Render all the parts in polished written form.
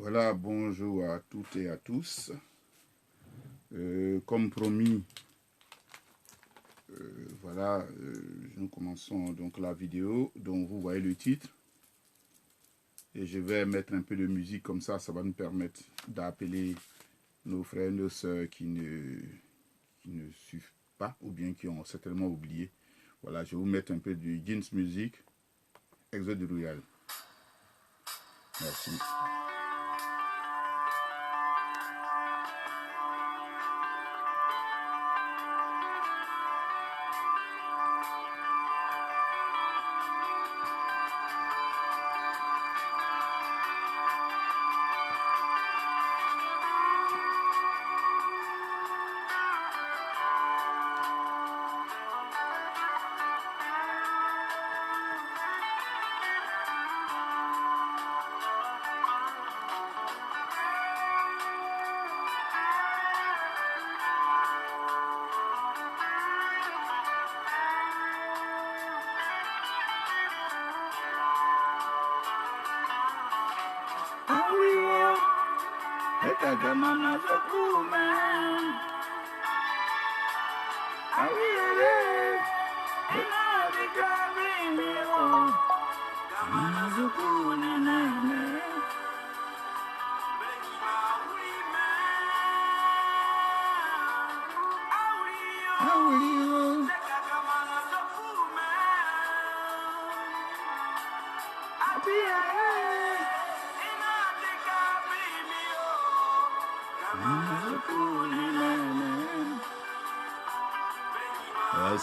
Voilà, bonjour à toutes et à tous. Comme promis, nous commençons donc la vidéo dont vous voyez le titre. Et je vais mettre un peu de musique comme ça va nous permettre d'appeler nos frères et nos sœurs qui ne suivent pas ou bien qui ont certainement oublié. Voilà, je vais vous mettre un peu de Jeans Music, Exode Royal. Merci.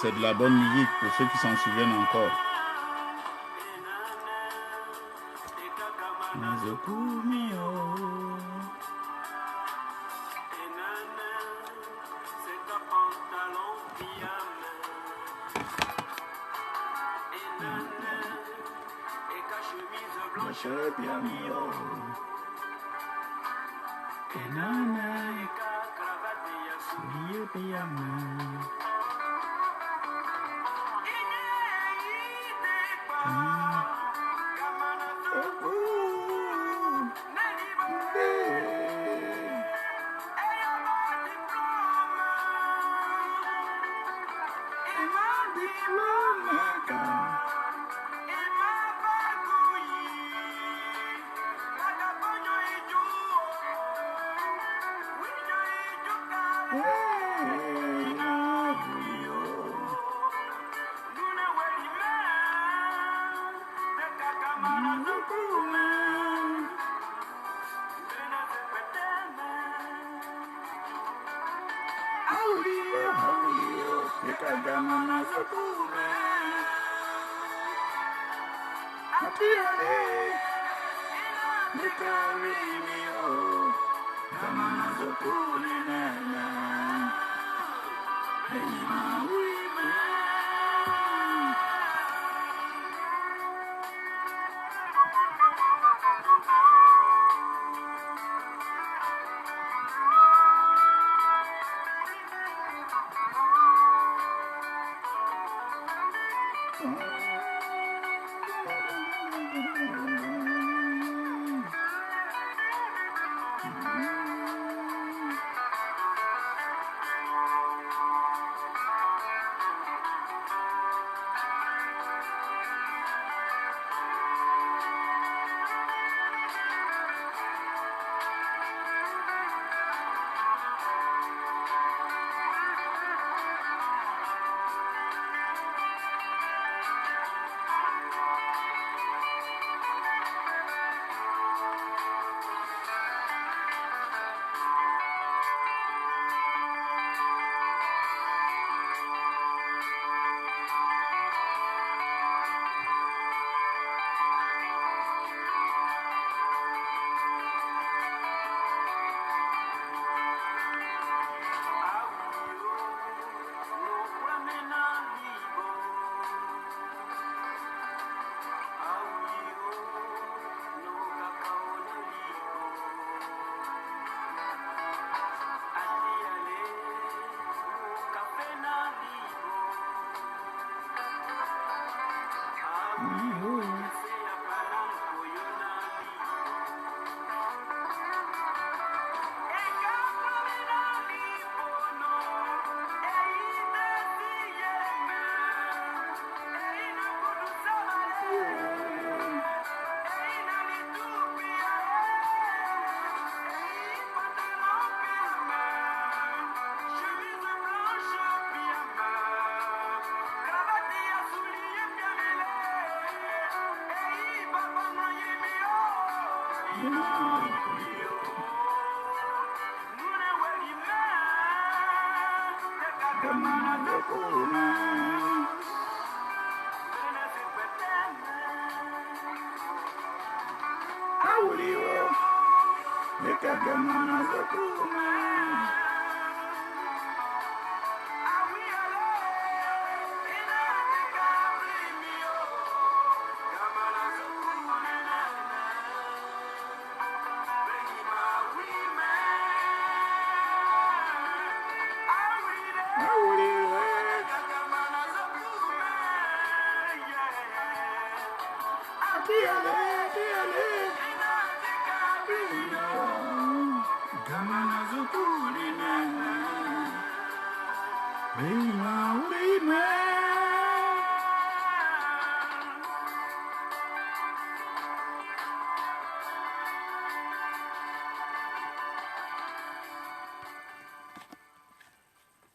C'est de la bonne musique pour ceux qui s'en souviennent encore.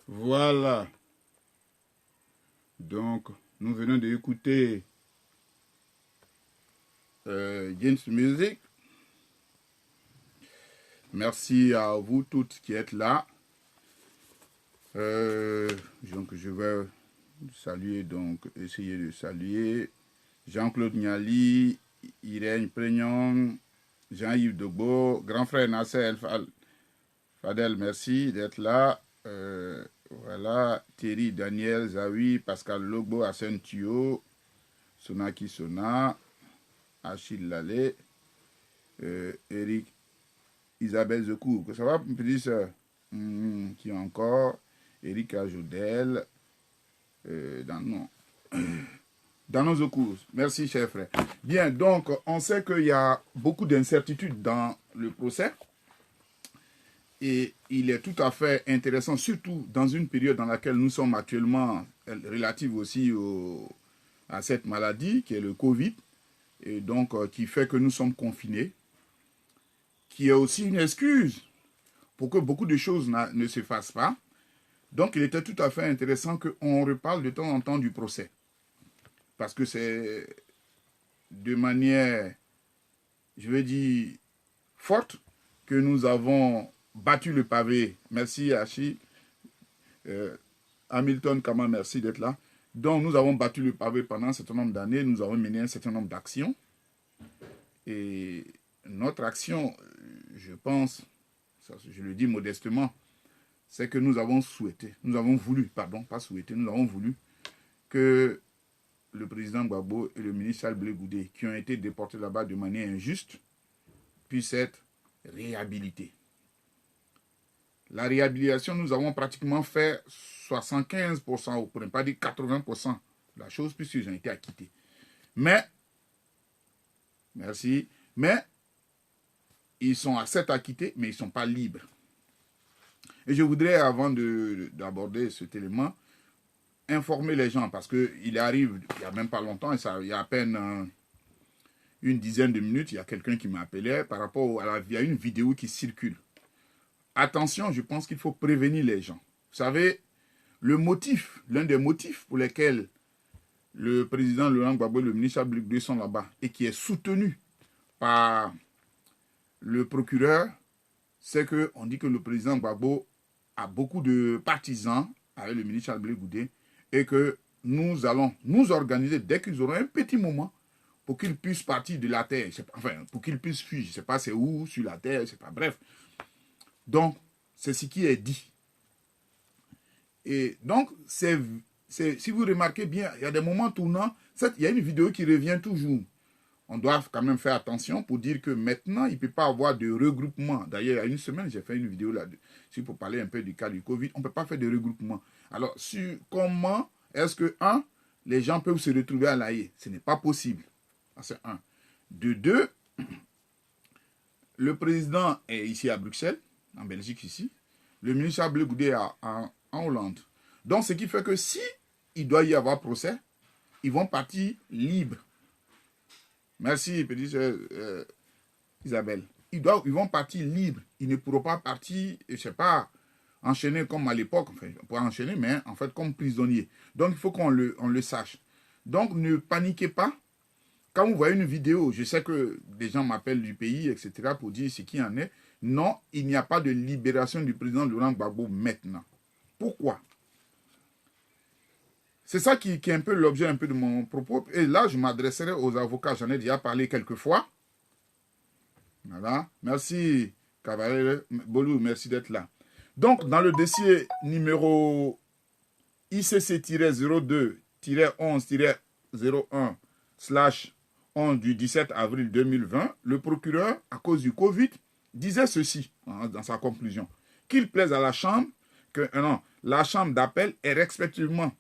Voilà. Donc, nous venons d'écouter James Music. Merci à vous toutes qui êtes là. Donc, je vais saluer, donc, essayer de saluer Jean-Claude Niali, Irène Prégnon, Jean-Yves Dogbo, grand frère Nasser Fadel, merci d'être là. Voilà, Thierry, Daniel, Zawi, Pascal Logbo, Hassan Thio, Sonaki Sona, Achille Lalé, Eric, Isabelle Zecour. Ça va, petite soeur? Qui encore? Eric Ajoudel, dans nos secours. Merci, cher frère. Bien, donc, on sait qu'il y a beaucoup d'incertitudes dans le procès. Et il est tout à fait intéressant, surtout dans une période dans laquelle nous sommes actuellement, relative aussi à cette maladie, qui est le Covid, et donc qui fait que nous sommes confinés, qui est aussi une excuse pour que beaucoup de choses ne se fassent pas. Donc il était tout à fait intéressant qu'on reparle de temps en temps du procès. Parce que c'est de manière, je vais dire, forte que nous avons battu le pavé. Merci Achille. Hamilton Kama, merci d'être là. Donc nous avons battu le pavé pendant un certain nombre d'années. Nous avons mené un certain nombre d'actions. Et notre action, je pense, ça, je le dis modestement, c'est que nous avons voulu que le président Gbagbo et le ministre Charles Blé Goudé, qui ont été déportés là-bas de manière injuste, puissent être réhabilités. La réhabilitation, nous avons pratiquement fait 75%, ou pour ne pas dire 80% de la chose, puisqu'ils ont été acquittés. Mais, merci, mais ils sont à cette acquittés, mais ils ne sont pas libres. Et je voudrais, avant d'aborder cet élément, informer les gens, parce qu'il arrive, il n'y a même pas longtemps, il y a à peine une dizaine de minutes, il y a quelqu'un qui m'a appelé par rapport il y a une vidéo qui circule. Attention, je pense qu'il faut prévenir les gens. Vous savez, l'un des motifs pour lesquels le président Laurent Gbagbo et le ministre Blé Goudé sont là-bas, et qui est soutenu par le procureur, c'est qu'on dit que le président Gbagbo a beaucoup de partisans avec le ministre Blé Goudé, et que nous allons nous organiser dès qu'ils auront un petit moment pour qu'ils puissent partir de la terre. Enfin, pour qu'ils puissent fuir. Je ne sais pas c'est où, sur la terre, je ne sais pas. Bref. Donc, c'est ce qui est dit. Et donc, si vous remarquez bien, il y a des moments tournants. Il y a une vidéo qui revient toujours. On doit quand même faire attention pour dire que maintenant, il ne peut pas avoir de regroupement. D'ailleurs, il y a une semaine, j'ai fait une vidéo là-dessus pour parler un peu du cas du Covid. On ne peut pas faire de regroupement. Alors, comment est-ce que, les gens peuvent se retrouver à l'AE? Ce n'est pas possible. C'est un. De deux, le président est ici à Bruxelles, en Belgique ici. Le ministre Blé Goudé en Hollande. Donc, ce qui fait que si il doit y avoir procès, ils vont partir libres. Merci, petite Isabelle. Ils vont partir libres. Ils ne pourront pas partir, je ne sais pas, enchaînés comme à l'époque. Enfin, on pourrait enchaîner, mais en fait comme prisonniers. Donc, il faut qu'on le sache. Donc, ne paniquez pas. quand vous voyez une vidéo, je sais que des gens m'appellent du pays, etc., pour dire ce qui en est. Non, il n'y a pas de libération du président Laurent Gbagbo maintenant. Pourquoi? C'est ça qui est un peu l'objet un peu de mon propos. Et là, je m'adresserai aux avocats. J'en ai déjà parlé quelques fois. Voilà. Merci, Cavalier Bolou, merci d'être là. Donc, dans le dossier numéro ICC-02-11-01/11 du 17 avril 2020, le procureur, à cause du Covid, disait ceci dans sa conclusion, qu'il plaise à la Chambre que la Chambre d'appel est respectivement,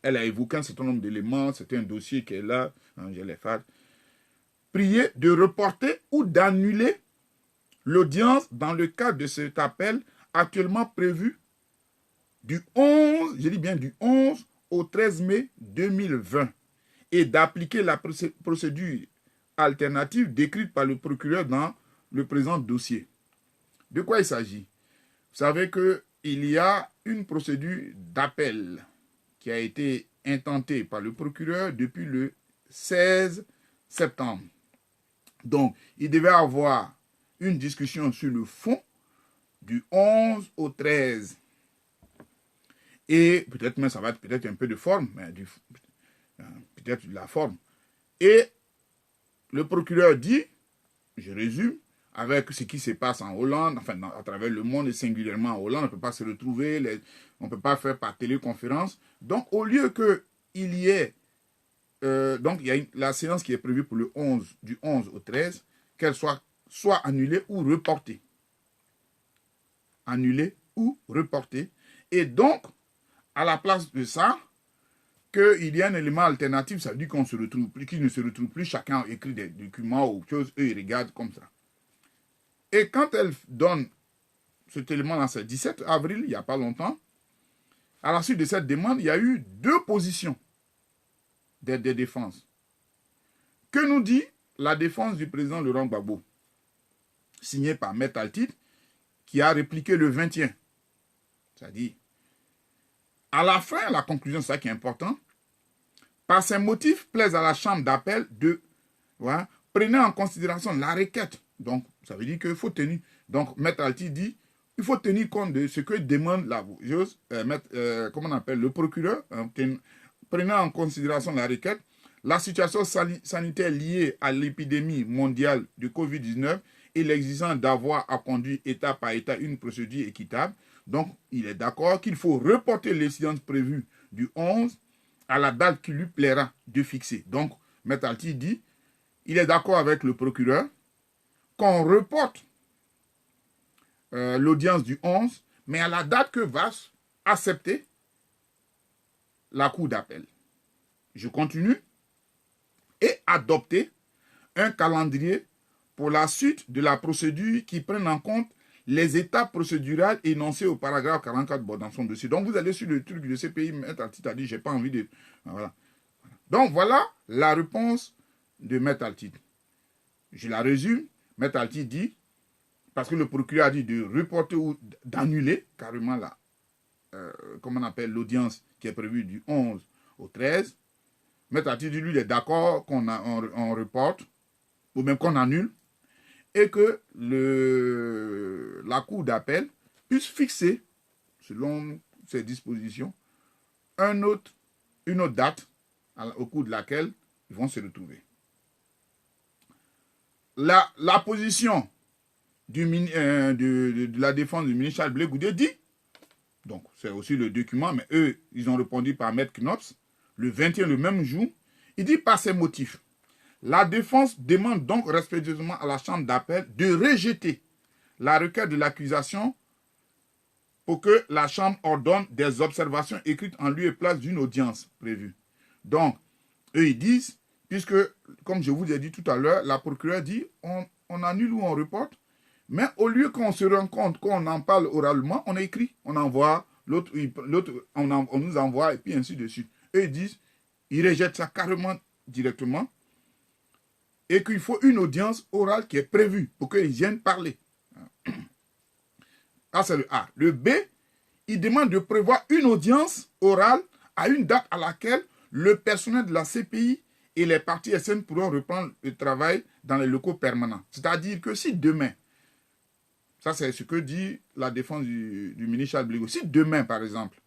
elle a évoqué un certain nombre d'éléments, c'était un dossier qui est là, je l'ai fait, prier de reporter ou d'annuler l'audience dans le cadre de cet appel actuellement prévu du 11, je dis bien du 11 au 13 mai 2020 et d'appliquer la procédure alternative décrite par le procureur dans le présent dossier. De quoi il s'agit? Vous savez qu'il y a une procédure d'appel qui a été intentée par le procureur depuis le 16 septembre. Donc, il devait avoir une discussion sur le fond du 11 au 13. Et peut-être même ça va être peut-être un peu de forme, mais peut-être de la forme. Et le procureur dit, je résume, avec ce qui se passe en Hollande, enfin à travers le monde et singulièrement en Hollande, on ne peut pas se retrouver, on ne peut pas faire par téléconférence. Donc au lieu qu'il y ait, donc il y a la séance qui est prévue pour le 11, du 11 au 13, qu'elle soit annulée ou reportée. Annulée ou reportée. Et donc, à la place de ça, qu'il y a un élément alternatif, ça veut dire qu'on se retrouve plus, qu'il ne se retrouve plus, chacun écrit des documents ou autre chose, eux ils regardent comme ça. Et quand elle donne cet élément-là, c'est 17 avril, il n'y a pas longtemps, à la suite de cette demande, il y a eu deux positions des défenses. Que nous dit la défense du président Laurent Gbagbo, signée par Maître Altid, qui a répliqué le 21. C'est-à-dire, à la fin, la conclusion, c'est ça qui est important, par ces motifs, plaise à la chambre d'appel de, voilà, prenez en considération la requête. Donc, ça veut dire qu'il faut tenir. Donc, Maître Altid dit, il faut tenir compte de ce que demande comment on appelle, le procureur. Prenez en considération la requête, la situation sanitaire liée à l'épidémie mondiale de Covid-19 et l'exigence d'avoir à conduire état par état une procédure équitable. Donc, il est d'accord qu'il faut reporter les séances prévues du 11 à la date qui lui plaira de fixer. Donc, Maître Altid dit, il est d'accord avec le procureur qu'on reporte l'audience du 11, mais à la date que va accepter la cour d'appel. Je continue. Et adopter un calendrier pour la suite de la procédure qui prenne en compte les étapes procédurales énoncées au paragraphe 44 dans son dossier. Donc, vous allez sur le truc de CPI, Maître Altid a dit, j'ai pas envie de... Voilà. Donc, voilà la réponse de Maître Altid. Je la résume. Maître Altid dit, parce que le procureur a dit de reporter ou d'annuler carrément comment on appelle, l'audience qui est prévue du 11 au 13. Maître Altid dit, lui, il est d'accord qu'on reporte, ou même qu'on annule, et que la cour d'appel puisse fixer, selon ses dispositions, une autre date au cours de laquelle ils vont se retrouver. La position de la défense du ministre Charles Blé Goudé dit, donc c'est aussi le document, mais eux, ils ont répondu par Maître Knops, le 21, le même jour, il dit par ces motifs. La défense demande donc respectueusement à la chambre d'appel de rejeter la requête de l'accusation pour que la chambre ordonne des observations écrites en lieu et place d'une audience prévue. Donc, eux, ils disent, puisque, comme je vous ai dit tout à l'heure, la procureure dit, on annule ou on reporte, mais au lieu qu'on se rende compte qu'on en parle oralement, on écrit, on envoie, l'autre on nous envoie, et puis ainsi de suite. Eux, ils disent, ils rejettent ça carrément directement, et qu'il faut une audience orale qui est prévue pour qu'ils viennent parler. Ça, c'est le A. Le B, il demande de prévoir une audience orale à une date à laquelle le personnel de la CPI et les parties SN pourront reprendre le travail dans les locaux permanents. C'est-à-dire que si demain, ça c'est ce que dit la défense du ministre Charles Bleguet, si demain par exemple,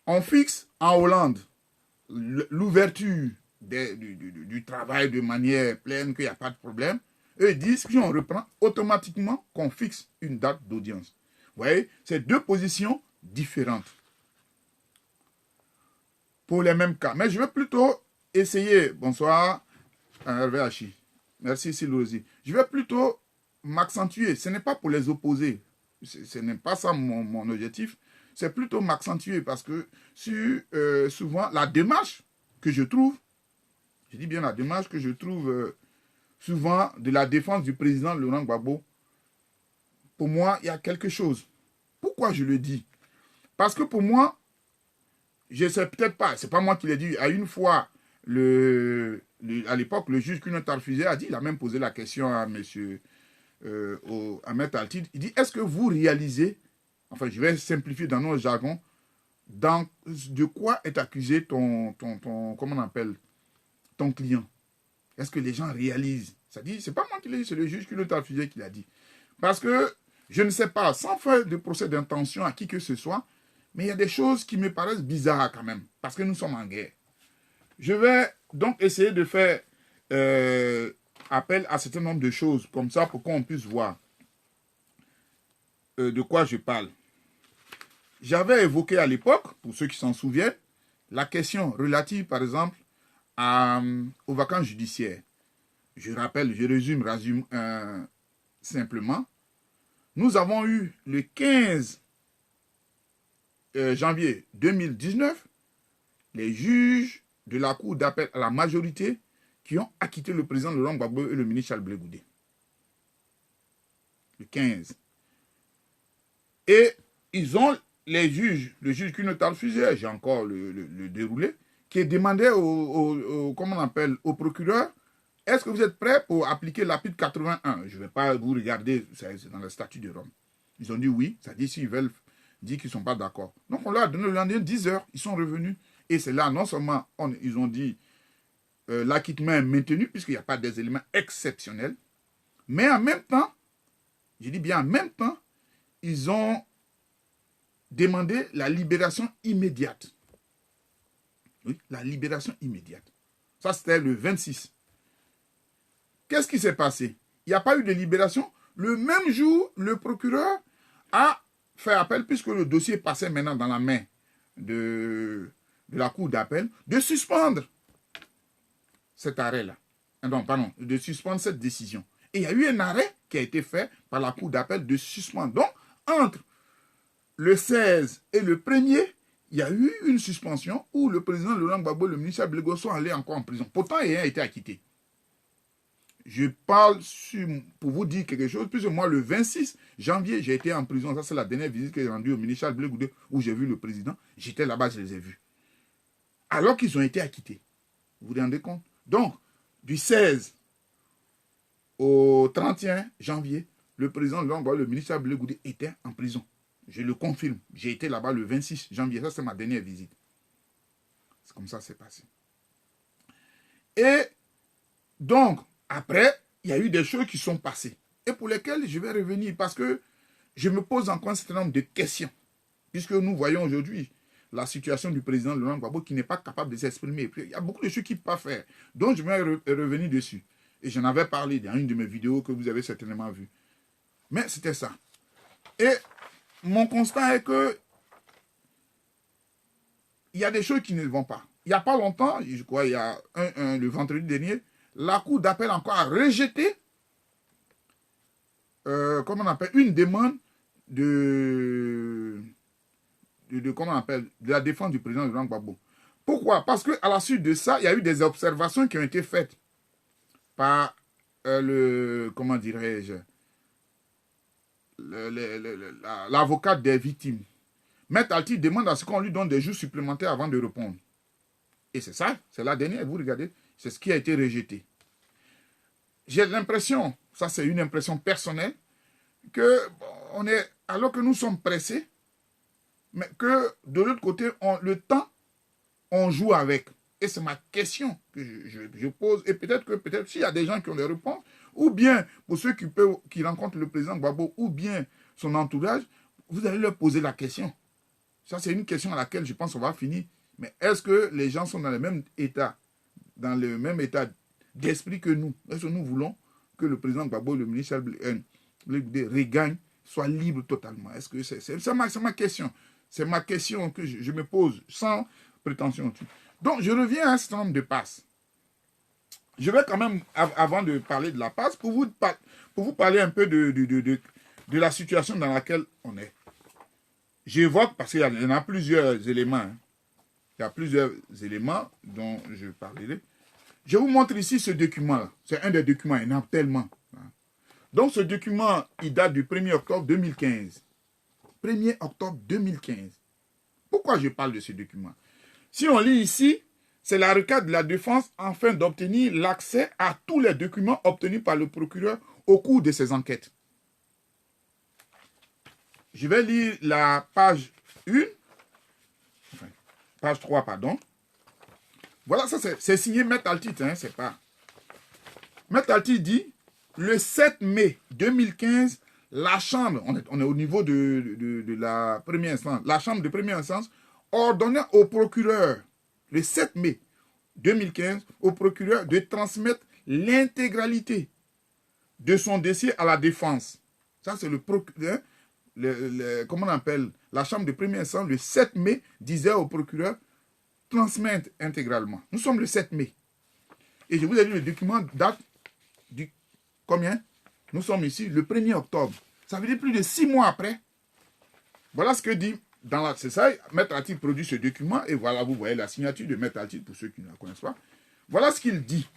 on fixe en Hollande l'ouverture du travail de manière pleine, qu'il n'y a pas de problème, eux disent que si on reprend automatiquement qu'on fixe une date d'audience. Vous voyez, c'est deux positions différentes pour les mêmes cas. Mais je vais plutôt essayer, bonsoir Hervé Hachi, merci Silouzi, je vais plutôt m'accentuer, ce n'est pas pour les opposer, ce n'est pas ça mon objectif, c'est plutôt m'accentuer parce que souvent la démarche que je trouve, je dis bien la démarche que je trouve souvent de la défense du président Laurent Gbagbo, pour moi, il y a quelque chose. Pourquoi je le dis? Parce que pour moi, je ne sais peut-être pas, c'est pas moi qui l'ai dit, à une fois, à l'époque, le juge Cuno Tarfusé a dit, il a même posé la question à M. Ahmed Altid, il dit, est-ce que vous réalisez, enfin je vais simplifier dans nos jargons, de quoi est accusé comment on appelle, ton client? Est-ce que les gens réalisent? Ça dit, c'est pas moi qui l'ai dit, c'est le juge Cuno Tarfusé qui l'a dit. Parce que, je ne sais pas, sans faire de procès d'intention à qui que ce soit, mais il y a des choses qui me paraissent bizarres quand même, parce que nous sommes en guerre. Je vais donc essayer de faire appel à un certain nombre de choses, comme ça, pour qu'on puisse voir de quoi je parle. J'avais évoqué à l'époque, pour ceux qui s'en souviennent, la question relative, par exemple, aux vacances judiciaires. Je rappelle, je résume simplement. Nous avons eu le 15 janvier 2019, les juges de la Cour d'appel à la majorité qui ont acquitté le président Laurent Gbagbo et le ministre Charles Bleguet. Le 15. Et ils ont, les juges, le juge Cuno Tarfusé, j'ai encore le déroulé, qui demandait comment on appelle, au procureur, est-ce que vous êtes prêts pour appliquer l'article 81? Je ne vais pas vous regarder, c'est dans le statut de Rome. Ils ont dit oui, ça dit s'ils veulent dire qu'ils ne sont pas d'accord. Donc on leur a donné le lendemain 10 heures, ils sont revenus. Et c'est là, non seulement ils ont dit l'acquittement est maintenu, puisqu'il n'y a pas des éléments exceptionnels, mais en même temps, je dis bien en même temps, ils ont demandé la libération immédiate. Oui, la libération immédiate. Ça, c'était le 26. Qu'est-ce qui s'est passé? Il n'y a pas eu de libération. Le même jour, le procureur a fait appel, puisque le dossier passait maintenant dans la main de la cour d'appel, de suspendre cet arrêt-là. Non, pardon, de suspendre cette décision. Et il y a eu un arrêt qui a été fait par la cour d'appel de suspendre. Donc, entre le 16 et le 1er, il y a eu une suspension où le président Laurent Gbagbo et le ministre Bleguet sont allés encore en prison. Pourtant, il a été acquitté. Je parle pour vous dire quelque chose, puisque moi, le 26 janvier, j'ai été en prison. Ça, c'est la dernière visite que j'ai rendue au ministre Bleguet, où j'ai vu le président. J'étais là-bas, je les ai vus. Alors qu'ils ont été acquittés. Vous vous rendez compte? Donc, du 16 au 31 janvier, le président Laurent Gbagbo, le ministre Bleguet était en prison. Je le confirme. J'ai été là-bas le 26 janvier. Ça, c'est ma dernière visite. C'est comme ça que c'est passé. Et donc, après, il y a eu des choses qui sont passées. Et pour lesquelles je vais revenir parce que je me pose encore un certain nombre de questions. Puisque nous voyons aujourd'hui la situation du président Laurent Gbagbo qui n'est pas capable de s'exprimer. Il y a beaucoup de choses qu'il ne peut pas faire. Donc, je vais revenir dessus. Et j'en avais parlé dans une de mes vidéos que vous avez certainement vues. Mais c'était ça. Et mon constat est que il y a des choses qui ne vont pas. Il n'y a pas longtemps, je crois, il y a le vendredi dernier, la Cour d'appel encore a rejeté comment on appelle, une demande de la défense du président Laurent Gbagbo. Pourquoi? Parce qu'à la suite de ça, il y a eu des observations qui ont été faites par comment dirais-je, l'avocat des victimes. Maître Alti demande à ce qu'on lui donne des jours supplémentaires avant de répondre. Et c'est ça, c'est la dernière, vous regardez, c'est ce qui a été rejeté. J'ai l'impression, ça c'est une impression personnelle, que alors que nous sommes pressés, mais que de l'autre côté, le temps, on joue avec. Et c'est ma question que je pose. Et peut-être s'il y a des gens qui ont des réponses, ou bien pour ceux qui rencontrent le président Gbagbo, ou bien son entourage, vous allez leur poser la question. Ça, c'est une question à laquelle je pense qu'on va finir. Mais est-ce que les gens sont dans le même état d'esprit que nous? Est-ce que nous voulons que le président Gbagbo et le ministre Blé regagnent, soient libres totalement? Est-ce que c'est ma question? C'est ma question que je me pose sans prétention. Donc, je reviens à un certain nombre de passes. Je vais quand même, avant de parler de la passe, pour vous parler un peu de la situation dans laquelle on est. J'évoque, parce qu'il y en a plusieurs éléments. Hein. Il y a plusieurs éléments dont je parlerai. Je vous montre ici ce document-là. C'est un des documents, il y en a tellement. Donc, ce document, il date du 1er octobre 2015. 1er octobre 2015. Pourquoi je parle de ce document? Si on lit ici, c'est la requête de la défense afin d'obtenir l'accès à tous les documents obtenus par le procureur au cours de ses enquêtes. Je vais lire la page 1, enfin, page 3, pardon. Voilà, ça c'est signé Maître Altit, hein, c'est pas... Maître Altit dit, le 7 mai 2015, la Chambre, on est au niveau de la première instance, la Chambre de première instance ordonnait au procureur, le 7 mai 2015, au procureur de transmettre l'intégralité de son dossier à la défense. Ça, c'est le procureur, comment on appelle, la Chambre de première instance, le 7 mai, disait au procureur, transmettre intégralement. Nous sommes le 7 mai. Et je vous ai dit, le document date du combien? Nous sommes ici le 1er octobre. Ça veut dire plus de 6 mois après. Voilà ce que dit, c'est ça, Maître Altit produit ce document, et voilà, vous voyez la signature de Maître Altit, pour ceux qui ne la connaissent pas. Voilà ce qu'il dit.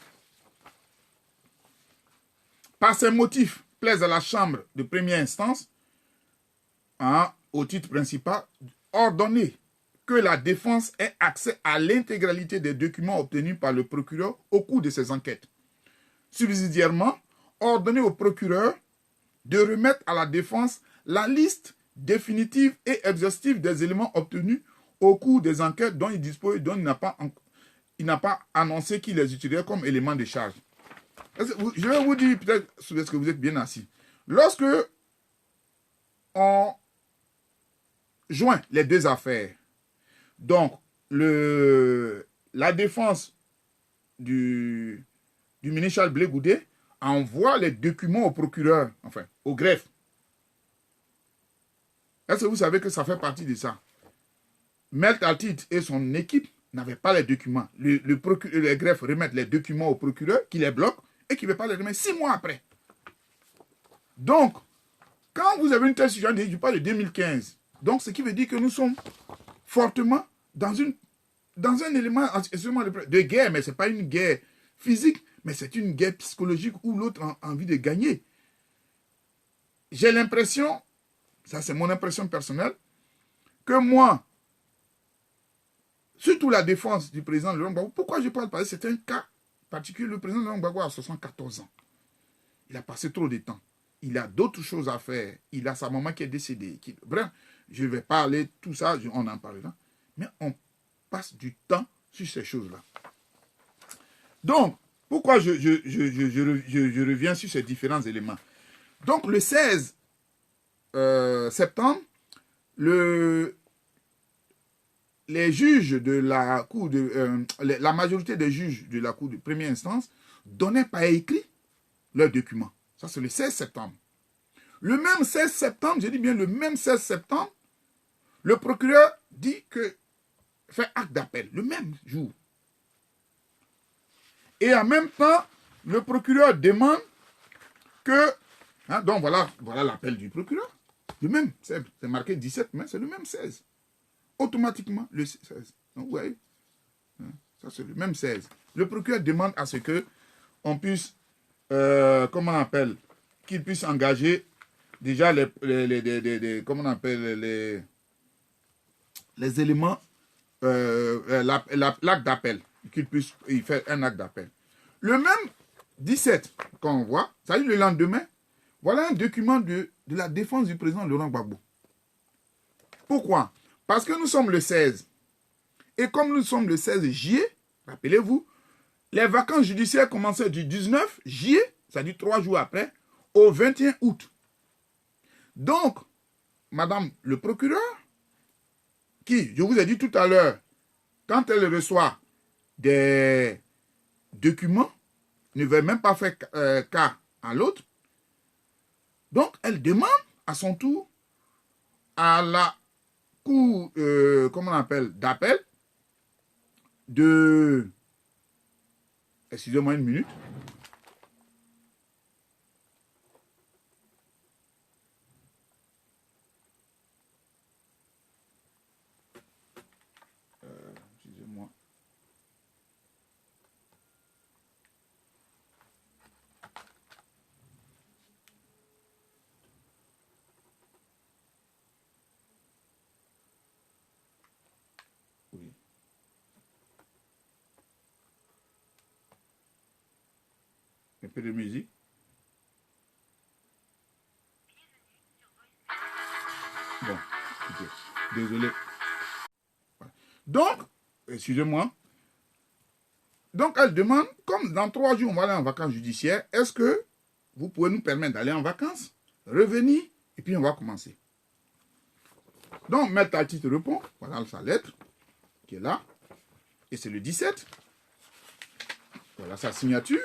Par ces motifs, plaise à la Chambre de première instance, hein, au titre principal, ordonner que la défense ait accès à l'intégralité des documents obtenus par le procureur au cours de ses enquêtes. Subsidiairement, ordonner au procureur de remettre à la défense la liste définitive et exhaustive des éléments obtenus au cours des enquêtes dont il dispose et dont il n'a pas annoncé qu'il les utiliserait comme éléments de charge. Je vais vous dire, peut-être, est-ce que vous êtes bien assis. Lorsque on joint les deux affaires, donc la défense du ministre Blé Goudé envoie les documents au procureur, enfin, au greffe. Est-ce que vous savez que ça fait partie de ça? Maître Altit et son équipe n'avaient pas les documents. Le greffe remet les documents au procureur, qui les bloque et qui ne veut pas les remettre 6 mois après. Donc, quand vous avez une telle situation, je parle de 2015, donc ce qui veut dire que nous sommes fortement dans un élément de guerre, mais ce n'est pas une guerre physique, mais c'est une guerre psychologique où l'autre a envie de gagner. J'ai l'impression, ça c'est mon impression personnelle, que moi, surtout la défense du président Laurent Gbagbo, pourquoi je parle? Parce que c'est un cas particulier. Le président Laurent Gbagbo a 74 ans. Il a passé trop de temps. Il a d'autres choses à faire. Il a sa maman qui est décédée. Bref, je ne vais pas aller tout ça, on en parlera. Mais on passe du temps sur ces choses-là. Donc, pourquoi je reviens sur ces différents éléments? Donc, le 16 septembre, les juges de la cour la majorité des juges de la cour de première instance donnaient par écrit leurs documents. Ça, c'est le 16 septembre. Le même 16 septembre, je dis bien le même 16 septembre, le procureur dit que fait acte d'appel, le même jour. Et en même temps, le procureur demande que... Hein, donc voilà l'appel du procureur. Le même, c'est marqué 17 mai, c'est le même 16. Automatiquement, le 16. Donc, vous voyez, ça c'est le même 16. Le procureur demande à ce que on puisse, comment on appelle, qu'il puisse engager déjà comment on appelle, les éléments, l'acte d'appel, qu'il puisse y faire un acte d'appel. Le même 17, quand on voit, ça dit le lendemain, voilà un document de la défense du président Laurent Gbagbo. Pourquoi? Parce que nous sommes le 16. Et comme nous sommes le 16 juillet, Rappelez-vous, les vacances judiciaires commençaient du 19 juillet, c'est-à-dire 3 jours après, au 21 août. Donc, madame le procureur, qui, je vous ai dit tout à l'heure, quand elle reçoit des documents, ne veut même pas faire cas à l'autre, donc elle demande à son tour à la cour, comment on appelle, d'appel, de, excusez-moi une minute, excusez-moi, oui. Un peu de musique. Bon, écoutez, désolé. Donc, excusez-moi. Donc, elle demande, comme dans 3 jours, on va aller en vacances judiciaires, est-ce que vous pouvez nous permettre d'aller en vacances, revenir, et puis on va commencer. Donc, Maître Alti te répond, voilà sa lettre, qui est là, et c'est le 17. Voilà sa signature.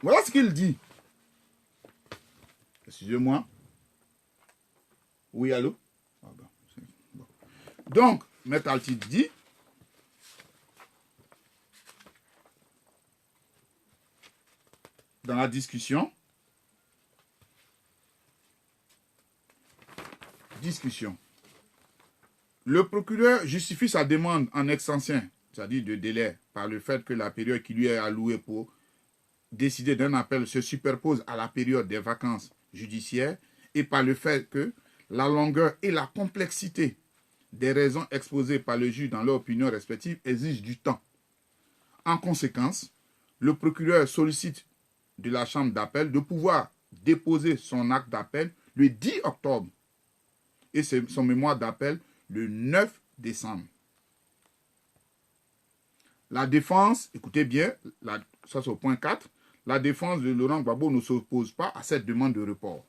Voilà ce qu'il dit. Excusez-moi. Oui, allô? Ah ben, bon. Donc, Maître Alti dit, dans la discussion, le procureur justifie sa demande en extension, c'est-à-dire de délai, par le fait que la période qui lui est allouée pour décider d'un appel se superpose à la période des vacances judiciaires et par le fait que la longueur et la complexité des raisons exposées par le juge dans leur opinion respective exigent du temps. En conséquence, le procureur sollicite de la chambre d'appel de pouvoir déposer son acte d'appel le 10 octobre et son mémoire d'appel le 9 décembre. La défense, écoutez bien, ça c'est au point 4, la défense de Laurent Gbagbo ne s'oppose pas à cette demande de report.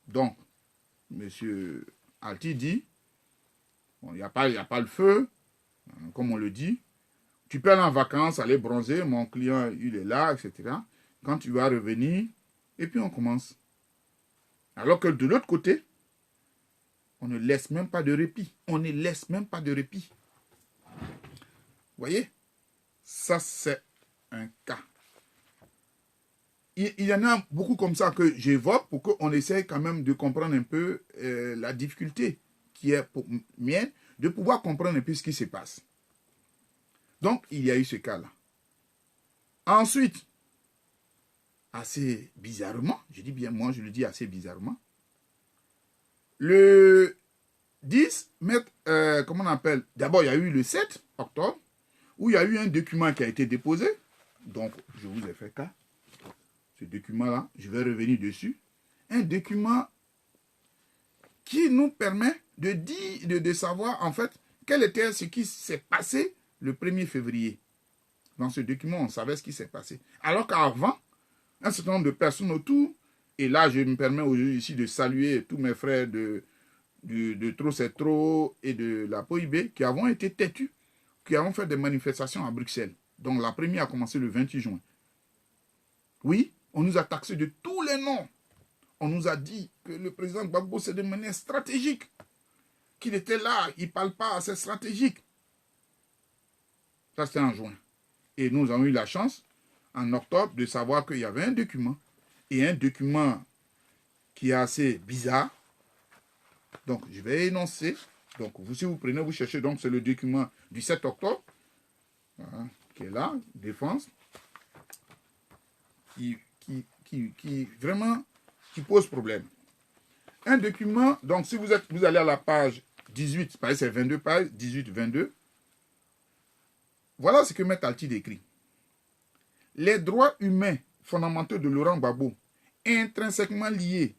Donc, M. Alti dit, il n'y a pas le feu, comme on le dit, tu peux aller en vacances, aller bronzer, mon client il est là, etc. Quand tu vas revenir, et puis on commence. Alors que de l'autre côté, on ne laisse même pas de répit. On ne laisse même pas de répit. Vous voyez? Ça, c'est un cas. Il y en a beaucoup comme ça que j'évoque pour qu'on essaye quand même de comprendre un peu la difficulté qui est pour mienne de pouvoir comprendre un peu ce qui se passe. Donc, il y a eu ce cas-là. Ensuite, assez bizarrement, je dis bien moi, je le dis assez bizarrement, le 10, comment on appelle? D'abord, il y a eu le 7 octobre, où il y a eu un document qui a été déposé. Donc, je vous ai fait cas. Ce document-là, je vais revenir dessus. Un document qui nous permet de savoir, en fait, quel était ce qui s'est passé le 1er février. Dans ce document, on savait ce qui s'est passé. Alors qu'avant, un certain nombre de personnes autour, et là, je me permets aujourd'hui ici de saluer tous mes frères de Trop c'est trop et de la POIB qui avons été têtus, qui avons fait des manifestations à Bruxelles. Donc la première a commencé le 28 juin. Oui, on nous a taxé de tous les noms. On nous a dit que le président Gbagbo, c'est de manière stratégique. Qu'il était là, il ne parle pas assez stratégique. Ça, c'était en juin. Et nous avons eu la chance, en octobre, de savoir qu'il y avait un document. Et un document qui est assez bizarre. Donc, je vais énoncer. Donc, si vous prenez, vous cherchez, donc c'est le document du 7 octobre, voilà, qui est là, défense, qui vraiment, qui pose problème. Un document, donc si vous allez à la page 18, c'est 22 pages, 18-22, voilà ce que Maître Alti décrit. Les droits humains fondamentaux de Laurent Gbagbo, intrinsèquement liés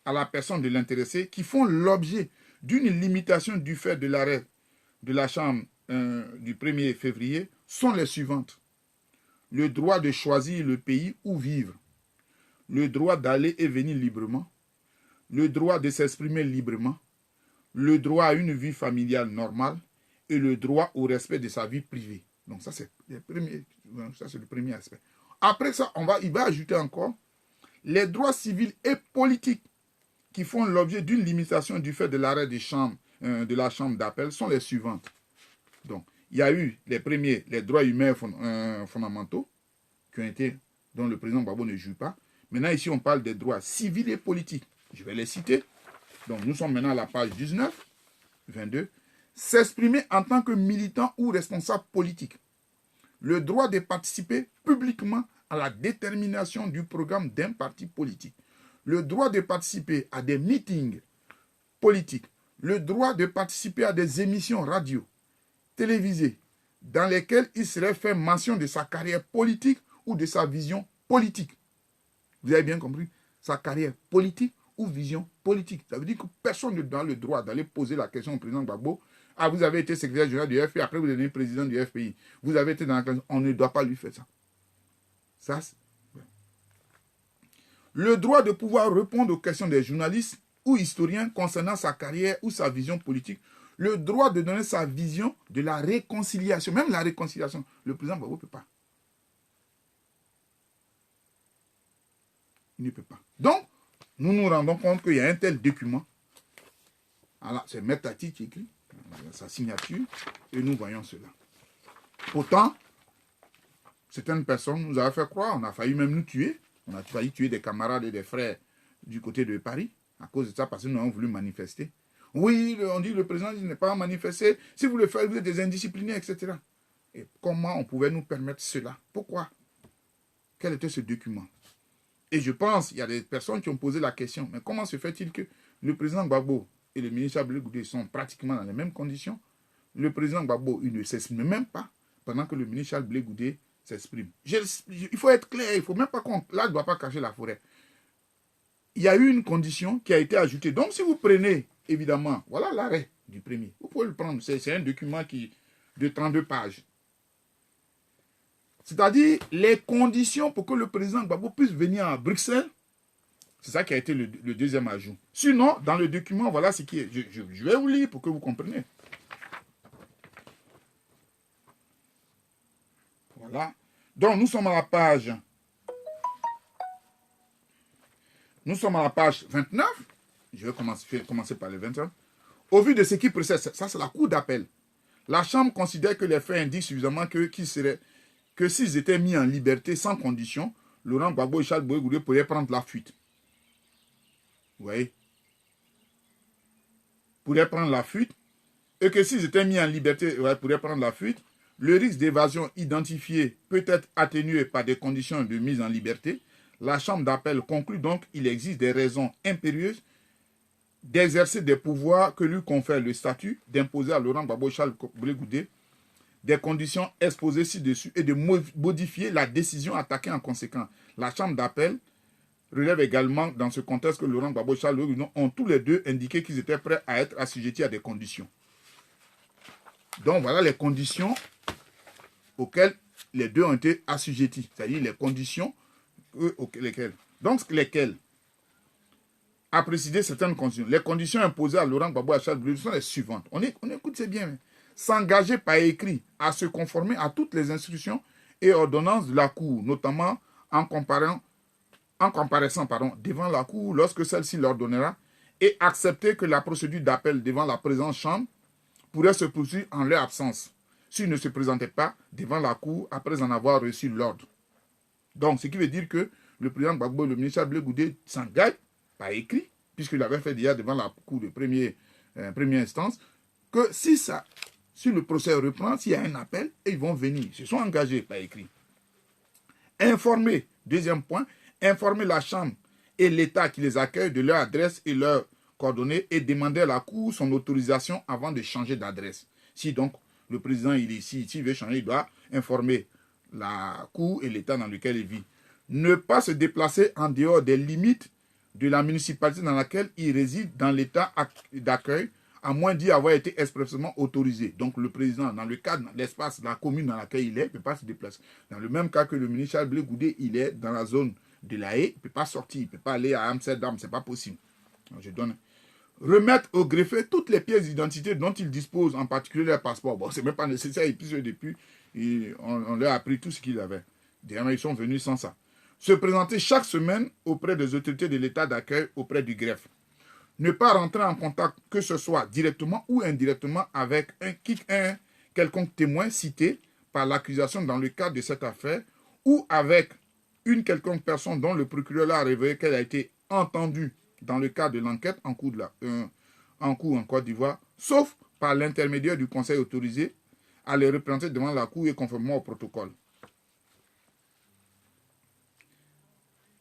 à la personne de l'intéressé, qui font l'objet d'une limitation du fait de l'arrêt de la Chambre du 1er février sont les suivantes. Le droit de choisir le pays où vivre, le droit d'aller et venir librement, le droit de s'exprimer librement, le droit à une vie familiale normale et le droit au respect de sa vie privée. Donc ça, c'est le premier aspect. Après ça, il va ajouter encore les droits civils et politiques qui font l'objet d'une limitation du fait de l'arrêt de la chambre d'appel sont les suivantes. Donc, il y a eu les premiers, les droits humains fondamentaux, dont le président Gbagbo ne joue pas. Maintenant, ici, on parle des droits civils et politiques. Je vais les citer. Donc, nous sommes maintenant à la page 19, 22. S'exprimer en tant que militant ou responsable politique. Le droit de participer publiquement à la détermination du programme d'un parti politique. Le droit de participer à des meetings politiques. Le droit de participer à des émissions radio, télévisées, dans lesquelles il serait fait mention de sa carrière politique ou de sa vision politique. Vous avez bien compris? Sa carrière politique ou vision politique. Ça veut dire que personne ne donne le droit d'aller poser la question au président Gbagbo. Ah, vous avez été secrétaire général du FPI, après vous devenez président du FPI. Vous avez été dans la classe. On ne doit pas lui faire ça. Ça, c'est... Le droit de pouvoir répondre aux questions des journalistes ou historiens concernant sa carrière ou sa vision politique. Le droit de donner sa vision de la réconciliation. Même la réconciliation, le président Gbagbo ne peut pas. Il ne peut pas. Donc, nous nous rendons compte qu'il y a un tel document. Alors, c'est Maître Tati qui écrit sa signature et nous voyons cela. Pourtant, certaines personnes nous avaient fait croire, on a failli même nous tuer. On a failli tuer des camarades et des frères du côté de Paris à cause de ça parce que nous avons voulu manifester. Oui, on dit que le président n'est pas manifesté. Si vous le faites, vous êtes des indisciplinés, etc. Et comment on pouvait nous permettre cela? Pourquoi? Quel était ce document? Et je pense qu'il y a des personnes qui ont posé la question. Mais comment se fait-il que le président Gbagbo et le ministre Blé Goudé sont pratiquement dans les mêmes conditions? Le président Gbagbo, il ne s'exprime même pas pendant que le ministre Blé Goudé s'exprime. Il faut être clair, il ne faut même pas qu'on... Là, il ne doit pas cacher la forêt. Il y a eu une condition qui a été ajoutée. Donc, si vous prenez, évidemment, voilà l'arrêt du premier. Vous pouvez le prendre. C'est un document de 32 pages. C'est-à-dire les conditions pour que le président Gbagbo puisse venir à Bruxelles. C'est ça qui a été le deuxième ajout. Sinon, dans le document, voilà ce qui est. Je vais vous lire pour que vous compreniez. Voilà. Donc, nous sommes à la page. Nous sommes à la page 29. Je vais commencer par le 29. Au vu de ce qui précède, ça c'est la cour d'appel. La Chambre considère que les faits indiquent suffisamment que s'ils étaient mis en liberté sans condition, Laurent Gbagbo et Charles Boye-Goudé pourraient prendre la fuite. Vous voyez? Pourraient prendre la fuite. Et que s'ils étaient mis en liberté, pourraient prendre la fuite. Le risque d'évasion identifié peut être atténué par des conditions de mise en liberté. La Chambre d'appel conclut donc qu'il existe des raisons impérieuses d'exercer des pouvoirs que lui confère le statut, d'imposer à Laurent Gbagbo et Charles Boye-Goudé des conditions exposées ci-dessus et de modifier la décision attaquée en conséquence. La Chambre d'appel relève également dans ce contexte que Laurent Gbagbo et Charles Boye-Goudé ont tous les deux indiqué qu'ils étaient prêts à être assujettis à des conditions. Donc voilà les conditions auxquelles les deux ont été assujettis, c'est-à-dire les conditions lesquelles. Donc lesquelles a précisé certaines conditions. Les conditions imposées à Laurent Gbagbo et à Charles Boye-Goudé sont les suivantes. On écoute, c'est bien. S'engager par écrit à se conformer à toutes les instructions et ordonnances de la Cour, notamment en comparaissant devant la Cour lorsque celle-ci l'ordonnera, et accepter que la procédure d'appel devant la présente Chambre pourrait se poursuivre en leur absence, s'ils ne se présentaient pas devant la Cour après en avoir reçu l'ordre. Donc, ce qui veut dire que le président Gbagbo et le ministre Blé Goudé s'engagent par écrit, puisqu'il avait fait déjà devant la Cour de première instance, que si le procès reprend, s'il y a un appel, ils vont venir. Ils se sont engagés par écrit. Informer, deuxième point, informer la Chambre et l'État qui les accueille de leur adresse et leurs coordonnées et demander à la Cour son autorisation avant de changer d'adresse. Si donc le président il est ici, s'il veut changer, il doit informer la Cour et l'État dans lequel il vit. Ne pas se déplacer en dehors des limites de la municipalité dans laquelle il réside dans l'État d'accueil à moins d'y avoir été expressément autorisé. Donc le président, dans le cadre, dans l'espace, la commune dans laquelle il est, ne peut pas se déplacer. Dans le même cas que le ministre Charles Blé Goudé, il est dans la zone de La Haye, il ne peut pas sortir, il ne peut pas aller à Amsterdam, ce n'est pas possible. Donc, je donne. Remettre au greffier toutes les pièces d'identité dont il dispose, en particulier leur passeport. Bon, ce n'est même pas nécessaire, et puis depuis, on leur a pris tout ce qu'ils avaient. Dernièrement, ils sont venus sans ça. Se présenter chaque semaine auprès des autorités de l'état d'accueil, auprès du greffe. Ne pas rentrer en contact, que ce soit directement ou indirectement, avec un quelconque témoin cité par l'accusation dans le cadre de cette affaire, ou avec une quelconque personne dont le procureur a révélé qu'elle a été entendue dans le cadre de l'enquête en cours en Côte d'Ivoire, sauf par l'intermédiaire du conseil autorisé à les représenter devant la cour et conformément au protocole.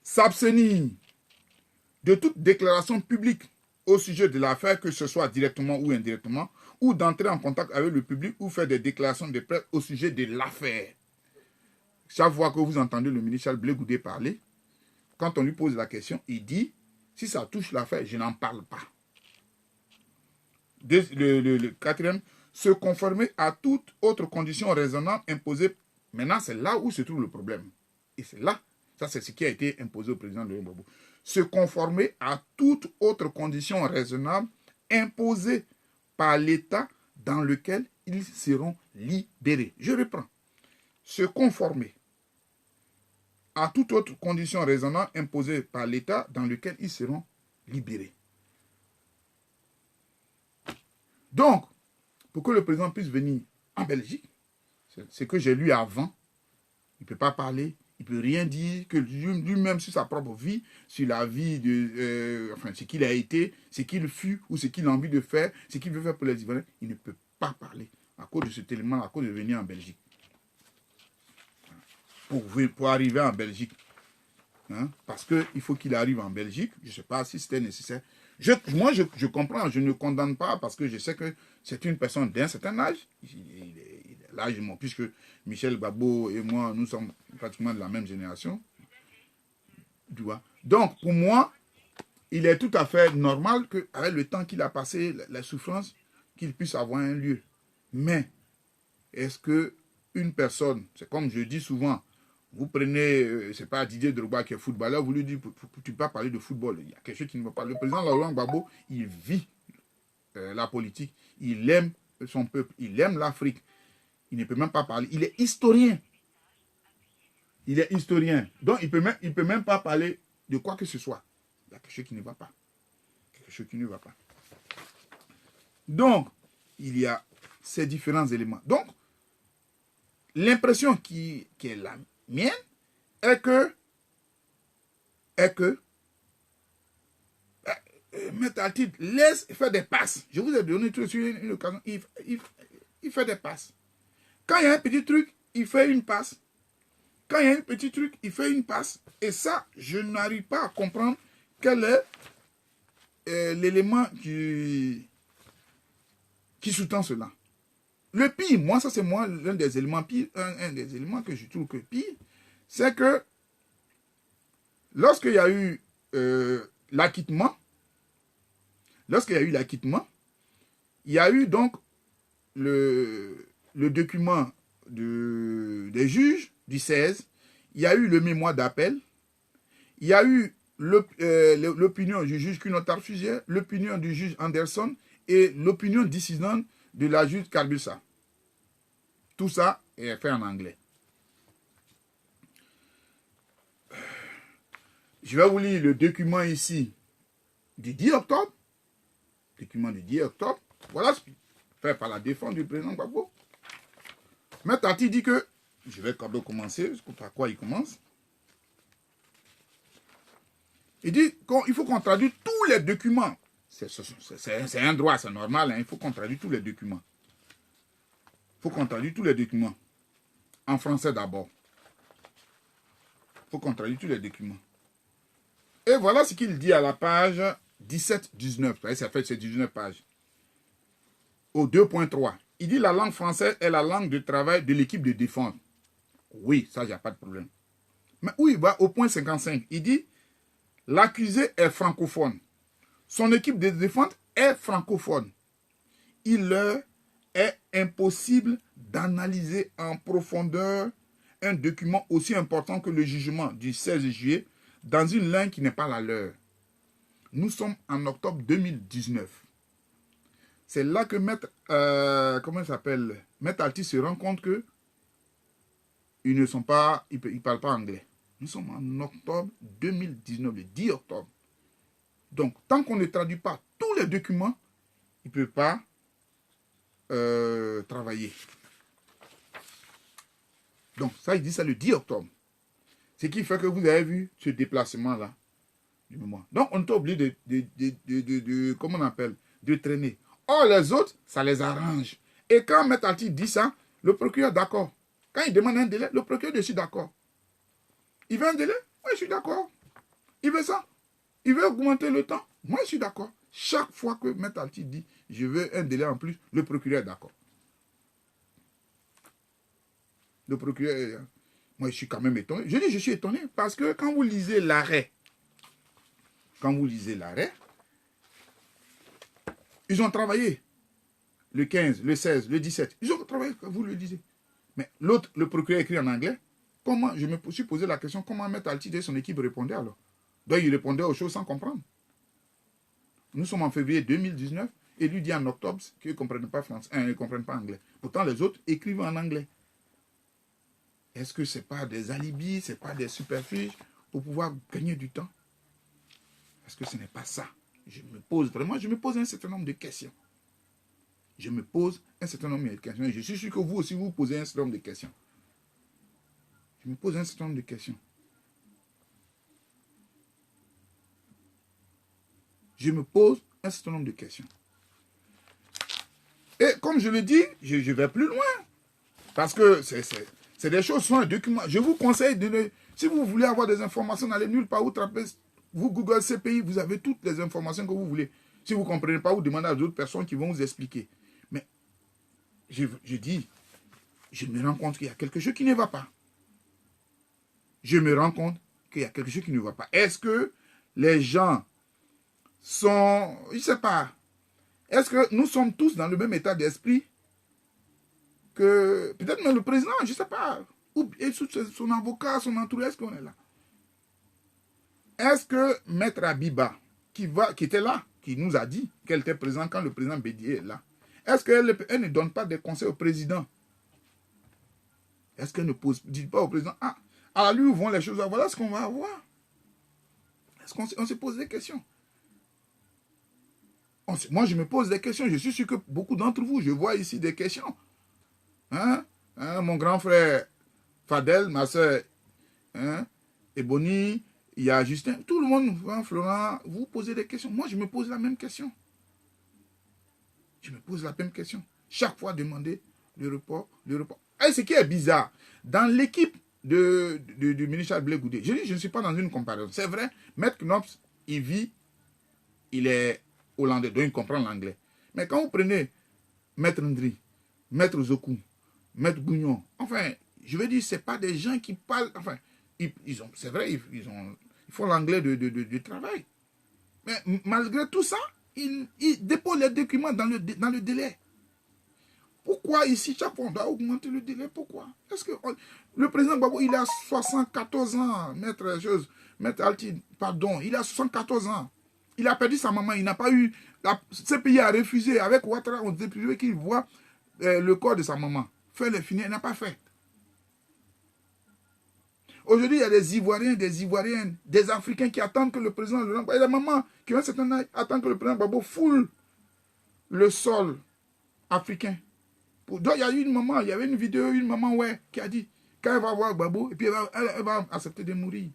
S'abstenir de toute déclaration publique au sujet de l'affaire, que ce soit directement ou indirectement, ou d'entrer en contact avec le public ou faire des déclarations de presse au sujet de l'affaire. Chaque fois que vous entendez le ministre Charles Blé Goudé parler, quand on lui pose la question, il dit, si ça touche l'affaire, je n'en parle pas. Le quatrième, se conformer à toute autre condition raisonnable imposée. Maintenant, c'est là où se trouve le problème. Et c'est là, ça c'est ce qui a été imposé au président Laurent Gbagbo. Se conformer à toute autre condition raisonnable imposée par l'État dans lequel ils seront libérés. Je reprends. Se conformer à toute autre condition raisonnable imposée par l'État dans lequel ils seront libérés. Donc, pour que le président puisse venir en Belgique, c'est que j'ai lu avant, il ne peut pas parler, il ne peut rien dire, que lui-même sur sa propre vie, sur la vie de, enfin, ce qu'il a été, ce qu'il fut, ou ce qu'il a envie de faire, ce qu'il veut faire pour les Ivoiriens, il ne peut pas parler à cause de cet élément, à cause de venir en Belgique. Pour arriver en Belgique. Hein, parce qu'il faut qu'il arrive en Belgique. Je ne sais pas si c'était nécessaire. Moi, je comprends. Je ne condamne pas parce que je sais que c'est une personne d'un certain âge. Il est l'âge, puisque Michel Gbagbo et moi, nous sommes pratiquement de la même génération. Tu vois. Donc, pour moi, il est tout à fait normal qu'avec le temps qu'il a passé, la souffrance, qu'il puisse avoir un lieu. Mais, est-ce qu'une personne, c'est comme je dis souvent, vous prenez, c'est pas Didier Drogba qui est footballeur, vous lui dites, tu peux pas parler de football. Il y a quelque chose qui ne va pas. Le président Laurent Gbagbo, il vit la politique, il aime son peuple, il aime l'Afrique. Il ne peut même pas parler. Il est historien. Il est historien. Donc, il peut même pas parler de quoi que ce soit. Il y a quelque chose qui ne va pas. Quelque chose qui ne va pas. Donc, il y a ces différents éléments. Donc, l'impression qui est la mienne est que Maître Altid laisse faire des passes. Je vous ai donné tout de suite une occasion. Il fait des passes. Quand il y a un petit truc, il fait une passe. Quand il y a un petit truc, il fait une passe. Et ça, je n'arrive pas à comprendre quel est l'élément qui sous-tend cela. Le pire, moi, ça c'est moi l'un des éléments pires, un des éléments que je trouve que pire, c'est que lorsqu'il y a eu l'acquittement, il y a eu donc le document des juges du 16, il y a eu le mémoire d'appel, il y a eu l'opinion du juge Cunotar-Fusier, l'opinion du juge Anderson et l'opinion décisionnaire de la juge Carbussa. Tout ça est fait en anglais. Je vais vous lire le document ici du 10 octobre. Document du 10 octobre. Voilà ce fait par la défense du président Gbagbo. Mais Tati dit que, je vais quand même commencer, par quoi il commence. Il dit qu'il faut qu'on traduise tous les documents. C'est un droit, c'est normal, hein, il faut qu'on traduise tous les documents. Il faut qu'on traduise tous les documents. En français d'abord. Il faut qu'on traduise tous les documents. Et voilà ce qu'il dit à la page 17-19. Ça fait ces 19 pages. Au 2.3. Il dit la langue française est la langue de travail de l'équipe de défense. Oui, ça, il n'y a pas de problème. Mais où il va au point 55, il dit l'accusé est francophone. Son équipe de défense est francophone. il leur est impossible d'analyser en profondeur un document aussi important que le jugement du 16 juillet dans une langue qui n'est pas la leur. Nous sommes en octobre 2019. C'est là que Maître, comment il s'appelle, Maître Alti se rend compte que ils ne sont pas, ils ne parlent pas anglais. Nous sommes en octobre 2019, le 10 octobre. Donc, tant qu'on ne traduit pas tous les documents, il ne peut pas travailler. Donc, ça, il dit ça le 10 octobre. Ce qui fait que vous avez vu ce déplacement-là du moment. Donc, on est obligé comment on appelle, de traîner. Or, les autres, ça les arrange. Et quand Maître Alti dit ça, le procureur est d'accord. Quand il demande un délai, le procureur dit, je suis d'accord. Il veut un délai? Moi, je suis d'accord. Il veut ça? Il veut augmenter le temps? Moi, je suis d'accord. Chaque fois que Maître Alti dit, je veux un délai en plus, le procureur est d'accord. Le procureur, moi, je suis quand même étonné. Je dis, je suis étonné parce que quand vous lisez l'arrêt, ils ont travaillé le 15, le 16, le 17. Ils ont travaillé, vous le disiez. Mais l'autre, le procureur écrit en anglais. Comment, je me suis posé la question, comment Maître Alti et son équipe répondaient alors? Donc, il répondait aux choses sans comprendre. Nous sommes en février 2019 et lui dit en octobre qu'ils ne comprennent pas français, ils ne comprennent pas anglais. Pourtant, les autres écrivent en anglais. Est-ce que ce n'est pas des alibis, ce n'est pas des superficies pour pouvoir gagner du temps? Est-ce que ce n'est pas ça? Je me pose un certain nombre de questions. Je me pose un certain nombre de questions. Et je suis sûr que vous aussi, vous posez un certain nombre de questions. Je me pose un certain nombre de questions. Je me pose un certain nombre de questions. Et comme je le dis, je vais plus loin. Parce que c'est des choses, sont un document. Je vous conseille si vous voulez avoir des informations, n'allez nulle part où trapez. Vous Google CPI, vous avez toutes les informations que vous voulez. Si vous ne comprenez pas, vous demandez à d'autres personnes qui vont vous expliquer. Mais je dis, je me rends compte qu'il y a quelque chose qui ne va pas. Je me rends compte qu'il y a quelque chose qui ne va pas. Est-ce que les gens sont, je ne sais pas, est-ce que nous sommes tous dans le même état d'esprit que, peut-être même le président, je ne sais pas, ou son avocat, son entourage, est-ce qu'on est là? Est-ce que Maître Abiba, qui était là, qui nous a dit qu'elle était présente quand le président Bédié est là, est-ce qu'elle ne donne pas des conseils au président? Est-ce qu'elle ne dit pas au président, à lui où vont les choses, voilà ce qu'on va avoir? Est-ce qu'on se pose des questions? Moi, je me pose des questions. Je suis sûr que beaucoup d'entre vous, je vois ici des questions. Mon grand frère Fadel, ma soeur Ebony, il y a Justin, tout le monde, Florent, vous posez des questions. Moi, je me pose la même question. Je me pose la même question. Chaque fois, demander le report. Et ce qui est bizarre, dans l'équipe du ministre Blé Goudé, je dis, je ne suis pas dans une comparaison. C'est vrai, Maître Knops, il est hollandais, donc il comprend l'anglais. Mais quand vous prenez Maître Ndri, Maître Zokou, Maître Bougnon, enfin, je veux dire, ce n'est pas des gens qui parlent, enfin, c'est vrai, ils font l'anglais de travail. Mais malgré tout ça, ils déposent les documents dans le délai. Pourquoi ici, chaque fois, on doit augmenter le délai? Pourquoi? Est-ce que le président Gbagbo, il a 74 ans, Maître Alti, pardon, il a 74 ans. Il a perdu sa maman, il n'a pas eu... Ce pays a refusé, avec Ouattara, on disait qu'il voit le corps de sa maman. Faire les finir, il n'a pas fait. Aujourd'hui, il y a des Ivoiriens, des Ivoiriennes, des Africains qui attendent que le président... Il y a des mamans qui ont un certain âge, attendent que le président Gbagbo foule le sol africain. Donc, il y a eu une maman, il y avait une vidéo, une maman qui a dit, quand elle va voir Gbagbo, et puis elle va accepter de mourir.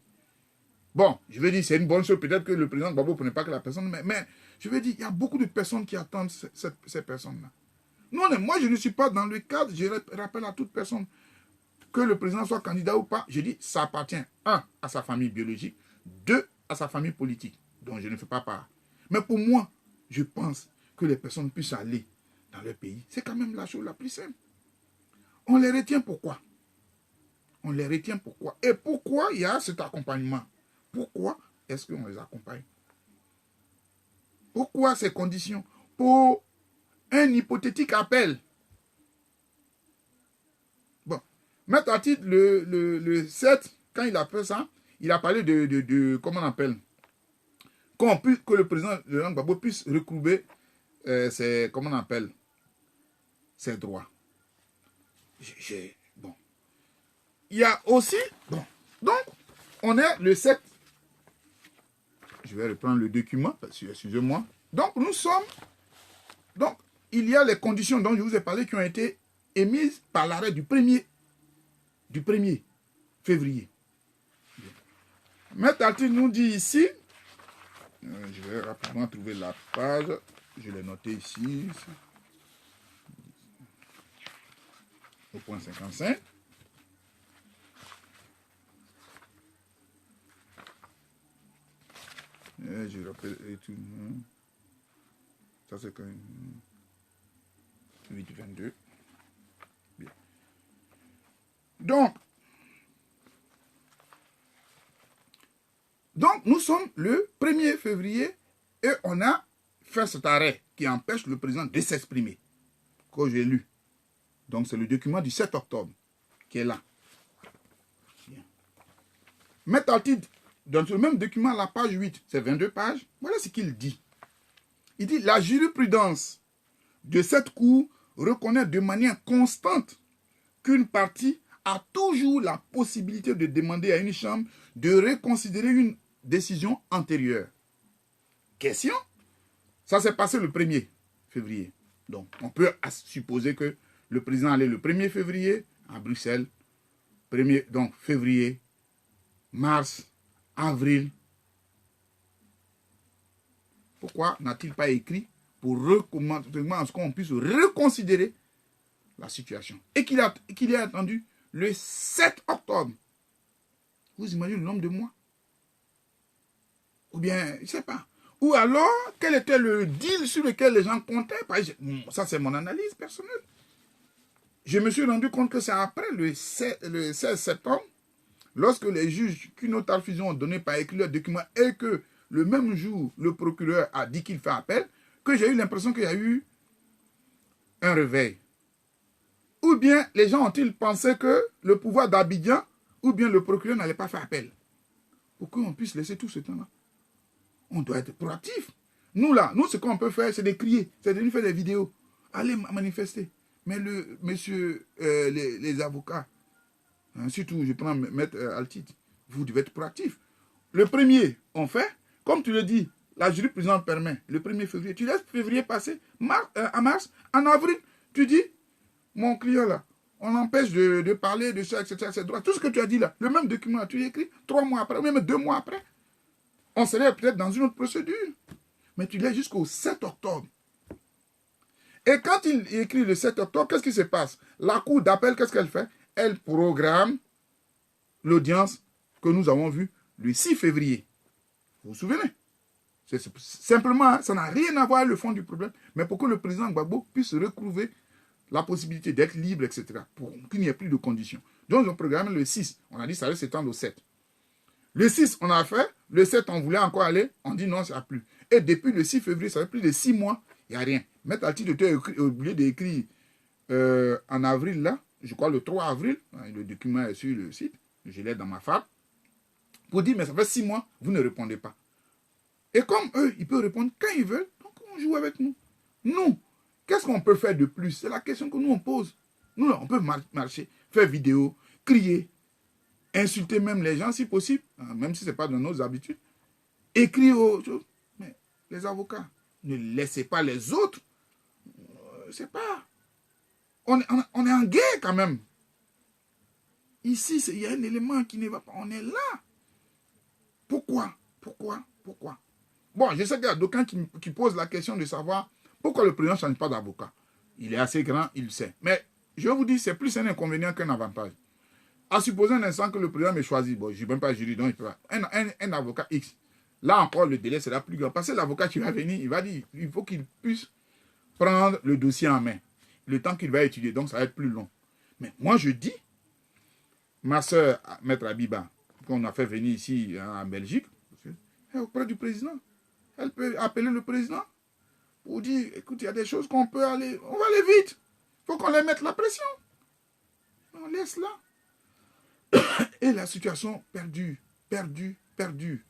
Bon, je veux dire, c'est une bonne chose, peut-être que le président Gbagbo ne prenait pas que la personne, mais je veux dire, il y a beaucoup de personnes qui attendent ces personnes-là. Non, moi, je ne suis pas dans le cadre, je rappelle à toute personne, que le président soit candidat ou pas, je dis, ça appartient, 1, à sa famille biologique, 2, à sa famille politique, dont je ne fais pas part. Mais pour moi, je pense que les personnes puissent aller dans leur pays. C'est quand même la chose la plus simple. On les retient pourquoi? On les retient pourquoi? Et pourquoi il y a cet accompagnement? Pourquoi est-ce qu'on les accompagne? Pourquoi ces conditions? Pour un hypothétique appel. Bon, Maître Artide, le 7, quand il a fait ça, il a parlé de comment on appelle, que le président de Laurent Gbagbo puisse recouvrer comment on appelle, ses droits. Bon. Il y a aussi, bon, donc, on est le 7. Je vais reprendre le document, excusez-moi. Donc, nous sommes, donc, il y a les conditions dont je vous ai parlé qui ont été émises par l'arrêt du 1er février. Maître Artide nous dit ici, je vais rapidement trouver la page, je l'ai noté ici, au point 55. Je rappelle et tout. Ça c'est quand même 8-22. Bien. Donc, nous sommes le 1er février et on a fait cet arrêt qui empêche le président de s'exprimer, que j'ai lu. Donc, c'est le document du 7 octobre qui est là. Bien. Maître Artide, dans ce même document, la page 8, c'est 22 pages, voilà ce qu'il dit. Il dit, la jurisprudence de cette cour reconnaît de manière constante qu'une partie a toujours la possibilité de demander à une chambre de reconsidérer une décision antérieure. Question? Ça s'est passé le 1er février. Donc, on peut supposer que le président allait le 1er février à Bruxelles. Donc, février, mars, avril. Pourquoi n'a-t-il pas écrit pour recommander qu'on puisse reconsidérer la situation? Et qu'il ait attendu le 7 octobre. Vous imaginez le nombre de mois? Ou bien, je ne sais pas. Ou alors, quel était le deal sur lequel les gens comptaient? Ça, c'est mon analyse personnelle. Je me suis rendu compte que c'est après le 16 septembre, lorsque les juges qu'une autre fusion ont donné par écrit le document et que le même jour, le procureur a dit qu'il fait appel, que j'ai eu l'impression qu'il y a eu un réveil. Ou bien les gens ont-ils pensé que le pouvoir d'Abidjan ou bien le procureur n'allait pas faire appel? Pour qu'on puisse laisser tout ce temps-là. On doit être proactif. Nous, là, ce qu'on peut faire, c'est de crier, c'est de nous faire des vidéos. Allez manifester. Mais les avocats, hein, surtout, je prends Maître Artide, vous devez être proactif. Le 1er, on fait, comme tu le dis, la jurisprudence permet, le 1er février, tu laisses février passer, à mars, en avril, tu dis, mon client là, on empêche de parler de ça, etc., etc. Tout ce que tu as dit là, le même document, tu l'écris 3 mois après, ou même 2 mois après. On serait peut-être dans une autre procédure. Mais tu laisses jusqu'au 7 octobre. Et quand il écrit le 7 octobre, qu'est-ce qui se passe? La cour d'appel, qu'est-ce qu'elle fait? Elle programme l'audience que nous avons vue le 6 février. Vous vous souvenez? Simplement, ça n'a rien à voir avec le fond du problème, mais pour que le président Gbagbo puisse retrouver la possibilité d'être libre, etc., pour qu'il n'y ait plus de conditions. Donc, on programme le 6. On a dit que ça allait s'étendre au 7. Le 6, on a fait. Le 7, on voulait encore aller. On dit non, ça n'a plus. Et depuis le 6 février, ça fait plus de 6 mois, il n'y a rien. Maître Artide était oublié d'écrire en avril, là, je crois le 3 avril, le document est sur le site, je l'ai dans ma fable, pour dire, mais ça fait 6 mois, vous ne répondez pas. Et comme eux, ils peuvent répondre quand ils veulent, donc on joue avec nous. Nous, qu'est-ce qu'on peut faire de plus? C'est la question que nous, on pose. Nous, on peut marcher, faire vidéo, crier, insulter même les gens si possible, même si ce n'est pas dans nos habitudes, écrire aux choses. Mais les avocats, ne laissez pas les autres. C'est pas... On est en guerre quand même. Ici, il y a un élément qui ne va pas. On est là. Pourquoi? Bon, je sais qu'il y a d'aucuns qui posent la question de savoir pourquoi le président ne change pas d'avocat. Il est assez grand, il le sait. Mais je vous dis, c'est plus un inconvénient qu'un avantage. À supposer un instant que le président me choisit, bon, je ne suis même pas jury, donc il peut pas. Un avocat X. Là encore, le délai sera plus grand. Parce que l'avocat qui va venir, il va dire, il faut qu'il puisse prendre le dossier en main. Le temps qu'il va étudier, donc ça va être plus long. Mais moi, je dis, ma soeur, Maître Abiba, qu'on a fait venir ici en Belgique, elle est auprès du président. Elle peut appeler le président. pour dire, écoute, il y a des choses qu'on peut aller, on va aller vite. Il faut qu'on les mette la pression. On laisse là. Et la situation perdue, perdue, perdue.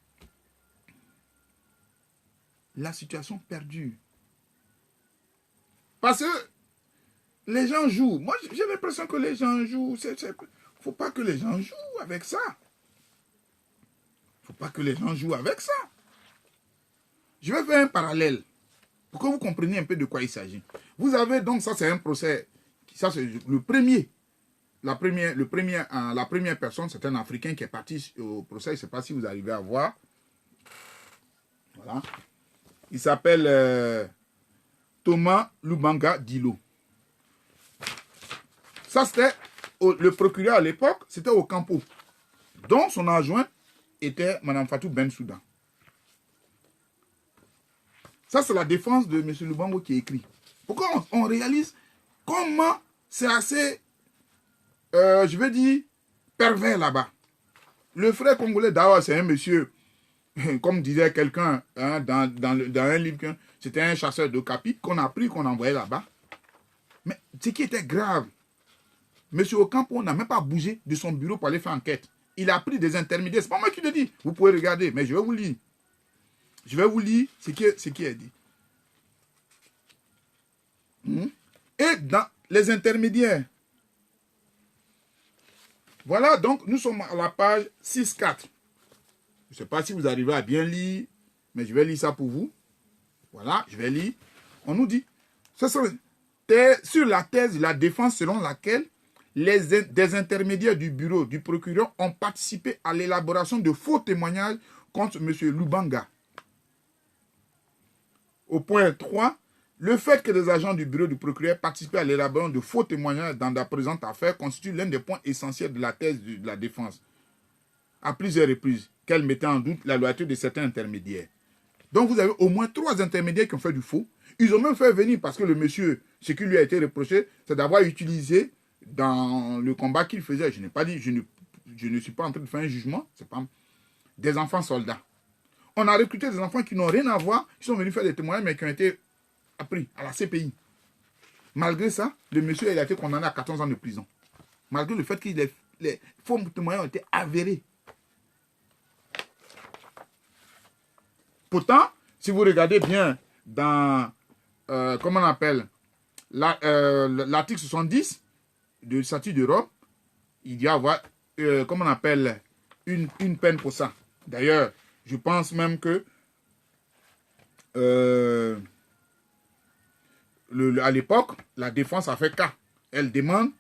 La situation perdue. Parce que les gens jouent. Moi, j'ai l'impression que les gens jouent. Il ne faut pas que les gens jouent avec ça. Il ne faut pas que les gens jouent avec ça. Je vais faire un parallèle pour que vous compreniez un peu de quoi il s'agit. Vous avez donc, ça c'est un procès, ça c'est le premier. La première personne, c'est un Africain qui est parti au procès. Je ne sais pas si vous arrivez à voir. Voilà. Il s'appelle Thomas Lubanga Dilo. Ça, c'était le procureur à l'époque, c'était au Campo. Dont son adjoint était Mme Fatou Bensouda. Ça, c'est la défense de M. Lubango qui est écrit. Pourquoi on réalise comment c'est assez, je vais dire, pervers là-bas. Le frère congolais Dawa, c'est un monsieur, comme disait quelqu'un hein, dans un livre, c'était un chasseur de capi qu'on a pris, qu'on a envoyé là-bas. Mais ce qui était grave, M. Ocampo n'a même pas bougé de son bureau pour aller faire enquête. Il a pris des intermédiaires. Ce n'est pas moi qui le dis. Vous pouvez regarder, mais je vais vous lire. Je vais vous lire ce qui est dit. Et dans les intermédiaires, voilà, donc nous sommes à la page 6-4. Je ne sais pas si vous arrivez à bien lire, mais je vais lire ça pour vous. Voilà, je vais lire. On nous dit, sur la thèse de la défense selon laquelle des intermédiaires du bureau du procureur ont participé à l'élaboration de faux témoignages contre M. Lubanga. Au point 3, le fait que des agents du bureau du procureur participent à l'élaboration de faux témoignages dans la présente affaire constitue l'un des points essentiels de la thèse de la défense. À plusieurs reprises, qu'elle mettait en doute la loyauté de certains intermédiaires. Donc vous avez au moins 3 intermédiaires qui ont fait du faux. Ils ont même fait venir, parce que le monsieur, ce qui lui a été reproché, c'est d'avoir utilisé dans le combat qu'il faisait, je n'ai pas dit, je ne suis pas en train de faire un jugement, c'est pas des enfants soldats. On a recruté des enfants qui n'ont rien à voir, qui sont venus faire des témoignages, mais qui ont été appris à la CPI. Malgré ça, le monsieur il a été condamné à 14 ans de prison. Malgré le fait que les faux témoignages ont été avérés. Pourtant, si vous regardez bien dans, comment on appelle, l'article 70 du statut de Rome, il y a avoir, comment on appelle, une peine pour ça. D'ailleurs, je pense même que à l'époque, la défense a fait cas. Elle demande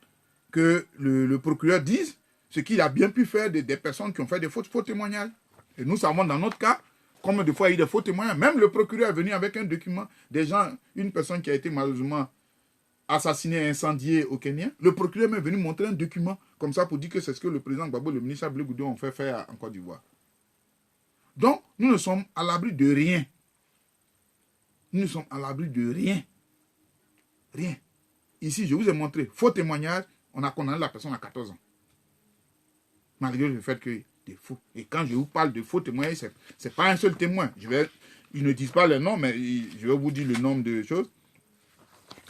que le procureur dise ce qu'il a bien pu faire des personnes qui ont fait des faux témoignages. Et nous savons dans notre cas, combien de fois il y a eu des faux témoignages. Même le procureur est venu avec un document, des gens, une personne qui a été malheureusement assassinée, incendiée au Kenya. Le procureur est venu montrer un document comme ça pour dire que c'est ce que le président Gbagbo et le ministre Abdoulaye Goudou ont fait faire en Côte d'Ivoire. Donc, nous ne sommes à l'abri de rien. Nous sommes à l'abri de rien. Rien. Ici, je vous ai montré, faux témoignage, on a condamné la personne à 14 ans. Malgré le fait qu'il est faux. Et quand je vous parle de faux témoignages, ce n'est pas un seul témoin. Ils ne disent pas le nom, mais je vais vous dire le nombre de choses.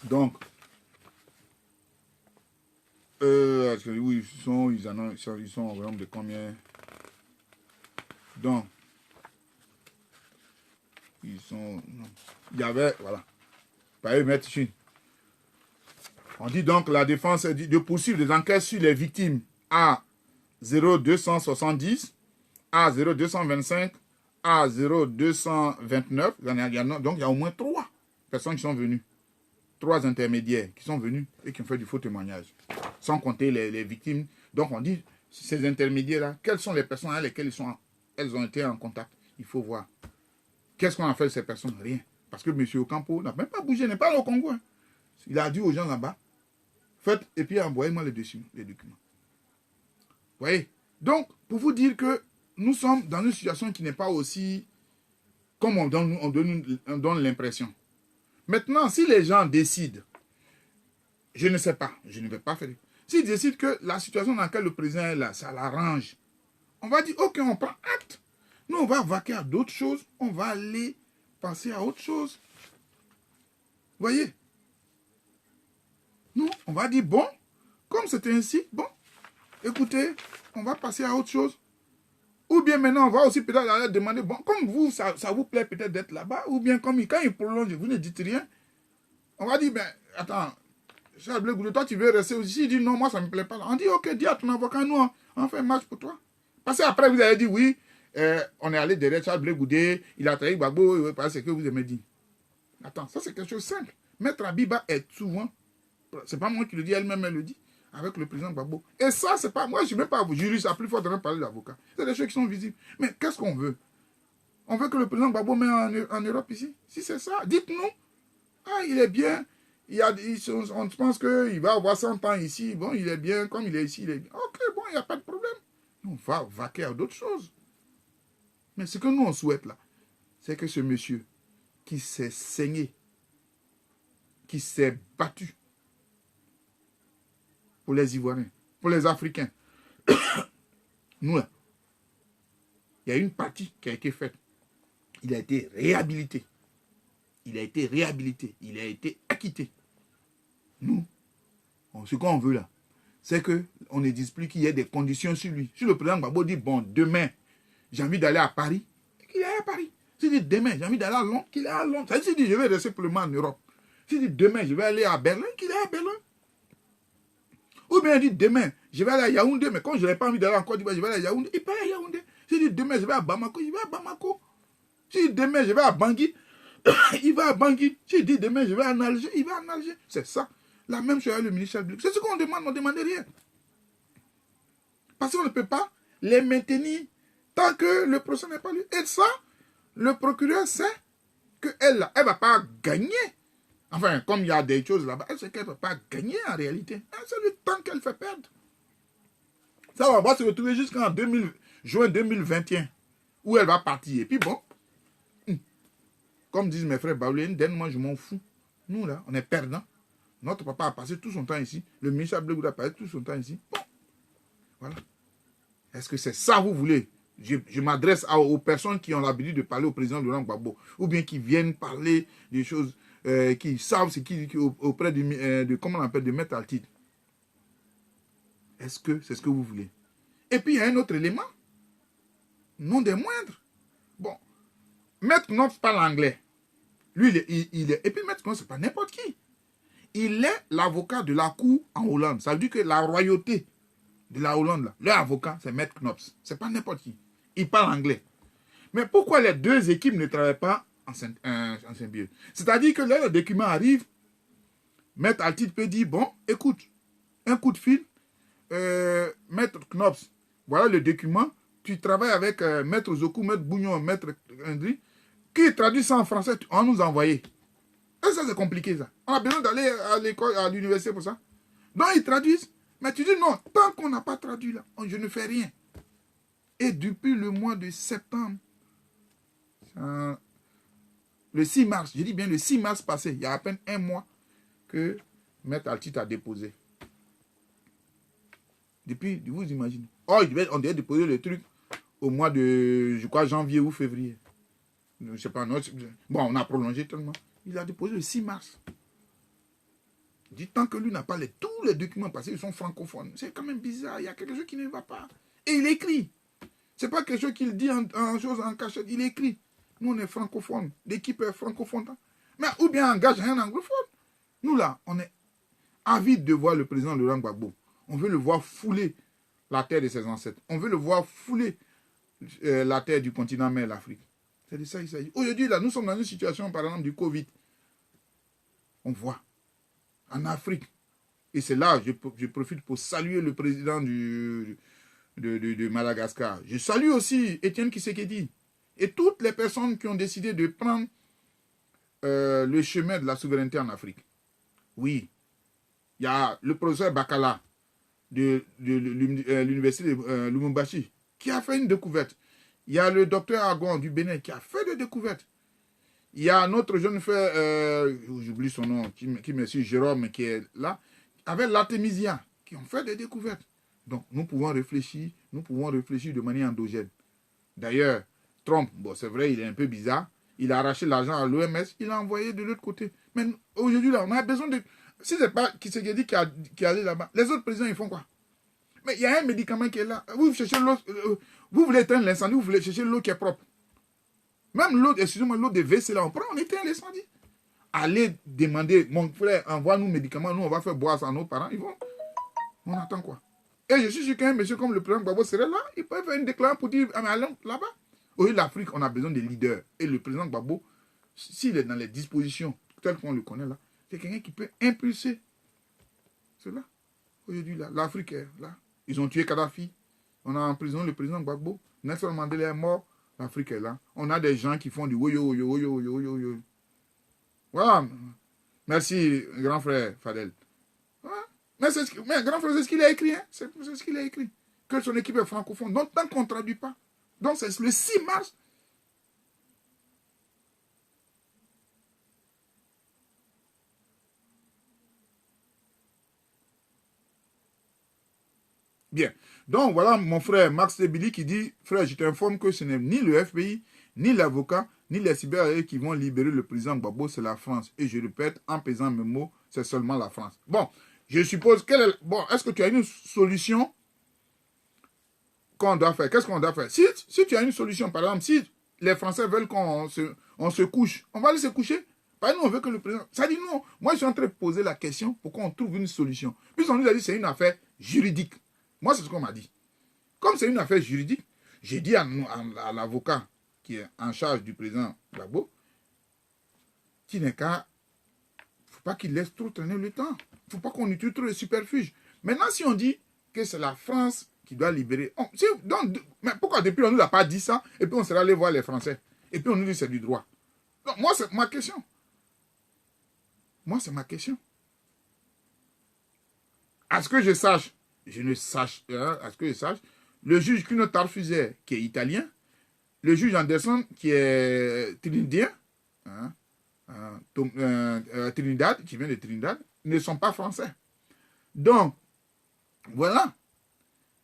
Donc, oui, ils sont au nombre de combien? Donc, ils sont... Non. Il y avait, voilà. Par exemple, on dit donc la défense dit de poursuivre des enquêtes sur les victimes à 0270, à 0225, à 0229. Donc il y a au moins 3 personnes qui sont venues. 3 intermédiaires qui sont venus et qui ont fait du faux témoignage. Sans compter les victimes. Donc on dit, ces intermédiaires-là, quelles sont les personnes avec lesquelles elles ont été en contact? Il faut voir. Qu'est-ce qu'on a fait de ces personnes? Rien. Parce que M. Ocampo n'a même pas bougé, n'est pas allé au Congo. Hein. Il a dit aux gens là-bas, faites et puis envoyez-moi les documents. Vous voyez? Donc, pour vous dire que nous sommes dans une situation qui n'est pas aussi comme on donne l'impression. Maintenant, si les gens décident, je ne sais pas, je ne vais pas faire. S'ils décident que la situation dans laquelle le président est là, ça l'arrange, on va dire, ok, on prend acte. Nous, on va vaquer à d'autres choses, on va aller passer à autre chose. Voyez? Nous, on va dire, bon, comme c'était ainsi, bon, écoutez, on va passer à autre chose. Ou bien maintenant, on va aussi peut-être aller demander, bon, comme vous, ça vous plaît peut-être d'être là-bas, ou bien comme quand il prolonge, vous ne dites rien. On va dire, ben, attends, Charles Blé Goudé, toi, tu veux rester aussi? Il dit, non, moi, ça ne me plaît pas. On dit, ok, dis à ton avocat, nous, on fait un match pour toi. Parce qu'après, vous avez dit, oui, on est allé derrière Charles Blé Goudé, il a trahi Gbagbo, parce que vous aimez dire. Attends, ça, c'est quelque chose de simple. Maître Abiba est souvent, c'est pas moi qui le dis, elle-même, elle le dit, avec le président Gbagbo. Et ça, c'est pas, moi, je ne suis même pas juriste, à plus fort de parler d'avocat. C'est des choses qui sont visibles. Mais qu'est-ce qu'on veut? On veut que le président Gbagbo mette en Europe ici? Si c'est ça, dites-nous. Ah, il est bien. On pense qu'il va avoir 100 ans ici. Bon, il est bien. Comme il est ici, il est bien. Ok, bon, il n'y a pas de problème. On va vaquer à d'autres choses. Mais ce que nous, on souhaite là, c'est que ce monsieur qui s'est saigné, qui s'est battu pour les Ivoiriens, pour les Africains, nous là, il y a une partie qui a été faite. Il a été réhabilité. Il a été réhabilité. Il a été acquitté. Nous, ce qu'on veut là, c'est qu'on ne dise plus qu'il y ait des conditions sur lui. Si le président Gbagbo dit, bon, demain, j'ai envie d'aller à Paris, qu'il aille à Paris. S'il dit, demain, j'ai envie d'aller à Londres, qu'il aille à Londres. S'il dit, je vais rester pour le moment en Europe. S'il dit, demain, je vais aller à Berlin, qu'il aille à Berlin. Ou bien il dit, demain, je vais aller à Yaoundé, mais quand je n'ai pas envie d'aller en Côte d'Ivoire, je vais aller à Yaoundé, il peut aller à Yaoundé. S'il dit, demain, je vais à Bamako, je vais à Bamako. S'il dit, demain, je vais à Bangui, il va à Bangui. S'il dit, demain, je vais en Alger, il va en Alger. C'est ça. La même chose avec le ministère public. C'est ce qu'on demande, on ne demande rien. Parce qu'on ne peut pas les maintenir tant que le procès n'est pas lu. Et ça, le procureur sait qu'elle ne va pas gagner. Enfin, comme il y a des choses là-bas, elle sait qu'elle ne va pas gagner en réalité. C'est le temps qu'elle fait perdre. Ça, on va se retrouver jusqu'en juin 2021, où elle va partir. Et puis bon, comme disent mes frères Baoulé, moi je m'en fous. Nous là, on est perdants. Notre papa a passé tout son temps ici. Le ministre Blé Goudé a passé tout son temps ici. Bon, voilà. Est-ce que c'est ça que vous voulez? Je m'adresse aux personnes qui ont l'habitude de parler au président Laurent Gbagbo, ou bien qui viennent parler des choses, qui savent ce qui auprès de comment on appelle, de Maître Altid. Est-ce que c'est ce que vous voulez? Et puis il y a un autre élément, non des moindres. Bon, Maître Knops parle anglais. Lui, il est. Et puis Maître Knops, c'est pas n'importe qui. Il est l'avocat de la cour en Hollande. Ça veut dire que la royauté de la Hollande, là, leur avocat, c'est Maître Knops. C'est pas n'importe qui. Il parle anglais. Mais pourquoi les deux équipes ne travaillent pas en symbiose? C'est-à-dire que là, le document arrive, Maître Altid peut dire, bon, écoute, un coup de fil, Maître Knops, voilà le document, tu travailles avec Maître Zokou, Maître Bougnon, Maître Indri, qui traduit ça en français, on nous a envoyé. Et ça, c'est compliqué, ça. On a besoin d'aller à l'école, à l'université pour ça. Donc, ils traduisent. Mais tu dis non, tant qu'on n'a pas traduit là, je ne fais rien. Et depuis le mois de septembre, le 6 mars, je dis bien le 6 mars passé, il y a à peine un mois que Maître Altid a déposé. Depuis, vous imaginez. Oh, on devait déposer le truc au mois de, je crois, janvier ou février. Je ne sais pas. Non, bon, on a prolongé tellement. Il a déposé le 6 mars. Il dit, tant que lui n'a pas tous les documents passés, ils sont francophones. C'est quand même bizarre. Il y a quelque chose qui ne va pas. Et il écrit. Ce n'est pas quelque chose qu'il dit en cachette. Il écrit. Nous, on est francophones. L'équipe est francophone. Mais ou bien engage un anglophone. Nous, là, on est avides de voir le président Laurent Gbagbo. On veut le voir fouler la terre de ses ancêtres. On veut le voir fouler la terre du continent mais l'Afrique. C'est de ça qu'il s'agit. Aujourd'hui, là, nous sommes dans une situation, par exemple, du Covid. On voit. En Afrique. Et c'est là, je profite pour saluer le président de Madagascar. Je salue aussi Étienne Tshisekedi. Et toutes les personnes qui ont décidé de prendre le chemin de la souveraineté en Afrique. Oui. Il y a le professeur Bakala de l'université de Lumumbashi qui a fait une découverte. Il y a le docteur Agon du Bénin qui a fait des découvertes. Il y a un autre jeune frère, j'oublie son nom, qui me suit, Jérôme, qui est là, avec l'artémisia, qui ont fait des découvertes. Donc, nous pouvons réfléchir de manière endogène. D'ailleurs, Trump, bon, c'est vrai, il est un peu bizarre. Il a arraché l'argent à l'OMS, il l'a envoyé de l'autre côté. Mais aujourd'hui, là, on a besoin de... Si ce n'est pas Tshisekedi qui est allé là-bas, les autres présidents, ils font quoi? Mais il y a un médicament qui est là. Vous cherchez l'eau, vous voulez éteindre l'incendie, vous voulez chercher l'eau qui est propre. Même l'eau, excusez-moi, l'eau de WC, là, on prend, on éteint l'incendie. Allez demander, mon frère, envoie-nous médicaments, nous, on va faire boire ça à nos parents. Ils vont... On attend quoi? Et je suis sûr qu'un monsieur comme le président Gbagbo serait là, il peut faire une déclaration pour dire, ah, mais allons là-bas. Au lieu de l'Afrique, on a besoin de leaders. Et le président Gbagbo, s'il est dans les dispositions telles qu'on le connaît là, c'est quelqu'un qui peut impulser cela. Aujourd'hui, là, l'Afrique est là. Ils ont tué Kadhafi. On a en prison le président Gbagbo. Nelson Mandela est mort. L'Afrique est là. On a des gens qui font du woyo, woyo, woyo, woyo, woyo. Voilà. Merci, grand frère Fadel. Mais grand frère, c'est ce qu'il a écrit. Hein? C'est ce qu'il a écrit. Que son équipe est francophone. Donc, tant qu'on ne traduit pas. Donc, c'est le 6 mars. Bien. Donc, voilà mon frère Max Debili qui dit, frère, je t'informe que ce n'est ni le FBI, ni l'avocat, ni les cyber qui vont libérer le président Gbagbo, c'est la France. Et je répète, en pesant mes mots, c'est seulement la France. Bon, je suppose, bon, est-ce que tu as une solution qu'on doit faire? Qu'est-ce qu'on doit faire? Si tu as une solution, par exemple, si les Français veulent qu'on se couche, on va aller se coucher. Par nous, on veut que le président... Ça dit non. Moi, je suis en train de poser la question pour qu'on trouve une solution. Puis on nous a dit que c'est une affaire juridique. Moi, c'est ce qu'on m'a dit. Comme c'est une affaire juridique, j'ai dit à l'avocat qui est en charge du président Gbagbo, qu'il n'est qu'à... Il ne faut pas qu'il laisse trop traîner le temps. Il ne faut pas qu'on utilise trop les superfuges. Maintenant, si on dit que c'est la France qui doit libérer... mais pourquoi depuis on ne nous a pas dit ça et puis on sera allé voir les Français et puis on nous dit que c'est du droit? Donc, moi, c'est ma question. Moi, c'est ma question. À ce que je sache, à ce que je sache, le juge Kuno Tarfuser, qui est italien, le juge Anderson, qui est trinidadien, Trinidad, qui vient de Trinidad, ne sont pas français. Donc, voilà.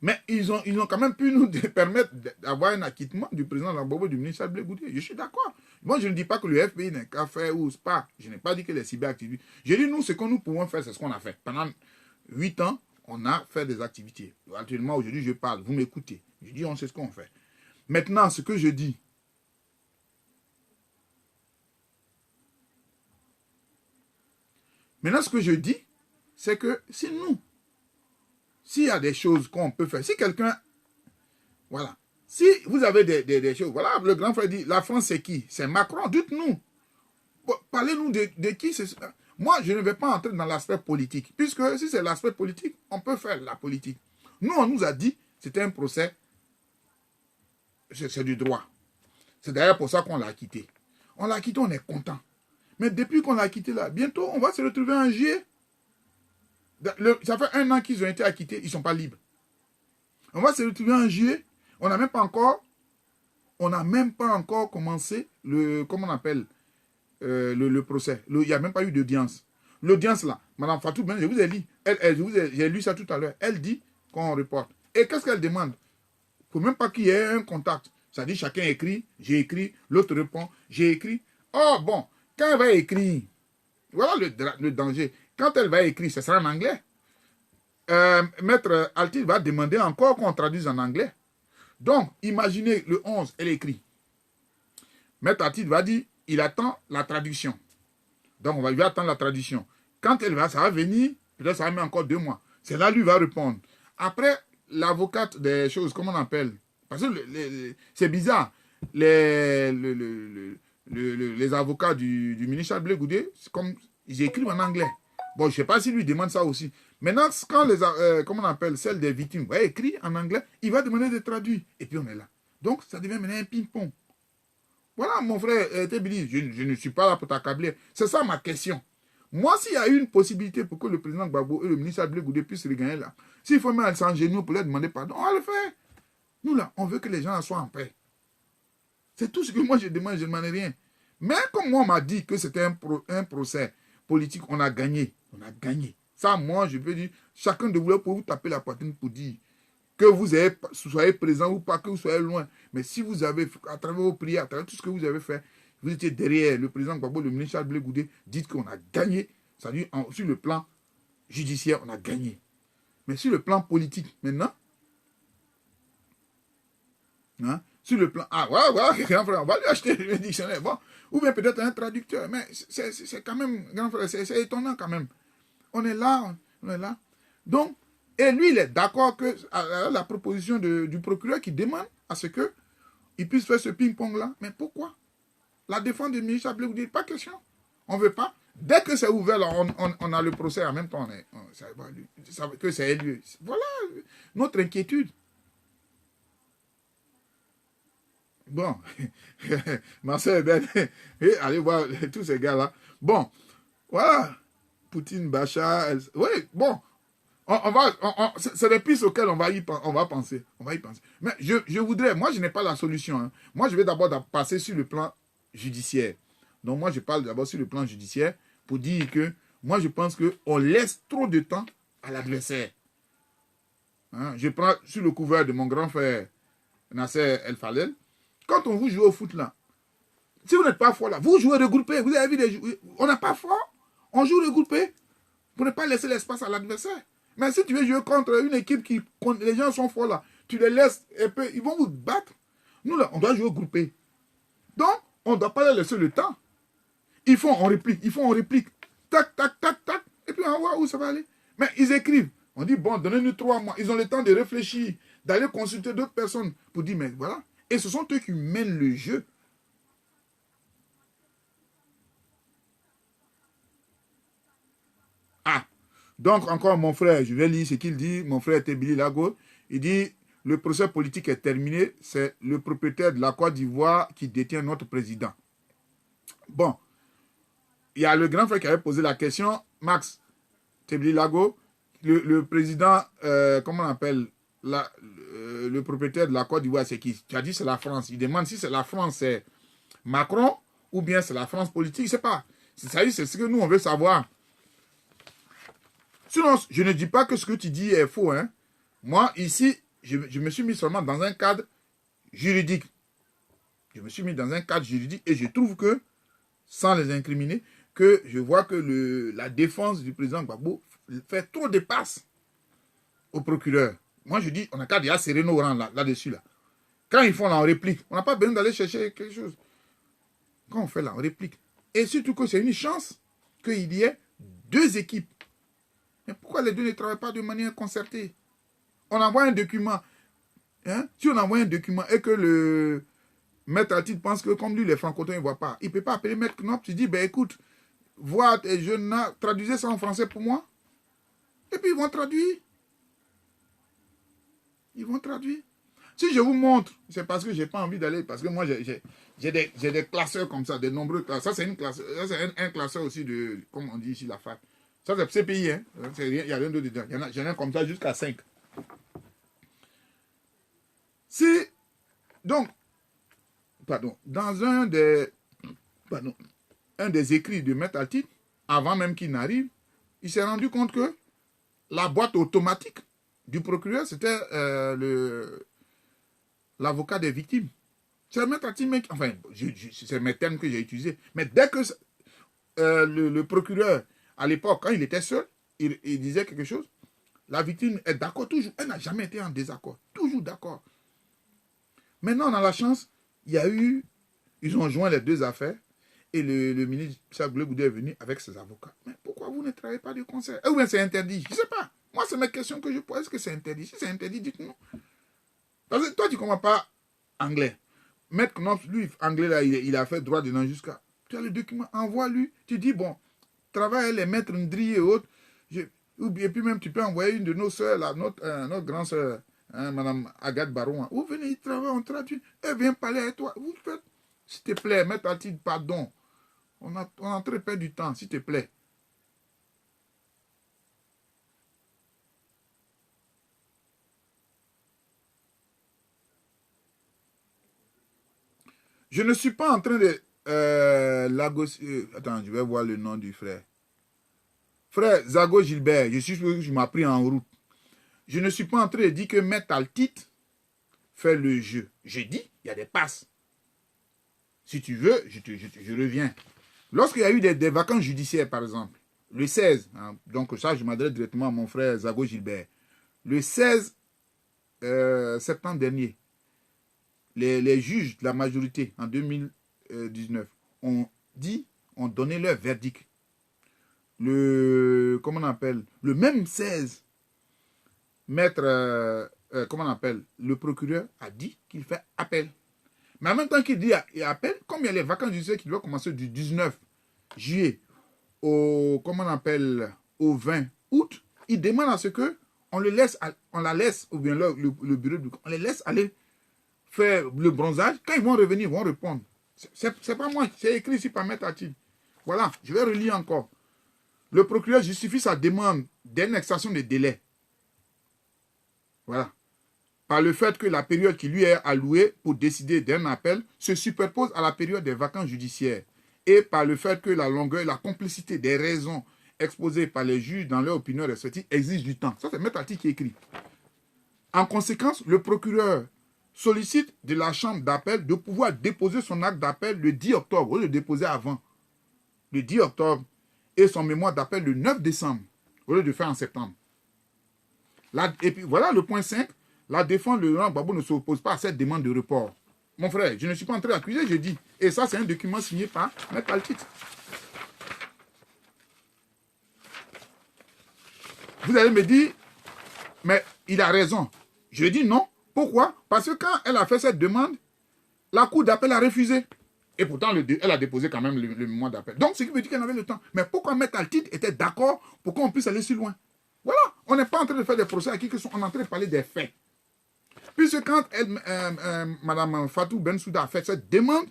Mais ils ont quand même pu nous permettre d'avoir un acquittement du président Gbagbo, du ministre Blé Goudé. Je suis d'accord. Moi, je ne dis pas que le FBI n'est qu'à faire ou pas. Je n'ai pas dit que les cyberactivités. Je dis, nous, ce que nous pouvons faire, c'est ce qu'on a fait. Pendant 8 ans, on a fait des activités. Actuellement, aujourd'hui, je parle. Vous m'écoutez. Je dis, on sait ce qu'on fait. Maintenant, ce que je dis, c'est que si nous, s'il y a des choses qu'on peut faire, si quelqu'un, voilà, si vous avez des choses, voilà, le grand frère dit, la France c'est qui? C'est Macron, dites-nous. Parlez-nous de qui c'est. Moi, je ne vais pas entrer dans l'aspect politique, puisque si c'est l'aspect politique, on peut faire la politique. Nous, on nous a dit, c'était un procès, c'est du droit. C'est d'ailleurs pour ça qu'on l'a quitté. On l'a quitté, on est content. Mais depuis qu'on l'a quitté là, bientôt, on va se retrouver en juillet. Ça fait 1 an qu'ils ont été acquittés, ils ne sont pas libres. On va se retrouver en juillet. On n'a même pas encore commencé le, comment on appelle, le procès. Il n'y a même pas eu d'audience. L'audience là, Mme Fatou, je vous ai dit, j'ai lu ça tout à l'heure, elle dit qu'on reporte. Et qu'est-ce qu'elle demande? Il ne faut même pas qu'il y ait un contact. Ça dit chacun écrit, j'ai écrit, l'autre répond, j'ai écrit. Oh bon, quand elle va écrire, voilà le danger. Quand elle va écrire, ce sera en anglais. Maître Altid va demander encore qu'on traduise en anglais. Donc, imaginez le 11, elle écrit. Maître Altid va dire, il attend la traduction. Donc, on va lui attendre la traduction. Quand elle va, ça va venir, peut-être ça va mettre encore 2 mois. C'est là lui va répondre. Après, l'avocate des choses, comment on appelle? Parce que c'est bizarre. Les avocats du ministre Blé Goudé, comme ils écrivent en anglais. Bon, je ne sais pas s'il lui demande ça aussi. Maintenant, quand comment on appelle, celle des victimes, va écrire en anglais, il va demander de traduire. Et puis on est là. Donc, ça devient maintenant un ping-pong. Voilà, mon frère Tebili, je ne suis pas là pour t'accabler. C'est ça ma question. Moi, s'il y a eu une possibilité pour que le président Gbagbo et le ministre Blé Goudé puissent regagner là, s'il faut mettre sans genou pour leur demander pardon, on va le faire. Nous là, on veut que les gens soient en paix. C'est tout ce que moi je demande, je ne demande rien. Mais comme moi on m'a dit que c'était un procès politique, on a gagné. On a gagné. Ça, moi, je peux dire, chacun de vous, pour vous taper la poitrine pour dire que vous soyez présent ou pas, que vous soyez loin. Mais si vous avez, à travers vos prières, à travers tout ce que vous avez fait, vous étiez derrière le président Gbagbo, le ministre Charles Blé Goudé, dites qu'on a gagné. C'est-à-dire, sur le plan judiciaire, on a gagné. Mais sur le plan politique, maintenant, hein, sur le plan... Ah, voilà, grand frère, on va lui acheter le dictionnaire. Bon, ou bien peut-être un traducteur. Mais c'est quand même, grand frère, c'est étonnant quand même. On est là. Donc, et lui, il est d'accord que la proposition du procureur qui demande à ce qu'il puisse faire ce ping-pong-là. Mais pourquoi? La défense du ministre Blé Goudé, pas question. On ne veut pas. Dès que c'est ouvert, là, on a le procès en même temps. Que c'est lieu. Voilà notre inquiétude. Bon, Marcel Ben, allez voir tous ces gars-là. Bon, voilà. Poutine, Bachar, oui, bon. C'est des pistes auxquelles on va penser. Mais je voudrais, moi je n'ai pas la solution. Hein. Moi je vais d'abord passer sur le plan judiciaire. Donc moi je parle d'abord sur le plan judiciaire pour dire que moi je pense qu'on laisse trop de temps à l'adversaire. Hein? Je prends sur le couvert de mon grand frère Nasser El Falel. Quand on vous joue au foot là, si vous n'êtes pas fort là, vous jouez regroupé. Vous avez vu on n'est pas fort, on joue regroupé pour ne pas laisser l'espace à l'adversaire. Mais si tu veux jouer contre une équipe qui, les gens sont forts là, tu les laisses un peu, ils vont vous battre. Nous là, on doit jouer groupé. Donc, on ne doit pas leur laisser le temps. Ils font en réplique. Tac, tac, tac, tac. Et puis on voit où ça va aller. Mais ils écrivent. On dit, bon, donnez-nous 3 mois. Ils ont le temps de réfléchir, d'aller consulter d'autres personnes pour dire, mais voilà. Et ce sont eux qui mènent le jeu. Ah, donc encore mon frère, je vais lire ce qu'il dit, mon frère Tebili Lago, il dit, le procès politique est terminé, c'est le propriétaire de la Côte d'Ivoire qui détient notre président. Bon, il y a le grand frère qui avait posé la question, Max Tebili Lago, le président, comment on appelle, le propriétaire de la Côte d'Ivoire, c'est qui? Tu as dit c'est la France. Il demande si c'est la France, c'est Macron, ou bien c'est la France politique, je ne sais pas. C'est ce que nous, on veut savoir. Sinon, je ne dis pas que ce que tu dis est faux. Hein. Moi, ici, je me suis mis seulement dans un cadre juridique. Je me suis mis dans un cadre juridique et je trouve que, sans les incriminer, que je vois que la défense du président Gbagbo fait trop de passes au procureur. Moi, je dis, on n'a qu'à déjà serrer nos rangs là-dessus. Là. Quand ils font là, on réplique. On n'a pas besoin d'aller chercher quelque chose. Quand on fait là, on réplique. Et surtout que c'est une chance qu'il y ait 2 équipes. Mais pourquoi les 2 ne travaillent pas de manière concertée? On envoie un document. Hein? Si on envoie un document et que le maître Atit pense que comme lui, les francophones ne voient pas, il ne peut pas appeler maître Knop. Tu dis, ben écoute, vois tes jeunes là, traduisez ça en français pour moi. Et puis ils vont traduire. Si je vous montre, c'est parce que je n'ai pas envie d'aller, parce que moi j'ai des classeurs comme ça, des nombreux classeurs. Ça c'est un classeur aussi de, comme on dit ici, la fac. Ça, c'est CPI, hein. Il n'y a rien d'autre dedans. J'en ai comme ça jusqu'à 5. Donc, dans un des écrits de Maître Atit, avant même qu'il n'arrive, il s'est rendu compte que la boîte automatique du procureur, c'était l'avocat des victimes. C'est Maître Atit, enfin, c'est mes termes que j'ai utilisés. Mais dès que le procureur, à l'époque, quand il était seul, il disait quelque chose, la victime est d'accord toujours. Elle n'a jamais été en désaccord. Toujours d'accord. Maintenant, on a la chance, ils ont joint les 2 affaires et le ministre Charles Blé Goudé est venu avec ses avocats. Mais pourquoi vous ne travaillez pas de concert? Ou bien c'est interdit? Je ne sais pas. Moi, c'est ma question que je pose. Est-ce que c'est interdit? Si c'est interdit, dites-nous. Parce que toi, tu ne comprends pas anglais. Maître Knopf, lui, anglais, là, il a fait droit dedans jusqu'à... Tu as le document, envoie-lui. Tu dis, bon, travaille les maîtres Ndri et autres. Et puis même, tu peux envoyer une de nos soeurs, notre grande soeur, hein, Mme Agathe Baron. Vous venez, il travaille, on traduit. Elle vient parler avec toi. Vous faites, s'il te plaît, Maître Atit, pardon. On a très peu du temps, s'il te plaît. Je ne suis pas en train de... attends, je vais voir le nom du frère. Frère Zago Gilbert, je suis sûr que je m'ai pris en route. Je ne suis pas en train de dire que Maître Atit fait le jeu. Je dis, il y a des passes. Si tu veux, je reviens. Lorsqu'il y a eu des vacances judiciaires, par exemple, le 16, hein, donc ça, je m'adresse directement à mon frère Zago Gilbert. Le 16 septembre dernier, les juges de la majorité en 2019 ont donné leur verdict. Comment on appelle, le même 16, maître, comment on appelle, le procureur a dit qu'il fait appel. Mais en même temps qu'il dit appel, comme il y a les vacances judiciaires qui doivent commencer du 19 juillet au, comment on appelle, au 20 août, il demande à ce que on la laisse, ou bien le bureau, on les laisse aller faire le bronzage. Quand ils vont revenir, ils vont répondre. C'est pas moi, c'est écrit ici par Maître Attil. Voilà, je vais relire encore. Le procureur justifie sa demande d'annexation des délais. Voilà. Par le fait que la période qui lui est allouée pour décider d'un appel se superpose à la période des vacances judiciaires et par le fait que la longueur et la complicité des raisons exposées par les juges dans leur opinion respective exigent du temps. Ça, c'est Maître Attil qui écrit. En conséquence, le procureur sollicite de la chambre d'appel de pouvoir déposer son acte d'appel le 10 octobre, au lieu de le déposer avant, le 10 octobre, et son mémoire d'appel le 9 décembre, au lieu de faire en septembre. Et puis voilà le point 5. La défense de Laurent Gbagbo ne s'oppose pas à cette demande de report. Mon frère, je ne suis pas en train d'accuser, je dis. Et ça, c'est un document signé par Maître Attil. Vous allez me dire, mais il a raison. Je dis non. Pourquoi? Parce que quand elle a fait cette demande, la cour d'appel a refusé. Et pourtant, elle a déposé quand même le mémoire d'appel. Donc, ce qui veut dire qu'elle avait le temps. Mais pourquoi Maître Attil était d'accord pour qu'on puisse aller si loin? Voilà. On n'est pas en train de faire des procès à qui que sont. On est en train de parler des faits. Puisque quand Mme Fatou Bensouda a fait cette demande,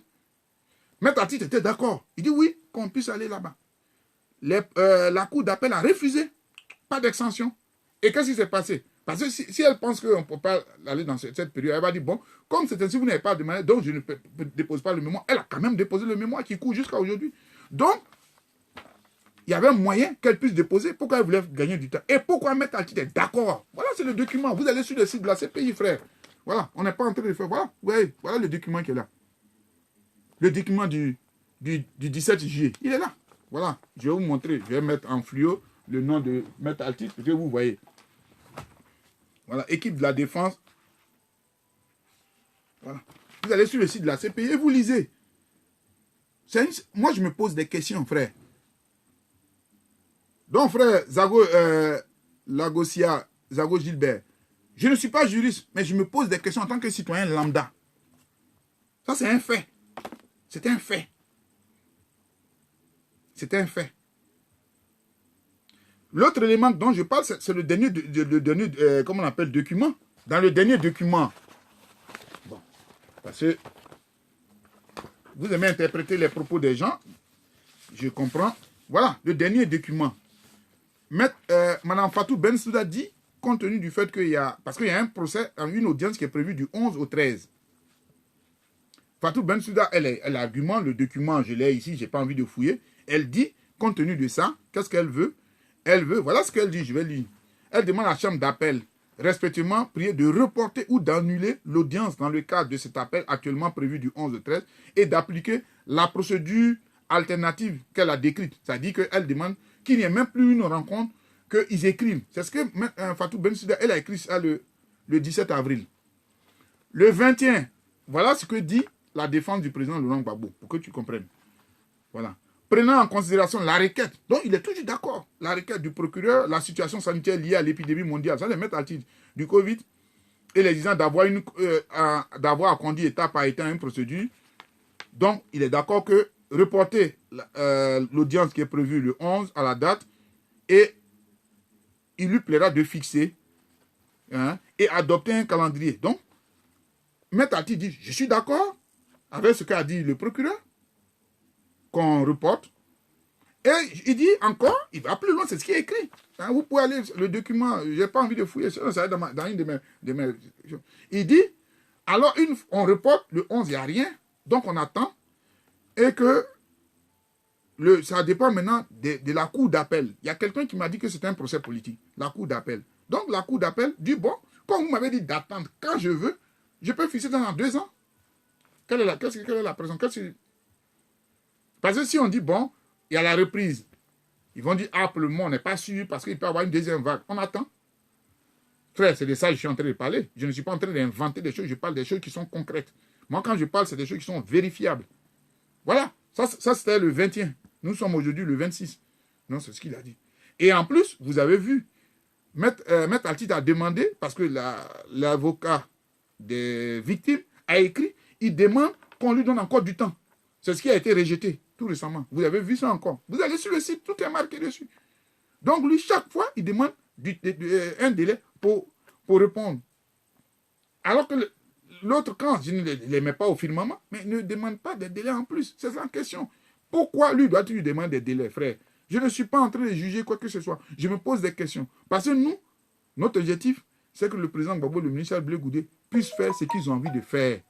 Maître Attil était d'accord. Il dit oui, qu'on puisse aller là-bas. La cour d'appel a refusé. Pas d'extension. Et qu'est-ce qui s'est passé? Parce que si elle pense qu'on ne peut pas aller dans cette période, elle va dire, bon, comme c'est ainsi, vous n'avez pas demandé, donc je ne dépose pas le mémoire. Elle a quand même déposé le mémoire qui court jusqu'à aujourd'hui. Donc, il y avait un moyen qu'elle puisse déposer. Pourquoi elle voulait gagner du temps? Et pourquoi Maître Attil est d'accord? Voilà, c'est le document. Vous allez sur le site de la CPI, frère. Voilà, on n'est pas en train de faire. Voilà, ouais, voilà le document qui est là. Le document du 17 juillet, il est là. Voilà, je vais vous montrer. Je vais mettre en fluo le nom de Maître Attil, que vous voyez. Voilà, équipe de la défense. Voilà. Vous allez sur le site de la CPI et vous lisez. Moi, je me pose des questions, frère. Donc, frère Zago Gilbert, je ne suis pas juriste, mais je me pose des questions en tant que citoyen lambda. Ça, c'est un fait. C'est un fait. C'est un fait. L'autre élément dont je parle, c'est le dernier, comment on appelle, document. Dans le dernier document, bon, parce que vous aimez interpréter les propos des gens, je comprends. Voilà, le dernier document. Mme Fatou Bensouda dit, compte tenu du fait qu'il y a, parce qu'il y a un procès, une audience qui est prévue du 11 au 13. Fatou Bensouda, elle argumente, le document, je l'ai ici, je n'ai pas envie de fouiller. Elle dit, compte tenu de ça, qu'est-ce qu'elle veut? Elle veut, voilà ce qu'elle dit, je vais lire. Elle demande à la chambre d'appel, respectivement, prier de reporter ou d'annuler l'audience dans le cadre de cet appel actuellement prévu du 11 au 13 et d'appliquer la procédure alternative qu'elle a décrite. C'est-à-dire qu'elle demande qu'il n'y ait même plus une rencontre, qu'ils écrivent. C'est ce que Fatou Bensouda, elle a écrit ça le 17 avril. Le 21, voilà ce que dit la défense du président Laurent Gbagbo, pour que tu comprennes. Voilà. Prenant en considération la requête, donc il est toujours d'accord, la requête du procureur, la situation sanitaire liée à l'épidémie mondiale, ça les met à titre du Covid, et l'exigence d'avoir à conduire étape par étape une procédure. Donc, il est d'accord que reporter l'audience qui est prévue le 11 à la date, et il lui plaira de fixer et adopter un calendrier. Donc, Maître Attil dit, je suis d'accord avec ce qu'a dit le procureur, qu'on reporte. Et il dit encore, il va plus loin, c'est ce qui est écrit. Vous pouvez aller, le document, je n'ai pas envie de fouiller, ça va dans une de mes... Il dit, alors on reporte, le 11, il n'y a rien, donc on attend, et que ça dépend maintenant de la cour d'appel. Il y a quelqu'un qui m'a dit que c'était un procès politique, la cour d'appel. Donc la cour d'appel dit, bon, comme vous m'avez dit d'attendre quand je veux, je peux fixer dans 2 ans. Quelle est la pression? Parce que si on dit, bon, il y a la reprise, ils vont dire, ah, pour le moment, on n'est pas sûr parce qu'il peut y avoir une deuxième vague. On attend. Frère, c'est de ça que je suis en train de parler. Je ne suis pas en train d'inventer des choses, je parle des choses qui sont concrètes. Moi, quand je parle, c'est des choses qui sont vérifiables. Voilà, ça c'était le 21. Nous sommes aujourd'hui le 26. Non, c'est ce qu'il a dit. Et en plus, vous avez vu, Maître Altit a demandé, parce que l'avocat des victimes a écrit, il demande qu'on lui donne encore du temps. C'est ce qui a été rejeté tout récemment. Vous avez vu ça encore. Vous allez sur le site, tout est marqué dessus. Donc lui, chaque fois, il demande un délai pour répondre. Alors que l'autre camp, je ne les mets pas au firmament, mais ne demande pas des délais en plus. C'est ça la question. Pourquoi lui doit-il lui demander des délais, frère? Je ne suis pas en train de juger quoi que ce soit. Je me pose des questions. Parce que nous, notre objectif, c'est que le président Gbagbo, le ministre Blé Goudé, puissent faire ce qu'ils ont envie de faire.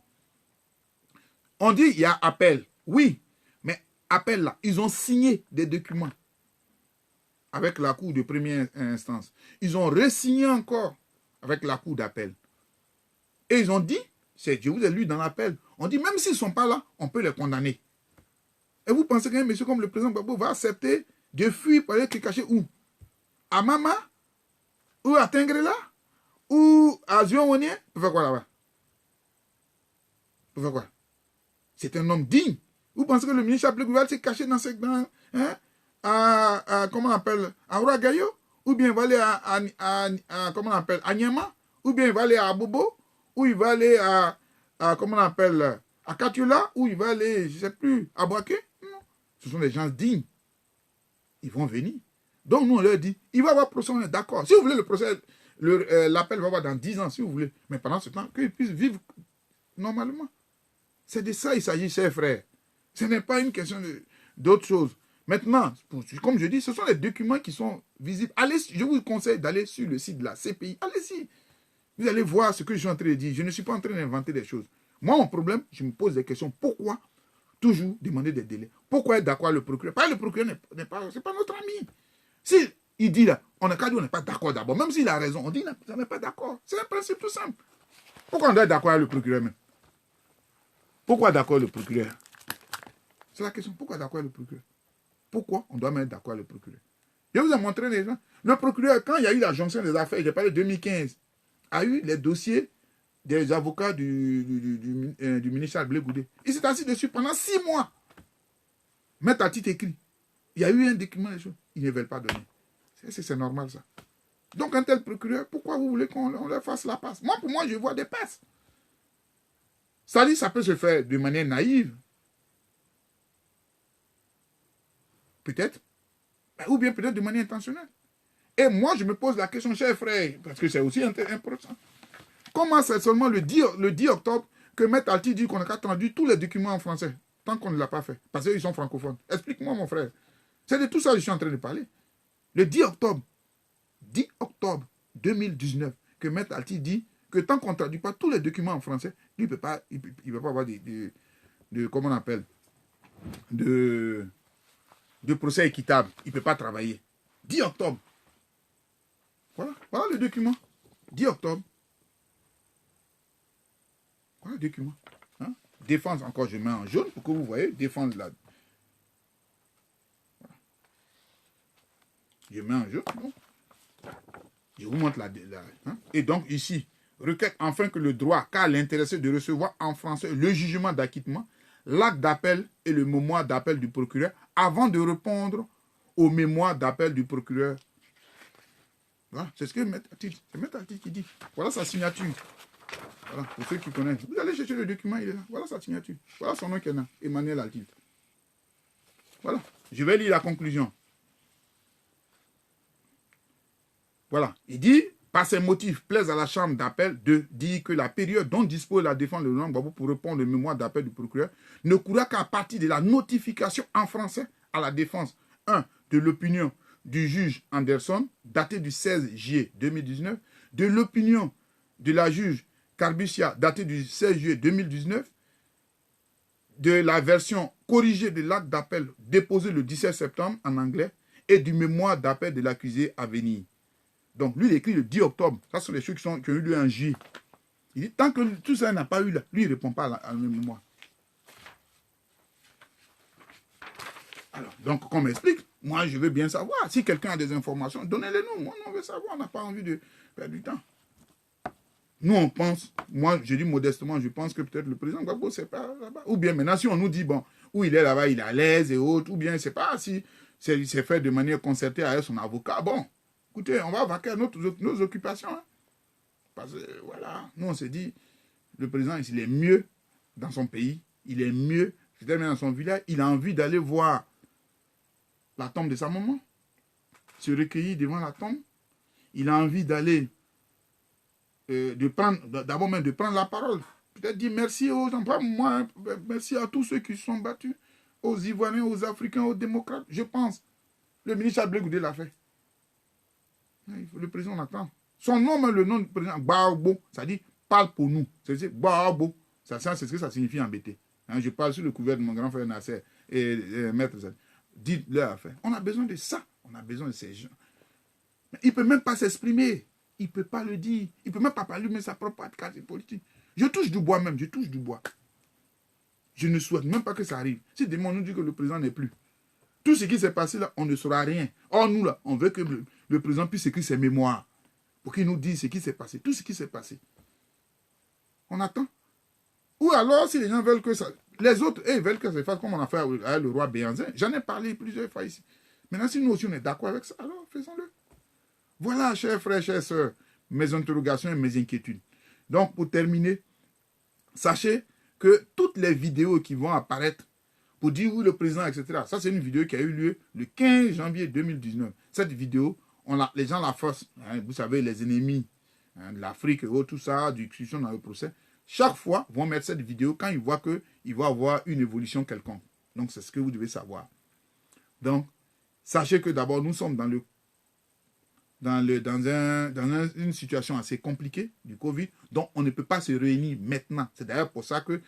On dit il y a appel. Oui, mais appel là, ils ont signé des documents avec la cour de première instance. Ils ont re-signé encore avec la cour d'appel. Et ils ont dit, je vous ai lu dans l'appel, on dit même s'ils ne sont pas là, on peut les condamner. Et vous pensez qu'un monsieur comme le président Gbagbo va accepter de fuir pour aller se cacher où? À Mama? Ou à Tengrela? Ou à Zionwonien? Pour faire quoi là-bas? Pour faire quoi? C'est un homme digne. Vous pensez que le ministre Blé Goudé va se cacher dans comment on appelle, à Ouragayo? Ou bien il va aller comment on appelle, à Nyama? Ou bien il va aller à Bobo? Ou il va aller comment on appelle, à Katiola? Ou il va aller, je ne sais plus, à Boaké? Non. Ce sont des gens dignes. Ils vont venir. Donc nous, on leur dit, il va y avoir procès, on est d'accord. Si vous voulez le procès, l'appel va avoir dans 10 ans, si vous voulez. Mais pendant ce temps, qu'ils puissent vivre normalement. C'est de ça qu'il s'agit, chers frères. Ce n'est pas une question d'autre chose. Maintenant, comme je dis, ce sont les documents qui sont visibles. Allez, je vous conseille d'aller sur le site de la CPI. Allez-y. Vous allez voir ce que je suis en train de dire. Je ne suis pas en train d'inventer des choses. Moi, mon problème, je me pose des questions. Pourquoi toujours demander des délais? Pourquoi être d'accord avec le procureur? Pas le procureur n'est pas, c'est pas notre ami. Si il dit là, on n'a qu'à dire on n'est pas d'accord d'abord. Même s'il a raison, on dit on n'est pas d'accord. C'est un principe tout simple. Pourquoi on doit être d'accord avec le procureur même? Pourquoi d'accord avec le procureur? C'est la question. Pourquoi d'accord avec le procureur? Pourquoi on doit mettre d'accord avec le procureur? Je vous ai montré les gens. Le procureur, quand il y a eu la jonction des affaires, j'ai parlé de 2015, a eu les dossiers des avocats du ministère Blé Goudé. Il s'est assis dessus pendant 6 mois. Mettre à titre écrit. Il y a eu un document, des choses. Ils ne veulent pas donner. C'est normal ça. Donc un tel procureur, pourquoi vous voulez qu'on leur fasse la passe? Moi, pour moi, je vois des passes. Ça dit, ça peut se faire de manière naïve. Peut-être. Ou bien peut-être de manière intentionnelle. Et moi, je me pose la question, cher frère, parce que c'est aussi important. Comment c'est seulement le 10 octobre que Maître Altit dit qu'on a traduit tous les documents en français, tant qu'on ne l'a pas fait, parce qu'ils sont francophones? Explique-moi, mon frère. C'est de tout ça que je suis en train de parler. Le 10 octobre 2019, que Maître Altit dit que tant qu'on ne traduit pas tous les documents en français, lui, il ne peut pas avoir comment on appelle, de procès équitable. Il ne peut pas travailler. 10 octobre. Voilà le document. 10 octobre. Voilà le document. Hein? Défense, encore, je mets en jaune pour que vous voyez. Défense là. Voilà. Je mets en jaune. Bon. Je vous montre la hein? Et donc, ici, requête enfin que le droit qu'a l'intéressé de recevoir en français le jugement d'acquittement, l'acte d'appel et le mémoire d'appel du procureur avant de répondre au mémoire d'appel du procureur. Voilà, c'est ce que Maître Altit qui dit. Voilà sa signature. Voilà, pour ceux qui connaissent. Vous allez chercher le document, il est là. Voilà sa signature. Voilà son nom qui est là. Emmanuel Altit. Voilà. Je vais lire la conclusion. Voilà. Il dit, par ces motifs, plaise à la chambre d'appel de dire que la période dont dispose la défense de Laurent Gbagbo pour répondre au mémoire d'appel du procureur ne courra qu'à partir de la notification en français à la défense 1. de l'opinion du juge Anderson, datée du 16 juillet 2019, de l'opinion de la juge Carbucia, datée du 16 juillet 2019, de la version corrigée de l'acte d'appel déposé le 17 septembre en anglais et du mémoire d'appel de l'accusé à venir. Donc, lui, il écrit le 10 octobre. Ça, sont les choses qui ont eu lieu en juillet. Il dit, tant que tout ça n'a pas eu là, lui, il ne répond pas à la mémoire. Alors, donc, qu'on m'explique. Moi, je veux bien savoir. Si quelqu'un a des informations, donnez-les-nous. Moi, on veut savoir. On n'a pas envie de perdre du temps. Nous, on pense, moi, je dis modestement, je pense que peut-être le président Gbagbo, c'est pas là-bas. Ou bien maintenant, si on nous dit, bon, où il est là-bas, il est à l'aise et autres, ou bien, c'est pas si c'est fait de manière concertée avec son avocat. Bon, écoutez, on va vaquer à nos occupations. Hein. Parce que, voilà, nous, on s'est dit, le président, il est mieux dans son pays, il est mieux, peut-être même dans son village, il a envie d'aller voir la tombe de sa maman, se recueillir devant la tombe, il a envie d'aller d'abord même de prendre la parole, peut-être dire merci aux gens, pas moi, hein, merci à tous ceux qui se sont battus, aux Ivoiriens, aux Africains, aux démocrates, je pense. Le ministre Abdoulaye Goudé l'a fait. Le président on attend. Son nom, le nom du président, Gbagbo, ça dit parle pour nous. C'est Gbagbo. C'est ce que ça signifie embêter. Hein, je parle sur le couvert de mon grand frère Nasser et Maître Zed. Dites-leur affaire. On a besoin de ça. On a besoin de ces gens. Mais il ne peut même pas s'exprimer. Il ne peut pas le dire. Il ne peut même pas parler de sa propre carte politique. Je touche du bois même. Je touche du bois. Je ne souhaite même pas que ça arrive. Si demain on nous dit que le président n'est plus, tout ce qui s'est passé là, on ne saura rien. Or, nous là, on veut que le président puisse écrire ses mémoires pour qu'il nous dise ce qui s'est passé. Tout ce qui s'est passé. On attend. Ou alors, si les gens veulent que ça... Les autres, ils veulent que ça se fasse comme on a fait avec le roi Béhanzin. J'en ai parlé plusieurs fois ici. Maintenant, si nous aussi on est d'accord avec ça, alors faisons-le. Voilà, chers frères, chères sœurs, mes interrogations et mes inquiétudes. Donc, pour terminer, sachez que toutes les vidéos qui vont apparaître pour dire où le président, etc., ça c'est une vidéo qui a eu lieu le 15 janvier 2019. Cette vidéo, les gens la forcent. Hein, vous savez, les ennemis de l'Afrique et tout ça, du discussion dans le procès, chaque fois vont mettre cette vidéo quand ils voient qu'il va y avoir une évolution quelconque. Donc, c'est ce que vous devez savoir. Donc, sachez que d'abord, nous sommes dans une situation assez compliquée du Covid, donc on ne peut pas se réunir maintenant. C'est d'ailleurs pour ça que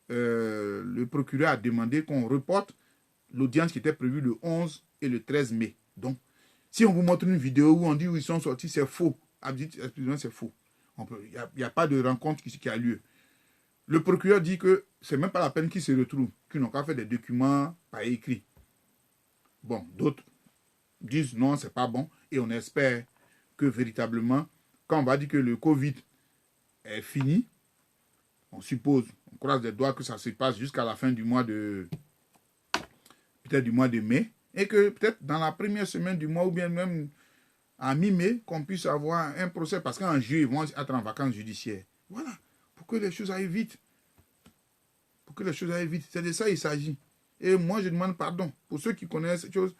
le procureur a demandé qu'on reporte l'audience qui était prévue le 11 et le 13 mai. Donc, si on vous montre une vidéo où on dit où ils sont sortis, c'est faux. Excusez-moi, c'est faux. Il n'y a pas de rencontre qui a lieu. Le procureur dit que c'est même pas la peine qu'ils se retrouvent, qu'ils n'ont qu'à faire des documents par écrit. Bon, d'autres disent non, c'est pas bon. Et on espère que véritablement, quand on va dire que le Covid est fini, on suppose, on croise les doigts que ça se passe jusqu'à la fin du mois de... peut-être du mois de mai, et que peut-être dans la première semaine du mois, ou bien même à mi-mai, qu'on puisse avoir un procès, parce qu'en juillet, ils vont être en vacances judiciaires. Voilà, pour que les choses aillent vite. Pour que les choses aillent vite. C'est de ça qu'il s'agit. Et moi, je demande pardon pour ceux qui connaissent cette chose.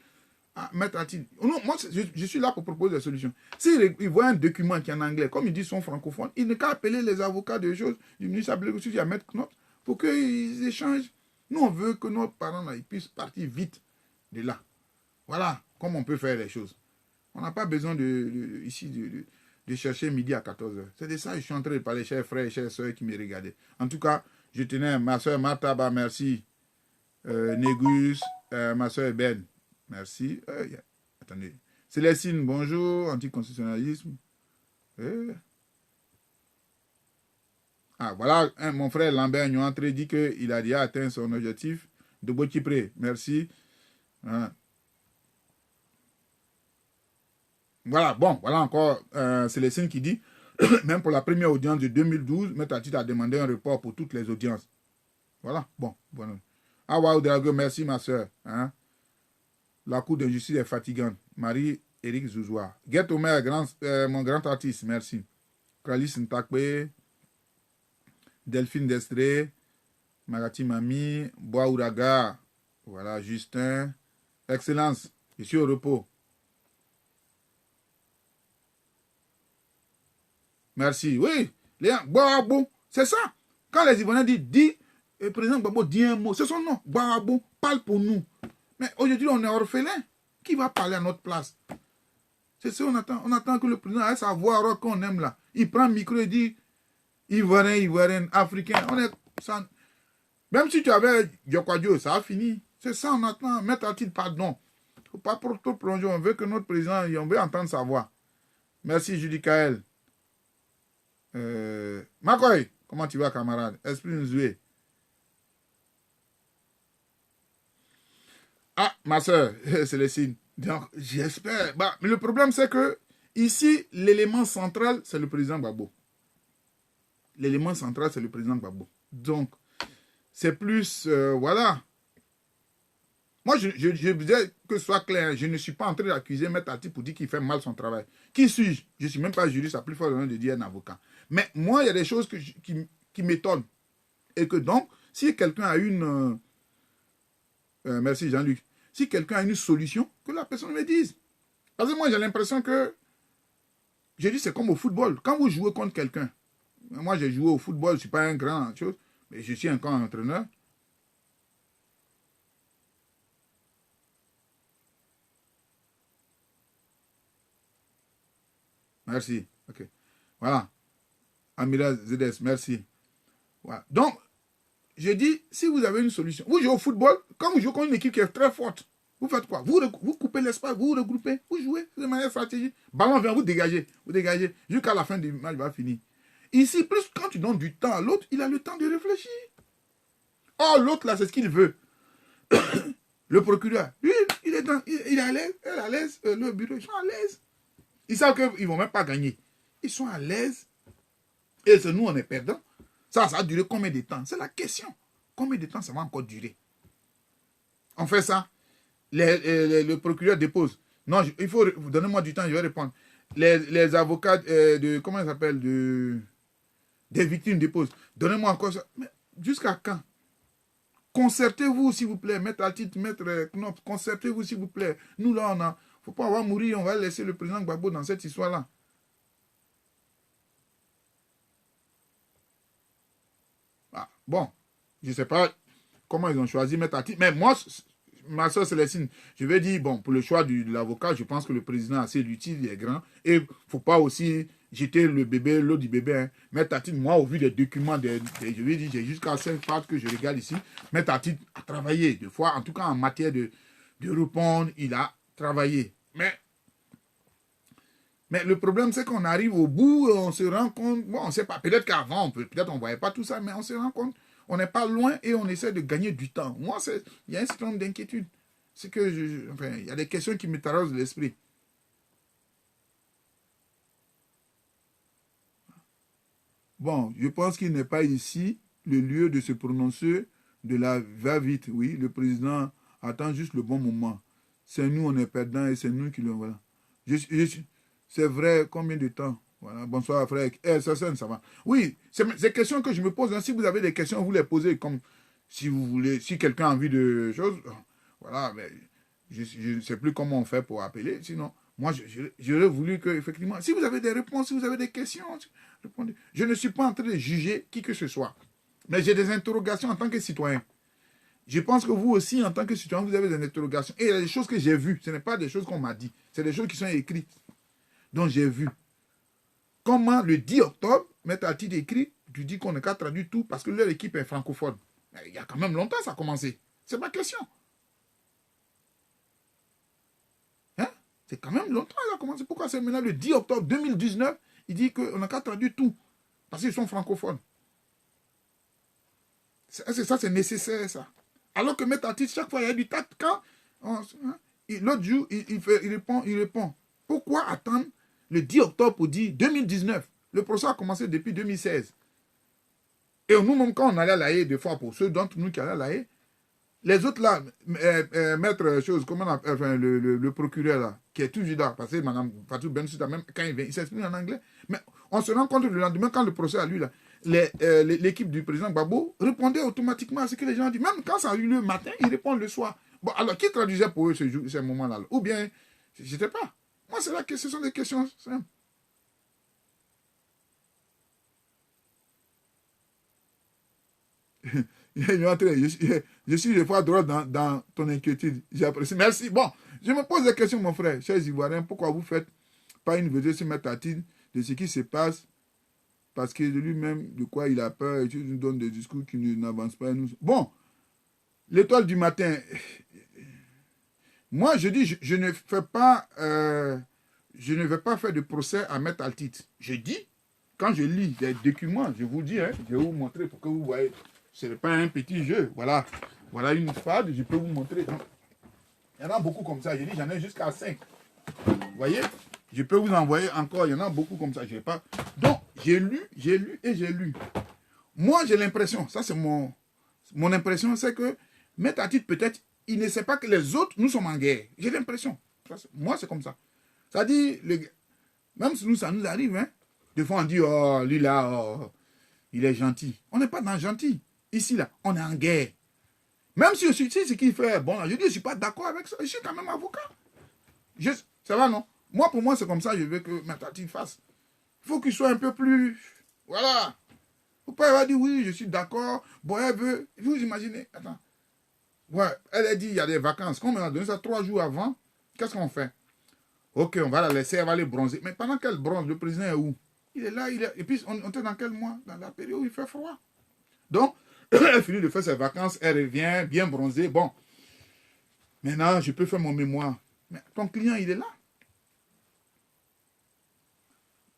Maître Attine, non, moi, je suis là pour proposer des solutions. S'ils voient un document qui est en anglais, comme ils disent sont francophones, ils n'ont qu'à appeler les avocats de choses du ministère Abdoulaye Goudé à mettre note pour qu'ils échangent. Nous, on veut que nos parents là, ils puissent partir vite de là. Voilà comment on peut faire les choses. On n'a pas besoin de chercher midi à 14h. C'est de ça que je suis en train de parler, chers frères et chères sœurs qui me regardaient. En tout cas, je tenais, ma soeur Martha, merci. Négus, ma soeur Ben. Merci. Attendez. Célestine, bonjour. Anticonstitutionnalisme. Voilà. Mon frère Lambert Nyouantré dit qu'il a déjà atteint son objectif. De Botipré. Merci. Voilà. Bon, voilà encore Célestine qui dit même pour la première audience de 2012, Maître Attite a demandé un report pour toutes les audiences. Voilà. Bon. Voilà. Waouh, Drago, merci ma soeur. La Cour de justice est fatigante. Marie-Éric Zouzoua. Get Omer, mon grand artiste, merci. Kralis Ntakwe, Delphine Destré, Marati Mami, Bois Ouraga, voilà, Justin. Excellence, je suis au repos. Merci. Oui, Léa, Gbagbo, c'est ça. Quand les Ivoiriens disent, le président Gbagbo dit un mot, c'est son nom. Gbagbo, parle pour nous. Mais aujourd'hui, on est orphelin. Qui va parler à notre place? C'est ça qu'on attend. On attend que le président ait sa voix qu'on aime là. Il prend le micro et dit Ivoirien, Ivoirien, Africain. On est sans... Même si tu avais Djokwadjo, ça a fini. C'est ça, on attend. Maître Attite, pardon. Il ne faut pas trop plonger. On veut que notre président, on veut entendre sa voix. Merci, Julie Kael. Makoy, comment tu vas, camarade? Esprit Nzoué. Ah, ma soeur, c'est le signe. Donc, j'espère. Bah, mais le problème, c'est que ici, l'élément central, c'est le président Gbagbo. L'élément central, c'est le président Gbagbo. Donc, c'est plus, voilà. Moi, je voudrais que ce soit clair. Je ne suis pas en train d'accuser Maître Ati pour dire qu'il fait mal son travail. Qui suis-je? Je ne suis même pas juriste, à plus fort de dire un avocat. Mais moi, il y a des choses qui m'étonnent. Et que donc, si quelqu'un a une... merci Jean-Luc. Si quelqu'un a une solution, que la personne me dise. Parce que moi, j'ai l'impression que... Je dis, c'est comme au football. Quand vous jouez contre quelqu'un, moi, j'ai joué au football, je ne suis pas un grand chose, mais je suis encore un entraîneur. Merci. OK. Voilà. Amira Zedes, merci. Voilà. Donc, je dis, si vous avez une solution, vous jouez au football, quand vous jouez contre une équipe qui est très forte, vous faites quoi? Vous coupez l'espace, vous regroupez, vous jouez de manière stratégique. Ballon vient, vous dégagez, jusqu'à la fin du match, il va finir. Ici, plus quand tu donnes du temps à l'autre, il a le temps de réfléchir. Oh, l'autre là, c'est ce qu'il veut. Le procureur, lui, il est à l'aise, elle est à l'aise, le bureau, ils sont à l'aise. Ils savent qu'ils ne vont même pas gagner. Ils sont à l'aise. Et c'est nous, on est perdants. Ça a duré combien de temps? C'est la question. Combien de temps ça va encore durer? On fait ça. Le procureur dépose. Non, il faut... Donnez-moi du temps, je vais répondre. Les avocats de... Comment ils s'appellent des victimes déposent. Donnez-moi encore ça. Mais jusqu'à quand? Concertez-vous, s'il vous plaît. Maître Altit, Maître Knopf, concertez-vous, s'il vous plaît. Nous, là, on a... Faut pas avoir mourir. On va laisser le président Gbagbo dans cette histoire-là. Ah, bon, je ne sais pas comment ils ont choisi Maître Ati. Mais moi, ma soeur Célestine, je vais dire, bon, pour le choix de l'avocat, je pense que le président est assez utile, il est grand. Et il ne faut pas aussi jeter le bébé, l'eau du bébé. Hein. Maître Ati, moi, au vu des documents, je vais dire, j'ai jusqu'à 5 pages que je regarde ici. Maître Ati a travaillé, des fois, en tout cas en matière de répondre, il a travaillé. Mais le problème, c'est qu'on arrive au bout, on se rend compte, bon, on ne sait pas, peut-être qu'avant, peut-être on ne voyait pas tout ça, mais on se rend compte, on n'est pas loin et on essaie de gagner du temps. Moi, il y a un certain nombre d'inquiétudes. C'est que, enfin, il y a des questions qui me taraudent l'esprit. Bon, je pense qu'il n'est pas ici le lieu de se prononcer de la va-vite. Oui, le président attend juste le bon moment. C'est nous, on est perdants et c'est nous qui le... Voilà. C'est vrai, combien de temps? Voilà, bonsoir frère. Ça va. Oui, c'est des questions que je me pose. Hein. Si vous avez des questions, vous les posez comme si vous voulez, si quelqu'un a envie de choses. Voilà, mais je ne sais plus comment on fait pour appeler. Sinon, moi, j'aurais voulu que, effectivement, si vous avez des réponses, si vous avez des questions, répondez. Je ne suis pas en train de juger qui que ce soit. Mais j'ai des interrogations en tant que citoyen. Je pense que vous aussi, en tant que citoyen, vous avez des interrogations. Et il y a des choses que j'ai vues. Ce n'est pas des choses qu'on m'a dit. C'est des choses qui sont écrites. Donc j'ai vu. Comment le 10 octobre, Maître Ati écrit, tu dis qu'on n'a qu'à traduire tout parce que leur équipe est francophone. Mais il y a quand même longtemps ça a commencé. C'est ma question. Hein? C'est quand même longtemps ça a commencé. Pourquoi c'est maintenant le 10 octobre 2019, il dit qu'on n'a qu'à traduire tout parce qu'ils sont francophones. Ça, c'est nécessaire ça. Alors que Maître Ati, chaque fois il y a du tact quand l'autre jour, il répond. Pourquoi attendre le 10 octobre pour dire 2019? Le procès a commencé depuis 2016. Et nous-mêmes, quand on allait à l'AE, des fois, pour ceux d'entre nous qui allaient à l'AE, les autres là, maître chose, comment on appelle, enfin, le procureur là, qui est toujours là, parce que Mme Fatou Bensouda, même quand il vient, il s'exprime en anglais. Mais on se rend compte le lendemain, quand le procès a lieu là, l'équipe du président Gbagbo répondait automatiquement à ce que les gens disent. Même quand ça a eu le matin, ils répondent le soir. Bon, alors, qui traduisait pour eux ces moments-là? Ou bien, je ne sais pas. Moi, c'est là que ce sont des questions simples. Je suis des fois droit dans ton inquiétude. J'apprécie. Merci. Bon, je me pose des questions, mon frère, chers Ivoiriens. Pourquoi vous ne faites pas une vidéo sur Maître Ati de ce qui se passe? Parce que de lui-même, de quoi il a peur, et tu nous donnes des discours qui n'avancent pas. Bon, l'étoile du matin. Moi, je dis, je ne fais pas... je ne vais pas faire de procès à Maître Ati. Je dis, quand je lis des documents, je vous dis, hein, je vais vous montrer pour que vous voyez. Ce n'est pas un petit jeu. Voilà. Voilà une fade, je peux vous montrer. Il y en a beaucoup comme ça. J'ai dit, j'en ai jusqu'à 5. Vous voyez? Je peux vous envoyer encore. Il y en a beaucoup comme ça. Je pas. Donc, j'ai lu et j'ai lu. Moi, j'ai l'impression, ça c'est mon impression, c'est que Maître Atit, peut-être, il ne sait pas que les autres, nous sommes en guerre. J'ai l'impression. Moi, c'est comme ça. Ça dit, même si nous, ça nous arrive, hein. Des fois, on dit, oh, lui là, oh, il est gentil. On n'est pas dans gentil. Ici, là, on est en guerre. Même si je suis ici, ce qu'il fait, bon, là, je dis, je ne suis pas d'accord avec ça. Je suis quand même avocat. Ça va, non? Moi, pour moi, c'est comme ça, je veux que Maître Atit fasse. Il faut qu'il soit un peu plus... Voilà. Faut pas avoir dit, oui, je suis d'accord. Bon, elle veut... Vous imaginez? Attends. Ouais, elle a dit, il y a des vacances. Comme on a donné ça 3 jours avant, qu'est-ce qu'on fait? Ok, on va la laisser, elle va aller bronzer. Mais pendant qu'elle bronze, le président est où? Il est là, il est... Et puis, on est dans quel mois? Dans la période où il fait froid. Donc, elle finit de faire ses vacances, elle revient bien bronzée. Bon, maintenant, je peux faire mon mémoire. Mais ton client, il est là.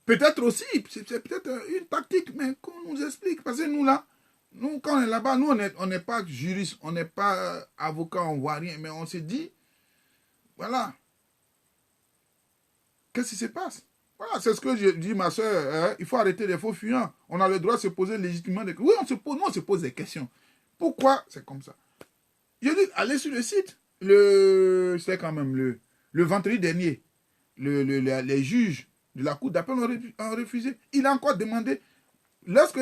Peut-être aussi, c'est peut-être une tactique, mais qu'on nous explique. Parce que nous, là, nous, quand on est là-bas, nous, on n'est pas juriste, on n'est pas avocat, on ne voit rien. Mais on se dit, voilà, qu'est-ce qui se passe? Voilà, c'est ce que je dis, ma soeur, hein, il faut arrêter les faux fuyants. On a le droit de se poser légitimement des questions. Oui, nous, on se pose des questions. Pourquoi c'est comme ça? Je dis, allez sur le site. C'est quand même le vendredi dernier, les juges de la cour d'appel ont refusé. Il a encore demandé, lorsque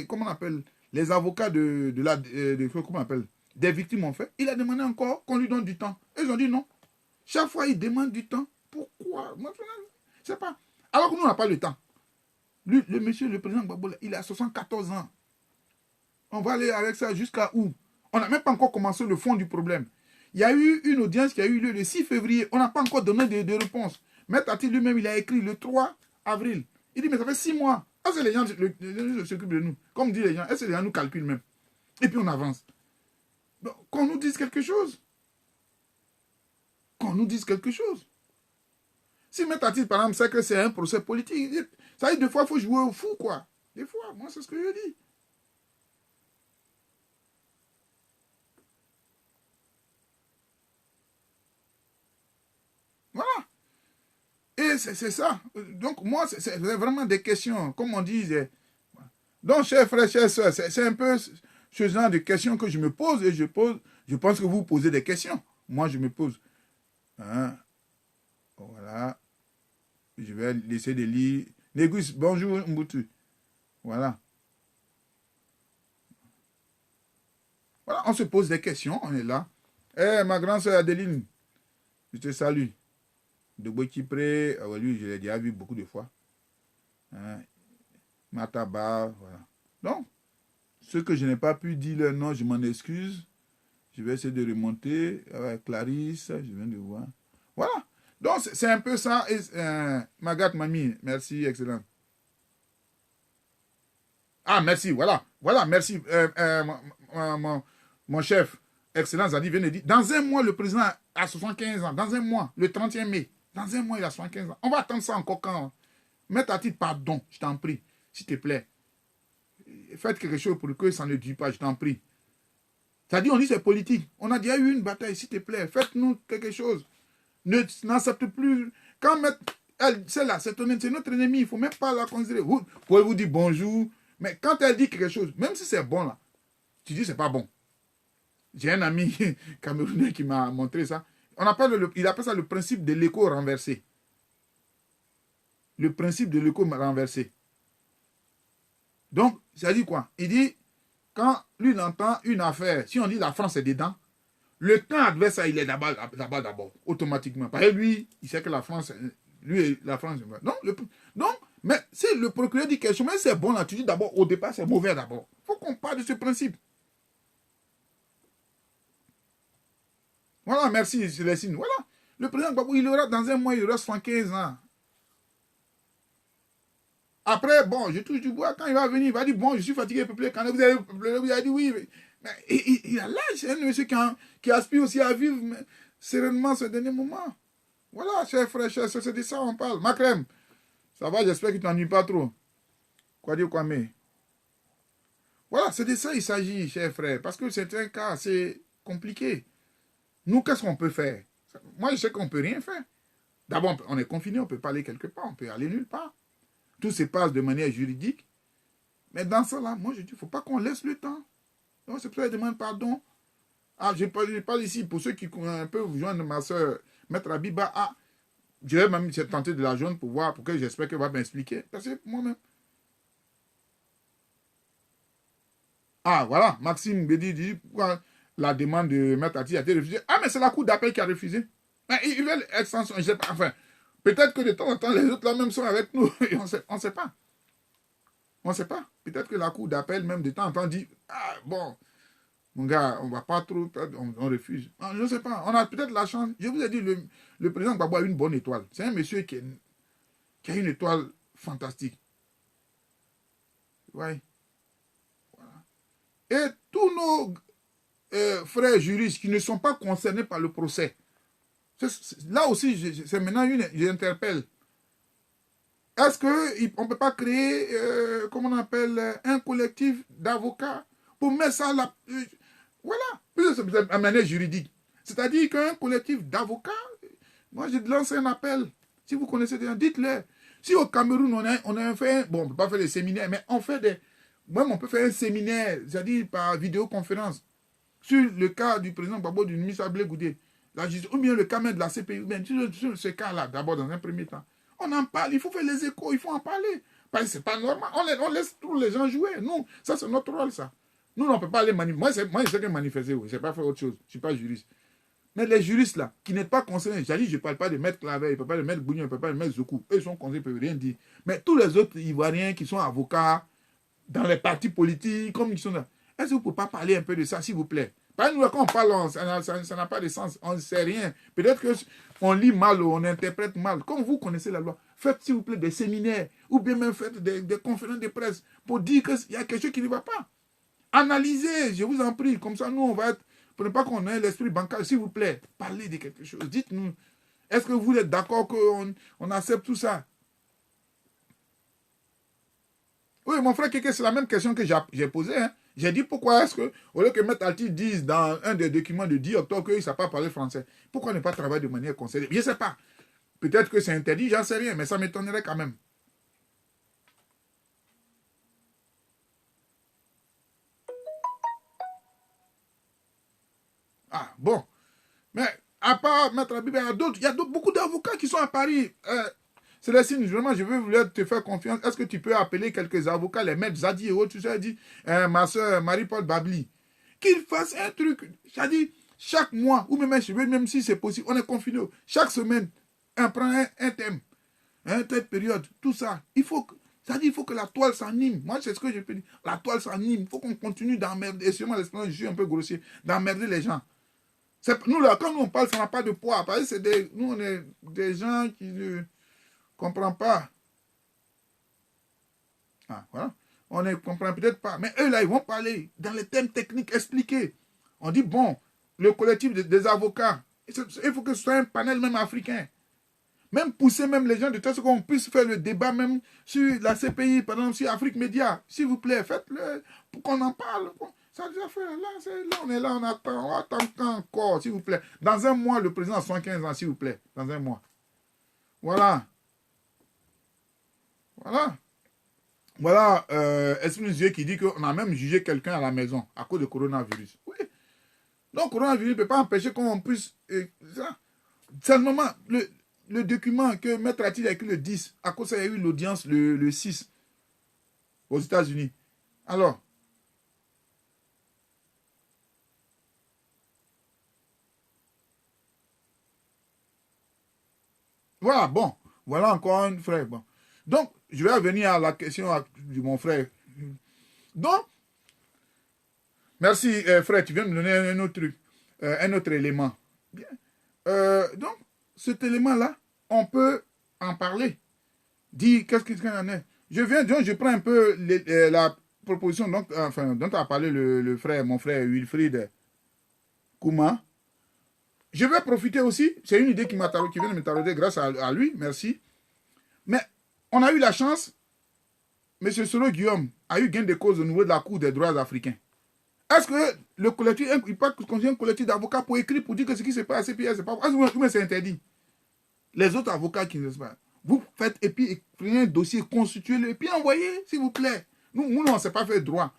comment on appelle, les avocats comment on appelle, des victimes ont fait, il a demandé encore qu'on lui donne du temps. Ils ont dit non. Chaque fois, il demande du temps. Pourquoi? Moi, je ne sais pas. Alors que nous, on n'a pas le temps. Lui, le monsieur, le président Gbagbo, il a 74 ans. On va aller avec ça jusqu'à où? On n'a même pas encore commencé le fond du problème. Il y a eu une audience qui a eu lieu le 6 février. On n'a pas encore donné de réponse. Maître Atit lui-même, il a écrit le 3 avril. Il dit, mais ça fait 6 mois. Est-ce que les gens s'occupent de nous? Comme dit les gens, est-ce que les gens nous calculent même? Et puis on avance. Donc, qu'on nous dise quelque chose. Qu'on nous dise quelque chose. Si Maître Atit, par exemple, sait que c'est un procès politique, ça dit, des fois, il faut jouer au fou, quoi. Des fois, moi, c'est ce que je dis. Voilà. Et c'est ça. Donc, moi, c'est vraiment des questions, comme on dit. Donc, chers frères, chers soeurs, c'est un peu ce genre de questions que je me pose et je pense que vous posez des questions. Moi, je me pose. Hein? Voilà. Je vais laisser de lire. Négus, bonjour, Mbutu. Voilà. Voilà, on se pose des questions, on est là. Eh, ma grande soeur Adeline, je te salue. De Bokipré, lui, je l'ai déjà vu beaucoup de fois. Hein? Mataba, voilà. Donc, ce que je n'ai pas pu dire leur nom, je m'en excuse. Je vais essayer de remonter. Clarisse, je viens de voir. Voilà. Donc, c'est un peu ça. Et, Magat Mami, merci, excellent. Ah, merci, voilà. Voilà, merci. Mon chef, excellent, Zadi vient de dire, dans un mois, le président a 75 ans. Dans un mois, le 31 mai. Dans un mois, il a 75 ans. On va attendre ça encore quand? Mettez à titre, pardon, je t'en prie, s'il te plaît. Faites quelque chose pour que ça ne dure pas, je t'en prie. C'est-à-dire, on dit c'est politique. On a déjà eu une bataille, s'il te plaît. Faites-nous quelque chose. N'accepte plus. Quand c'est là, c'est notre ennemi, il ne faut même pas la considérer. Vous pouvez vous dire bonjour, mais quand elle dit quelque chose, même si c'est bon là, tu dis c'est pas bon. J'ai un ami camerounais qui m'a montré ça. Il appelle ça le principe de l'écho renversé. Le principe de l'écho renversé. Donc, ça dit quoi? Il dit, quand lui il entend une affaire, si on dit la France est dedans, le camp adverse, il est là-bas d'abord, automatiquement. Parce que lui, il sait que la France, donc, mais si le procureur dit quelque chose, mais c'est bon là, tu dis d'abord, au départ, c'est mauvais d'abord. Il faut qu'on parle de ce principe. Voilà, merci, Célestine. Voilà. Le président Gbagbo, il aura dans un mois, il aura 75 ans. Après, bon, je touche du bois. Quand il va venir, il va dire, bon, je suis fatigué, peuplé. Quand vous avez dit oui. Mais il a l'âge. C'est un monsieur qui aspire aussi à vivre sereinement ce dernier moment. Voilà, chers frères, chers soeurs, c'est de ça on parle. Ma crème, ça va, j'espère que tu t'ennuies pas trop. Quoi dire, quoi mais. Voilà, c'est de ça il s'agit, chers frères. Parce que c'est un cas assez compliqué. Nous, qu'est-ce qu'on peut faire? Moi, je sais qu'on ne peut rien faire. D'abord, on est confiné, on ne peut pas aller quelque part, on peut aller nulle part. Tout se passe de manière juridique. Mais dans ça, là, moi, je dis, il ne faut pas qu'on laisse le temps. Donc, c'est pour ça que je demande pardon. Ah, je parle ici pour ceux qui peuvent joindre ma soeur, Maître Abiba. Ah, je vais même tenter de la joindre pour voir, pour que j'espère qu'elle va m'expliquer. Parce que moi-même. Ah, voilà, Maxime Bédi dit pourquoi la demande de Maître Ati a été refusée. Ah, mais c'est la Cour d'appel qui a refusé. Mais ils veulent extension, je sais pas. Enfin, peut-être que de temps en temps, les autres là même sont avec nous. Et on sait pas. On ne sait pas. Peut-être que la Cour d'appel, même de temps en temps, dit ah, bon, mon gars, on ne va pas trop, on refuse. Non, je ne sais pas. On a peut-être la chance. Je vous ai dit, le président Gbagbo a une bonne étoile. C'est un monsieur qui a une étoile fantastique. Ouais. Voilà. Et tous nos frères juristes qui ne sont pas concernés par le procès, là aussi, c'est maintenant j'interpelle. Est-ce qu'on ne peut pas créer, comment on appelle, un collectif d'avocats pour mettre ça là, voilà, de manière juridique. C'est-à-dire qu'un collectif d'avocats, moi je lance un appel. Si vous connaissez des gens, dites-le. Si au Cameroun, on a fait, bon, on ne peut pas faire des séminaires, mais on fait des, même on peut faire un séminaire, c'est-à-dire par vidéoconférence, sur le cas du président Gbagbo, du ministre Ablé Goudé, ou bien le cas même de la CPI, ou bien sur ce cas-là, d'abord dans un premier temps. On en parle, il faut faire les échos, il faut en parler. Parce que c'est pas normal. On laisse tous les gens jouer. Nous, ça c'est notre rôle, ça. Nous, on ne peut pas aller manifester. Moi, je sais que manifester, oui. Je n'ai pas fait autre chose. Je ne suis pas juriste. Mais les juristes, là, qui n'êtes pas concernés, je ne parle pas de Maître Claver, je ne parle pas de Maître Bougnon, je ne parle pas de Maître Zokou. Eux sont concernés, ils ne peuvent rien dire. Mais tous les autres Ivoiriens qui sont avocats, dans les partis politiques, comme ils sont là, est-ce que vous ne pouvez pas parler un peu de ça, s'il vous plaît? Par exemple, quand on parle, ça n'a pas de sens. On ne sait rien. Peut-être qu'on lit mal ou on interprète mal. Comme vous connaissez la loi, faites, s'il vous plaît, des séminaires ou bien même faites des conférences de presse pour dire qu'il y a quelque chose qui ne va pas. Analysez, je vous en prie. Comme ça, nous, on va être... Pour ne pas qu'on ait l'esprit bancal, s'il vous plaît, parlez de quelque chose. Dites-nous, est-ce que vous êtes d'accord qu'on accepte tout ça? Oui, mon frère Kéké, c'est la même question que j'ai posée. Hein. J'ai dit pourquoi est-ce que, au lieu que Maître Alti dise dans un des documents de 10 octobre qu'il ne sait pas parler français, pourquoi ne pas travailler de manière concernée? Je ne sais pas. Peut-être que c'est interdit, j'en sais rien, mais ça m'étonnerait quand même. Ah, bon. Mais à part Maître Abibé, il y a beaucoup d'avocats qui sont à Paris. Célestine, vraiment, je veux vouloir te faire confiance. Est-ce que tu peux appeler quelques avocats, les maîtres Zadi et autres, tout ça, dit, ma soeur Marie-Paul Babli, qu'ils fassent un truc. C'est-à-dire, chaque mois, ou même si c'est possible, on est confiné. Chaque semaine, on prend un thème, telle période, tout ça. C'est-à-dire, il faut que la toile s'anime. Moi, c'est ce que je peux dire. La toile s'anime. Il faut qu'on continue d'emmerder. Excusez-moi l'expression, je suis un peu grossier, d'emmerder les gens. Nous, là, quand nous on parle, ça n'a pas de poids. Parce que nous, on est des gens qui ne comprennent pas. Ah, voilà. On ne comprend peut-être pas. Mais eux, là, ils vont parler dans les thèmes techniques expliqués. On dit, bon, le collectif des avocats, il faut que ce soit un panel même africain. Même pousser même les gens de telle sorte qu'on puisse faire le débat même sur la CPI, par exemple, sur Afrique Média. S'il vous plaît, faites-le pour qu'on en parle. Ça déjà fait, là, on est là, on attend encore, s'il vous plaît. Dans un mois, le président a 75 ans, s'il vous plaît. Dans un mois. Voilà. Voilà. Voilà, Esprit Dieu qui dit qu'on a même jugé quelqu'un à la maison à cause de coronavirus. Oui. Donc, coronavirus ne peut pas empêcher qu'on puisse... Seulement, le document que Maître Atil a écrit le 10, à cause ça, il y a eu l'audience le 6 aux États-Unis. Alors, voilà, bon, voilà encore un frère. Bon. Donc, je vais revenir à la question de mon frère. Donc, merci frère, tu viens de me donner un autre truc, un autre élément. Bien. Donc, cet élément-là, on peut en parler. Dire qu'est-ce qu'il y en a. Je prends un peu la proposition dont a parlé le frère, mon frère Wilfried Kouma. Je vais profiter aussi, c'est une idée qui vient de me tarauder grâce à lui, merci. Mais on a eu la chance, M. Solo Guillaume a eu gain de cause au niveau de la Cour des droits africains. Est-ce que le collectif, il peut constituer un collectif d'avocats pour écrire, pour dire que ce qui se passe à CPS, c'est pas... Est-ce que c'est interdit? Les autres avocats qui ne savent pas. Vous faites, et puis prenez un dossier, constituez-le, et puis envoyez, s'il vous plaît. Nous, on ne sait pas faire droit.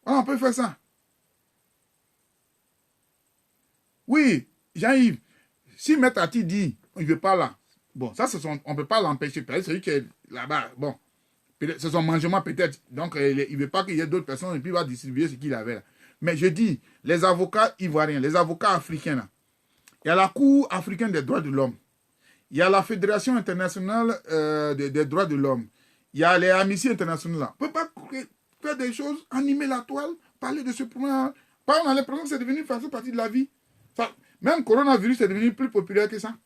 On peut faire ça. Oui, Jean-Yves, si Maître Ati dit, il ne veut pas là, bon, ça, on ne peut pas l'empêcher. Peut-être celui qui est là-bas, bon, c'est son mangement peut-être. Donc, il ne veut pas qu'il y ait d'autres personnes et puis il va distribuer ce qu'il avait là. Mais je dis, les avocats ivoiriens, les avocats africains là, il y a la Cour africaine des droits de l'homme, il y a la Fédération internationale des droits de l'homme, il y a les Amnesty internationales là. On ne peut pas faire des choses, animer la toile, parler de ce problème. On a l'impression que c'est devenu une partie de la vie. Ça, même coronavirus est devenu plus populaire que ça.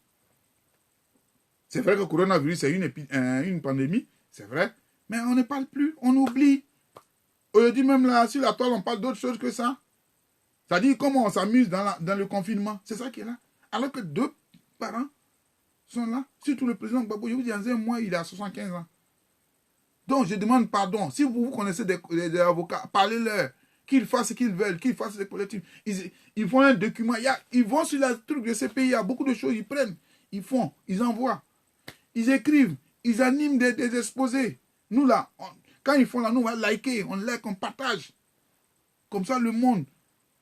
C'est vrai que le coronavirus c'est une pandémie, c'est vrai, mais on ne parle plus, on oublie. On dit même là, sur la toile, on parle d'autre chose que ça. Ça dit comment on s'amuse dans le confinement. C'est ça qui est là. Alors que deux parents sont là. Surtout le président Gbagbo, je vous dis, dans un mois, il a 75 ans. Donc, je demande pardon. Si vous connaissez des avocats, parlez-leur. Qu'ils fassent ce qu'ils veulent, qu'ils fassent des collectifs. Ils font un document. Ils vont sur le truc de ces pays, il y a beaucoup de choses. Ils prennent, ils font, ils envoient. Ils écrivent, ils animent des exposés. Nous, là, quand ils font là, nous, on va liker, on like, on partage. Comme ça, le monde.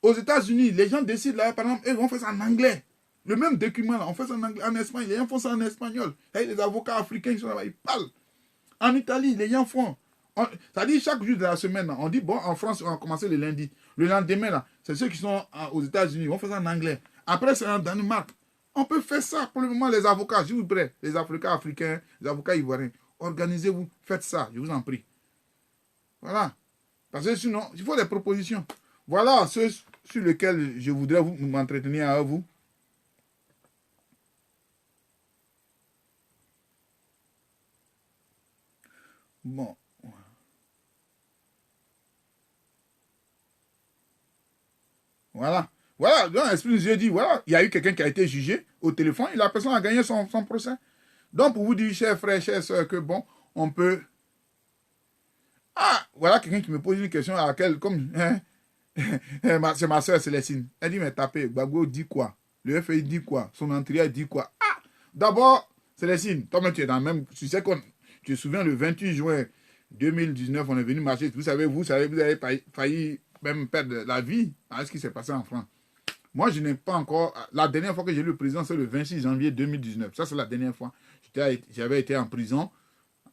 Aux États-Unis, les gens décident, là, par exemple, ils vont faire ça en anglais. Le même document, là, on fait ça en anglais, en espagnol. Les gens font ça en espagnol. Et les avocats africains qui sont là-bas, ils parlent. En Italie, les gens font. Ça dit chaque jour de la semaine, là, on dit, bon, en France, on va commencer le lundi. Le lendemain, là, c'est ceux qui sont aux États-Unis, ils vont faire ça en anglais. Après, c'est en Danemark. On peut faire ça pour le moment, les avocats, je vous prie. Les avocats africains, les avocats ivoiriens. Organisez-vous, faites ça, je vous en prie. Voilà. Parce que sinon, il faut des propositions. Voilà ceux sur lesquels je voudrais m'entretenir à vous. Bon. Voilà. Voilà, dans l'esprit, je dis, voilà, il y a eu quelqu'un qui a été jugé au téléphone et la personne a gagné son procès. Donc, pour vous dire, chers frères, chers soeurs, que bon, on peut... Ah, voilà quelqu'un qui me pose une question à laquelle, comme... Hein, c'est ma soeur Célestine. Elle dit, mais tapez, Gbagbo dit quoi? Le FAI dit quoi? Son entourage dit quoi? Ah, d'abord, Célestine, toi-même, tu es dans le même... Tu sais qu'on... Tu te souviens, le 28 juin 2019, on est venu marcher. Vous savez, vous avez failli même perdre la vie à ce qui s'est passé en France. Moi, je n'ai pas encore... La dernière fois que j'ai lu le président, c'est le 26 janvier 2019. Ça, c'est la dernière fois. J'avais été en prison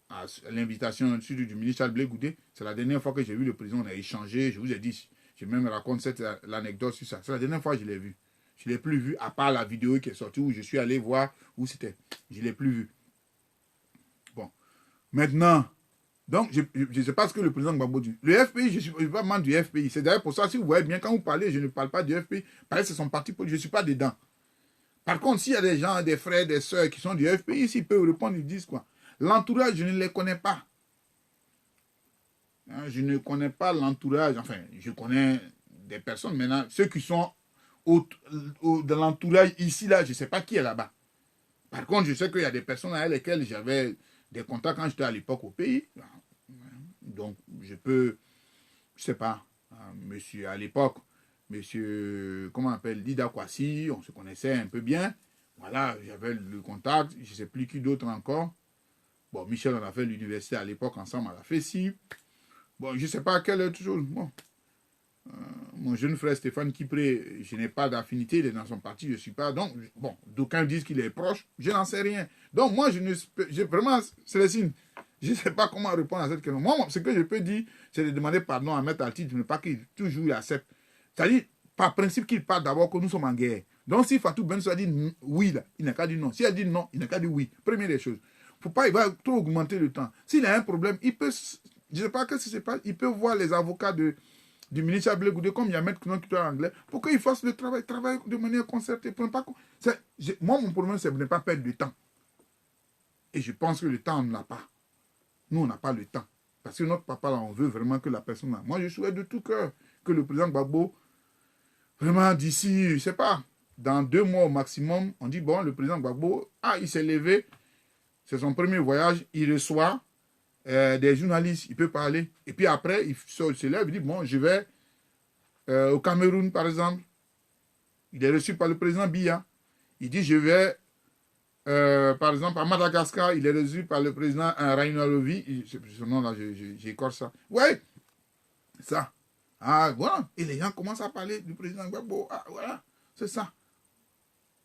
à l'invitation du ministre Charles Blé Goudé. C'est la dernière fois que j'ai vu le président. On a échangé. Je vous ai dit, je même raconte l'anecdote sur ça. C'est la dernière fois que je l'ai vu. Je ne l'ai plus vu, à part la vidéo qui est sortie où je suis allé voir où c'était. Je ne l'ai plus vu. Bon. Maintenant... Donc, je ne sais pas ce que le président Gbagbo dit. Le FPI, je ne suis pas membre du FPI. C'est d'ailleurs pour ça, si vous voyez bien, quand vous parlez, je ne parle pas du FPI. Parce que c'est son parti politique, je ne suis pas dedans. Par contre, s'il y a des gens, des frères, des sœurs qui sont du FPI, s'ils peuvent répondre, ils disent quoi. L'entourage, je ne les connais pas. Hein, je ne connais pas l'entourage. Enfin, je connais des personnes maintenant. Ceux qui sont dans l'entourage ici, là, je ne sais pas qui est là-bas. Par contre, je sais qu'il y a des personnes avec lesquelles j'avais des contacts quand j'étais à l'époque au pays. Donc, je peux, je sais pas, monsieur, à l'époque, monsieur, comment on appelle, Lida Kwasi, on se connaissait un peu bien. Voilà, j'avais le contact, je ne sais plus qui d'autre encore. Bon, Michel, on a fait l'université à l'époque ensemble, on a fait si. Bon, je ne sais pas quelle autre chose. Bon. Mon jeune frère Stéphane Kipré, je n'ai pas d'affinité, il est dans son parti, je ne suis pas. Donc, bon, d'aucuns disent qu'il est proche, je n'en sais rien. Donc, moi, vraiment, Célestine, je ne sais pas comment répondre à cette question. Moi, ce que je peux dire, c'est de demander pardon à Maître Altid, mais pas qu'il toujours accepte. C'est-à-dire, par principe qu'il parle d'abord que nous sommes en guerre. Donc, si Fatou Bensouda dit oui, là, il n'a qu'à dire non. Si elle dit non, il n'a qu'à dire oui. Première des choses. Faut pas, il va trop augmenter le temps. S'il a un problème, il peut, je ne sais pas ce qui se passe, il peut voir les avocats du ministre Blé Goudé, comme il y a Maître qui parle anglais, pour qu'il fasse le travail de manière concertée. Moi, mon problème, c'est de ne pas perdre du temps. Et je pense que le temps, on ne l'a pas. Nous, on n'a pas le temps. Parce que notre papa, là, on veut vraiment que la personne... Là. Moi, je souhaite de tout cœur que le président Gbagbo, vraiment d'ici, je ne sais pas, dans 2 mois au maximum, on dit, bon, le président Gbagbo, il s'est levé, c'est son premier voyage, il reçoit des journalistes, il peut parler. Et puis après, il se lève, il dit, bon, je vais au Cameroun, par exemple. Il est reçu par le président Biya. Il dit, je vais, par exemple, à Madagascar, il est reçu par le président Rainalovi. Ce nom-là, j'écorche ça. Ouais, ça. Ah, voilà. Et les gens commencent à parler du président Gbagbo. Ah, voilà, c'est ça.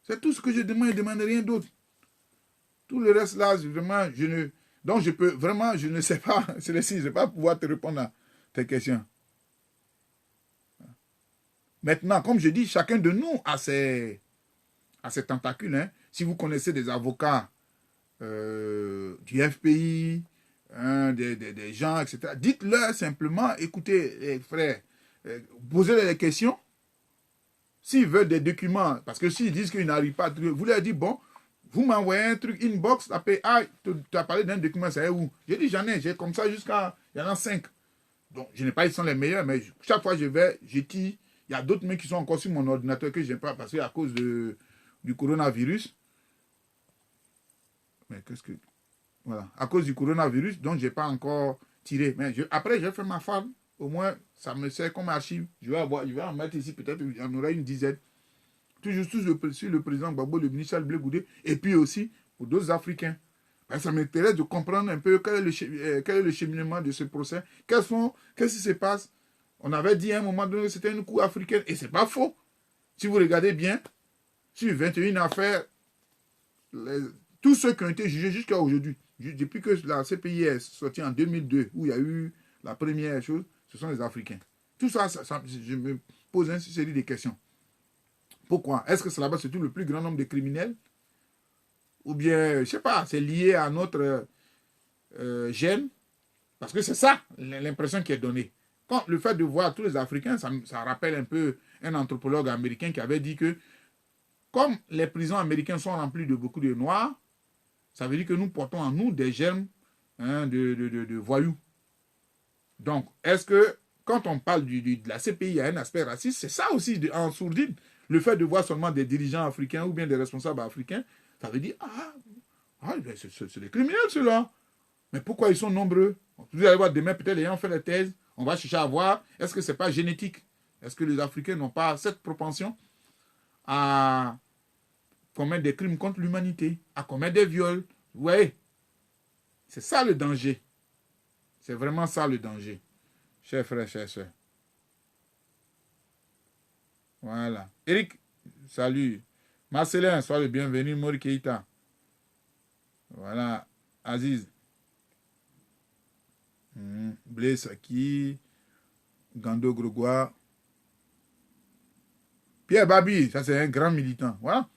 C'est tout ce que je demande, je ne demande rien d'autre. Tout le reste là, vraiment, je ne... Donc, je peux, vraiment, je ne sais pas, Célestie, je ne vais pas pouvoir te répondre à tes questions. Maintenant, comme je dis, chacun de nous a ses tentacules. Hein. Si vous connaissez des avocats du FPI, hein, des gens, etc., dites-leur simplement, écoutez, les frères, posez-leur des questions. S'ils veulent des documents, parce que s'ils disent qu'ils n'arrivent pas à trouver, vous leur dites, bon, vous m'envoyez un truc, inbox, tapez, ah, tu as parlé d'un document, c'est où? J'ai dit, j'en ai, j'ai comme ça jusqu'à, il y en a 5. Donc, je n'ai pas, ils sont les meilleurs, mais chaque fois je vais, je tire. Il y a d'autres mecs qui sont encore sur mon ordinateur que je n'ai pas, parce qu'à cause du coronavirus. Mais qu'est-ce que... Voilà, à cause du coronavirus, donc je n'ai pas encore tiré. Mais après, j'ai fait ma femme. Au moins, ça me sert comme archive. Je vais en mettre ici, peut-être, il y en aura une dizaine. Toujours sur le président Gbagbo, le ministre Blé Goudé, et puis aussi pour d'autres Africains. Ben, ça m'intéresse de comprendre un peu quel est le cheminement de ce procès. Qu'est-ce qui se passe? On avait dit à un moment donné que c'était une cour africaine, et ce n'est pas faux. Si vous regardez bien, sur 21 affaires, tous ceux qui ont été jugés jusqu'à aujourd'hui, depuis que la CPI est sortie en 2002, où il y a eu la première chose, ce sont les Africains. Tout ça, je me pose une série de questions. Pourquoi? Est-ce que c'est là-bas surtout le plus grand nombre de criminels? Ou bien, je ne sais pas, c'est lié à notre gène? Parce que c'est ça l'impression qui est donnée. Quand le fait de voir tous les Africains, ça rappelle un peu un anthropologue américain qui avait dit que comme les prisons américaines sont remplies de beaucoup de Noirs, ça veut dire que nous portons en nous des germes de voyous. Donc, est-ce que quand on parle de la CPI, il y a un aspect raciste? C'est ça aussi en sourdine. Le fait de voir seulement des dirigeants africains ou bien des responsables africains, ça veut dire, c'est des criminels ceux-là. Mais pourquoi ils sont nombreux? Vous allez voir demain, peut-être les gens font des thèses, on va chercher à voir, est-ce que ce n'est pas génétique? Est-ce que les Africains n'ont pas cette propension à commettre des crimes contre l'humanité, à commettre des viols? Oui, c'est ça le danger. C'est vraiment ça le danger. Chers frères, chers sœurs. Voilà. Eric, salut. Marcelin, sois le bienvenu. Mori Keita. Voilà. Aziz. Blaise Aki. Gando Grégoire. Pierre Babi, ça c'est un grand militant. Voilà.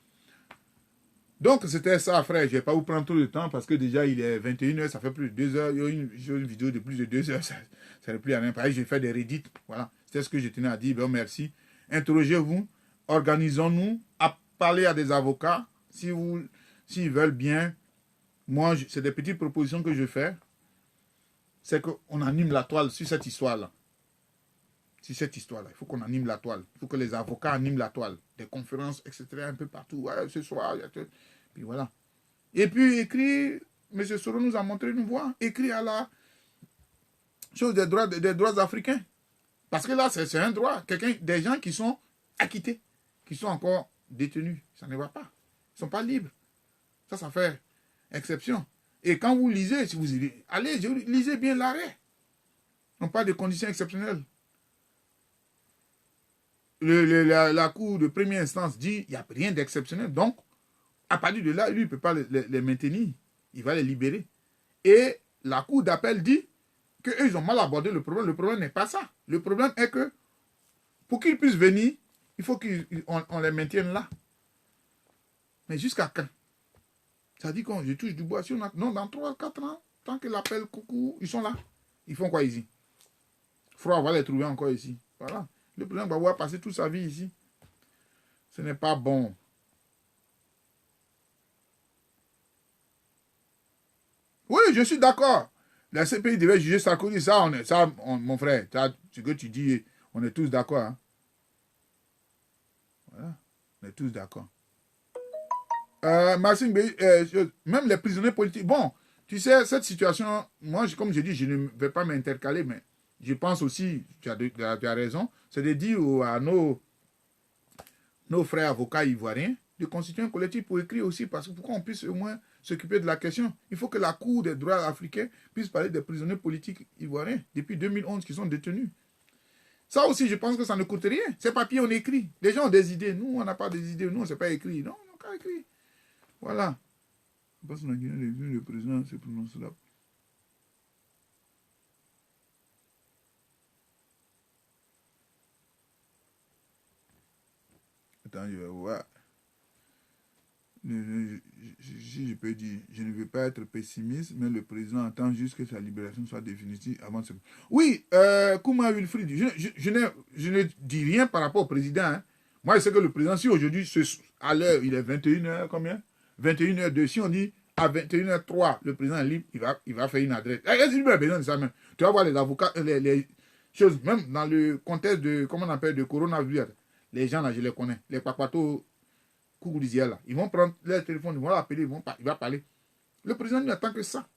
Donc c'était ça, frère. Je ne vais pas vous prendre tout le temps parce que déjà il est 21h, ça fait plus de 2 heures. Il y a une vidéo de plus de 2 heures. Ça n'est plus à rien. Pareil, j'ai fait des redits. Voilà. C'était ce que je tenais à dire. Bon, merci. Interrogez-vous. Organisons-nous à parler à des avocats. S'ils veulent bien. Moi, c'est des petites propositions que je fais. C'est qu'on anime la toile sur cette histoire-là. Sur cette histoire-là. Il faut qu'on anime la toile. Il faut que les avocats animent la toile. Des conférences, etc. un peu partout. Ouais, ce soir, puis voilà. Et puis écrire, M. Soro nous a montré une voie. Écrire à la chose des droits africains. Parce que là, c'est un droit. Des gens qui sont acquittés, qui sont encore détenus. Ça ne va pas. Ils ne sont pas libres. Ça fait exception. Et quand vous lisez, si vous allez, lisez bien l'arrêt. On parle de conditions exceptionnelles. La cour de première instance dit qu'il n'y a rien d'exceptionnel. Donc, à partir de là, lui, il ne peut pas les maintenir. Il va les libérer. Et la cour d'appel dit qu'eux, ils ont mal abordé le problème. Le problème n'est pas ça. Le problème est que pour qu'ils puissent venir, il faut qu'on les maintienne là. Mais jusqu'à quand? Ça dit qu'on je touche du bois. Non, dans 3-4 ans, tant que l'appel coucou, ils sont là. Ils font quoi ici? Froid, on va les trouver encore ici. Voilà. Le président va avoir passé toute sa vie ici. Ce n'est pas bon. Oui, je suis d'accord. La CPI devait juger Sarkozy. Mon frère, ce que tu dis, on est tous d'accord. Hein? Voilà. On est tous d'accord. Même les prisonniers politiques. Bon, tu sais, cette situation, moi, comme je dis, je ne vais pas m'intercaler, mais je pense aussi, tu as raison, c'est de dire à nos frères avocats ivoiriens de constituer un collectif pour écrire aussi, parce que pour qu'on puisse au moins s'occuper de la question, il faut que la Cour des droits africains puisse parler des prisonniers politiques ivoiriens depuis 2011 qui sont détenus. Ça aussi, je pense que ça ne coûte rien. Ces papiers, on écrit. Les gens ont des idées. Nous, on n'a pas des idées. Nous, on ne sait pas écrire. Non, on n'a qu'à écrire. Voilà. Parce que le président se prononce là. Attends, je vais voir. Si je peux dire, je ne veux pas être pessimiste, mais le président attend juste que sa libération soit définitive avant de se... Oui, Kouma Wilfried, je ne dis rien par rapport au président. Hein. Moi, je sais que le président, si aujourd'hui, à l'heure, il est 21h, combien 21h02. Si on dit à 21h03, le président est libre, il va faire une adresse. Il a besoin de ça même. Tu vas voir les avocats, les choses, même dans le contexte de, comment on appelle, de coronavirus, les gens là, je les connais, les papatos, là. Ils vont prendre leur téléphone, ils vont l'appeler, il va parler. Le président ne attend que ça.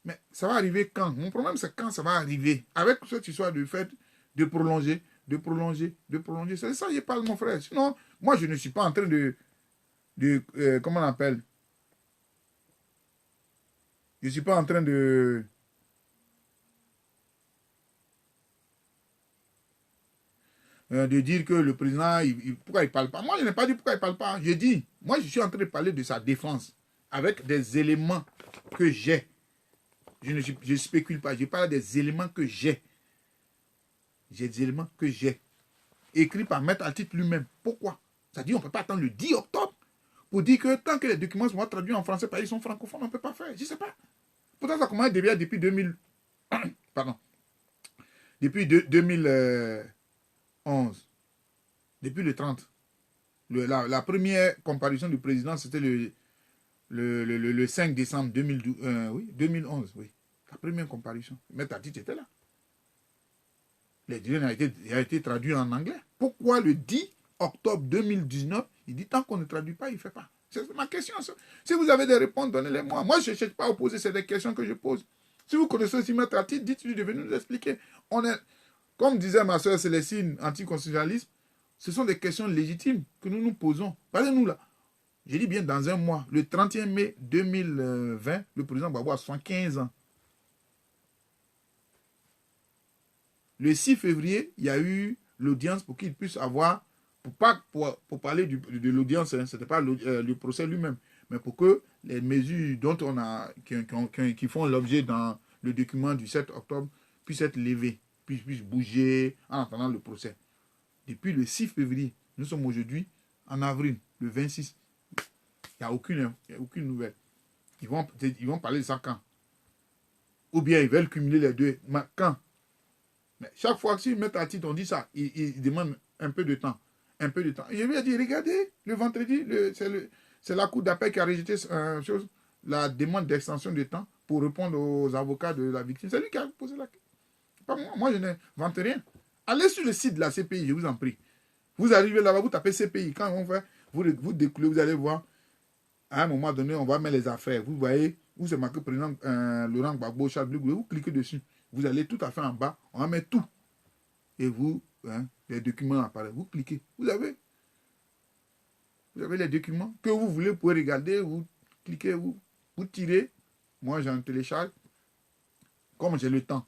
Mais ça va arriver quand? Mon problème, c'est quand ça va arriver. Avec cette histoire de fait de prolonger, de prolonger, de prolonger. C'est ça, je parle, mon frère. Sinon, moi, je ne suis pas en train de comment on appelle? Je ne suis pas en train de dire que le président, pourquoi il ne parle pas. Moi, je n'ai pas dit pourquoi il ne parle pas. Je dis, moi, je suis en train de parler de sa défense avec des éléments que j'ai. Je ne spécule pas, je parle des éléments que j'ai. J'ai des éléments que j'ai. Écrits par Maître Altitte lui-même. Pourquoi? C'est-à-dire, on ne peut pas attendre le 10 octobre pour dire que tant que les documents sont traduits en français, parce qu'ils sont francophones, on ne peut pas faire. Je ne sais pas. Pourtant, ça commence déjà depuis 2000. Pardon. Depuis 2011. Depuis le 30. La première comparution du président, c'était le 5 décembre 2012, oui, 2011. Oui. La première comparution. Maître Altitte était là. Les délais a été traduit en anglais. Pourquoi le 10 octobre 2019, il dit tant qu'on ne traduit pas, il ne fait pas? C'est ma question. Ça. Si vous avez des réponses, donnez-les-moi. Moi, je ne cherche pas à opposer, c'est des questions que je pose. Si vous connaissez aussi Maître Altitte, dites-lui de venir nous expliquer. On est, comme disait ma soeur Célestine, anticonstitutionnalisme, ce sont des questions légitimes que nous nous posons. Parlez-nous là. Je dis bien dans un mois, le 31 mai 2020, le président Gbagbo a 75 ans. Le 6 février, il y a eu l'audience pour qu'il puisse avoir, pour parler de l'audience, hein, ce n'était pas le procès lui-même, mais pour que les mesures dont on a, qui font l'objet dans le document du 7 octobre puissent être levées, puissent bouger en attendant le procès. Depuis le 6 février, nous sommes aujourd'hui en avril, le 26. Il n'y a aucune nouvelle. Ils vont parler de ça quand? Ou bien ils veulent cumuler les deux. Mais quand? Mais chaque fois qu'ils mettent à titre, on dit ça, ils demandent un peu de temps. Un peu de temps. Et je lui ai dit, regardez, le vendredi, c'est la Cour d'appel qui a rejeté la demande d'extension de temps pour répondre aux avocats de la victime. C'est lui qui a posé la question. Pas moi. Moi, je n'invente rien. Allez sur le site de la CPI, je vous en prie. Vous arrivez là-bas, vous tapez CPI. Quand on fait, vous découlez, vous allez voir. À un moment donné, on va mettre les affaires. Vous voyez, où c'est marqué président Laurent Gbagbo, Charles Bleu, vous cliquez dessus. Vous allez tout à fait en bas, on va mettre tout. Et vous, hein, les documents apparaissent. Vous cliquez. Vous avez les documents que vous voulez, vous pouvez regarder, vous cliquez, vous tirez. Moi, j'en télécharge. Comme j'ai le temps.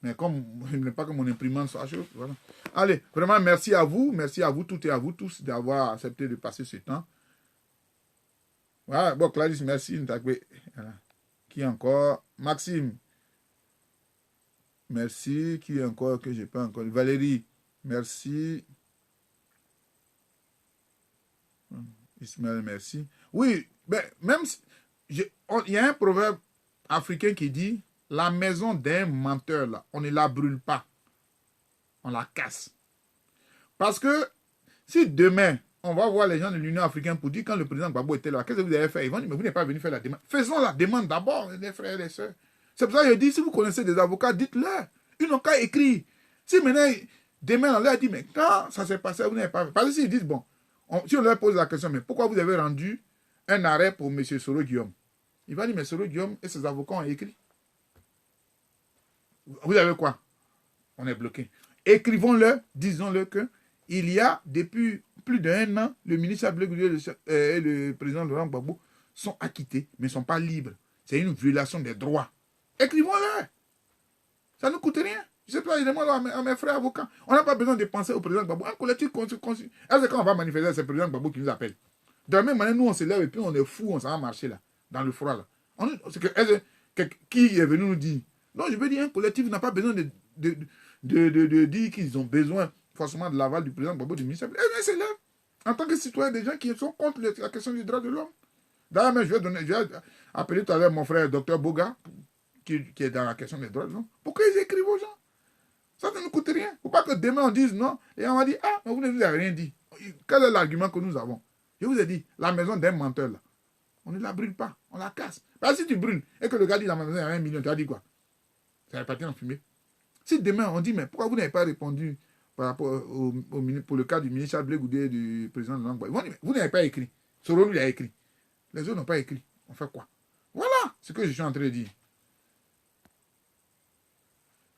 Mais comme je n'aime pas que mon imprimante soit chaude, voilà. Allez, vraiment, merci à vous toutes et à vous tous d'avoir accepté de passer ce temps. Voilà, bon, Clarisse, merci. Voilà. Qui encore? Maxime. Merci. Qui encore que je n'ai pas encore? Valérie, merci. Ismaël, merci. Oui, ben, même si, il y a un proverbe africain qui dit la maison d'un menteur, là, on ne la brûle pas. On la casse. Parce que si demain, on va voir les gens de l'Union africaine pour dire quand le président Gbagbo était là, qu'est-ce que vous avez fait? Ils vont dire, mais vous n'êtes pas venu faire la demande. Faisons la demande d'abord, les frères et les sœurs. C'est pour ça que je dis, si vous connaissez des avocats, dites-leur. Ils n'ont qu'à écrire. Si maintenant, demain, on leur dit, mais quand ça s'est passé, vous n'avez pas fait. Parce que s'ils disent, bon, si on leur pose la question, mais pourquoi vous avez rendu un arrêt pour M. Soro Guillaume? Il va dire, mais Soro Guillaume et ses avocats ont écrit. Vous avez quoi? On est bloqué. Écrivons-le, disons-le que il y a depuis plus d'un an, le ministre Blé et le président Laurent Gbagbo sont acquittés, mais ne sont pas libres. C'est une violation des droits. Écrivons-le. Ça ne nous coûte rien. Je ne sais pas, demande à mes frères avocats. On n'a pas besoin de penser au président Gbagbo. Un collectif est-ce quand on va manifester, c'est le président Gbagbo qui nous appelle. De la même manière, nous, on se lève et puis on est fou, on s'en va marcher là, dans le froid là. Qui est venu nous dire? Non, je veux dire, un collectif n'a pas besoin de dire qu'ils ont besoin forcément de l'aval du président Gbagbo, du ministère. Eh bien, c'est là, en tant que citoyen, des gens qui sont contre la question du droit de l'homme. D'ailleurs, je vais appeler tout à l'heure mon frère, docteur Boga, qui est dans la question des droits de l'homme. Pourquoi ils écrivent aux gens? Ça ne nous coûte rien. Il ne faut pas que demain on dise non, et on va dire, ah, mais vous ne nous avez rien dit. Quel est l'argument que nous avons? Je vous ai dit, la maison d'un menteur, là, on ne la brûle pas, on la casse. Parce que si tu brûles et que le gars dit la maison a 1 million, tu as dit quoi? Ça va partir en fumée. Si demain on dit, mais pourquoi vous n'avez pas répondu par rapport pour le cas du ministre Blé Goudé du président de l'Angoua? Vous n'avez pas écrit. Soro lui a écrit. Les autres n'ont pas écrit. On fait quoi? Voilà ce que je suis en train de dire.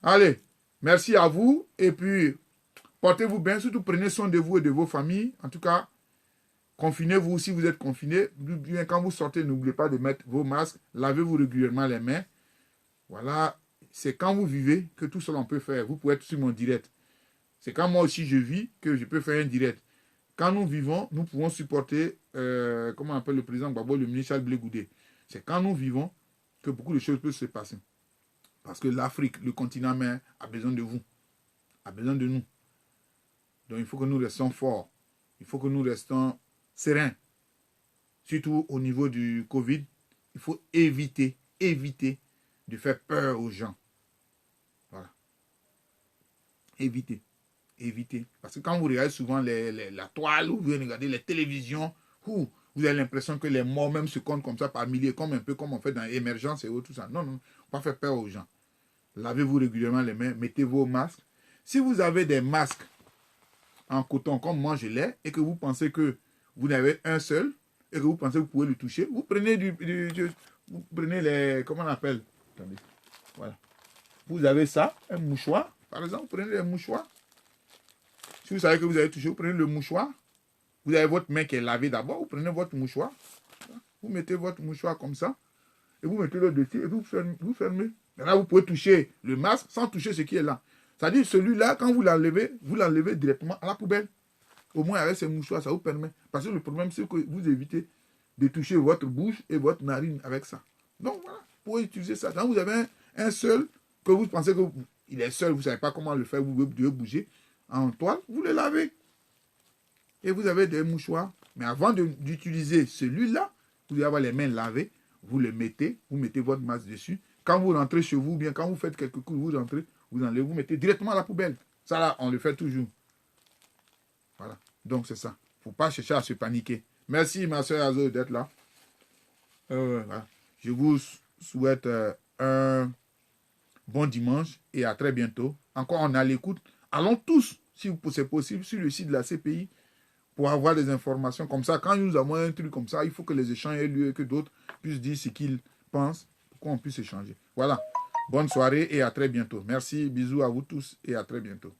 Allez, merci à vous. Et puis, portez-vous bien. Surtout, prenez soin de vous et de vos familles. En tout cas, confinez-vous si vous êtes confiné. Quand vous sortez, n'oubliez pas de mettre vos masques. Lavez-vous régulièrement les mains. Voilà. C'est quand vous vivez que tout cela on peut faire. Vous pouvez être sur mon direct. C'est quand moi aussi je vis que je peux faire un direct. Quand nous vivons, nous pouvons supporter, comment on appelle le président Gbagbo, le ministre Blé Goudé. C'est quand nous vivons que beaucoup de choses peuvent se passer. Parce que l'Afrique, le continent mère, a besoin de vous, a besoin de nous. Donc il faut que nous restions forts. Il faut que nous restions sereins. Surtout au niveau du Covid, il faut éviter de faire peur aux gens. Voilà. Éviter. Parce que quand vous regardez souvent la toile, ou vous regardez les télévisions, vous avez l'impression que les morts même se comptent comme ça par milliers, comme un peu comme on fait dans l'émergence et tout ça. Non, non, pas faire peur aux gens. Lavez-vous régulièrement les mains, mettez vos masques. Si vous avez des masques en coton comme moi je l'ai, et que vous pensez que vous n'avez un seul, et que vous pensez que vous pouvez le toucher, vous prenez vous prenez les, comment on appelle? Attendez, voilà. Vous avez ça, un mouchoir, par exemple, vous prenez les mouchoirs. Si vous savez que vous avez touché, vous prenez le mouchoir. Vous avez votre main qui est lavée d'abord, vous prenez votre mouchoir. Vous mettez votre mouchoir comme ça, et vous mettez le dessus, et vous fermez. Maintenant, vous pouvez toucher le masque sans toucher ce qui est là. C'est-à-dire, celui-là, quand vous l'enlevez directement à la poubelle. Au moins, avec ces mouchoirs, ça vous permet. Parce que le problème, c'est que vous évitez de toucher votre bouche et votre narine avec ça. Donc, voilà, vous pouvez utiliser ça. Quand vous avez un seul, que vous pensez qu'il est seul, vous ne savez pas comment le faire, vous devez bouger en toile, vous le lavez. Et vous avez des mouchoirs. Mais avant d'utiliser celui-là, vous devez avoir les mains lavées, vous le mettez, vous mettez votre masque dessus. Quand vous rentrez chez vous, bien quand vous faites quelques coups, vous rentrez, vous enlevez, vous mettez directement à la poubelle. Ça là, on le fait toujours. Voilà. Donc c'est ça. Il ne faut pas chercher à se paniquer. Merci ma soeur Azo d'être là. Voilà. Je vous souhaite un bon dimanche et à très bientôt. Encore on est à l'écoute. Allons tous, si c'est possible, sur le site de la CPI pour avoir des informations comme ça. Quand nous avons un truc comme ça, il faut que les échanges aient lieu et que d'autres puissent dire ce qu'ils pensent pour qu'on puisse échanger. Voilà. Bonne soirée et à très bientôt. Merci, bisous à vous tous et à très bientôt.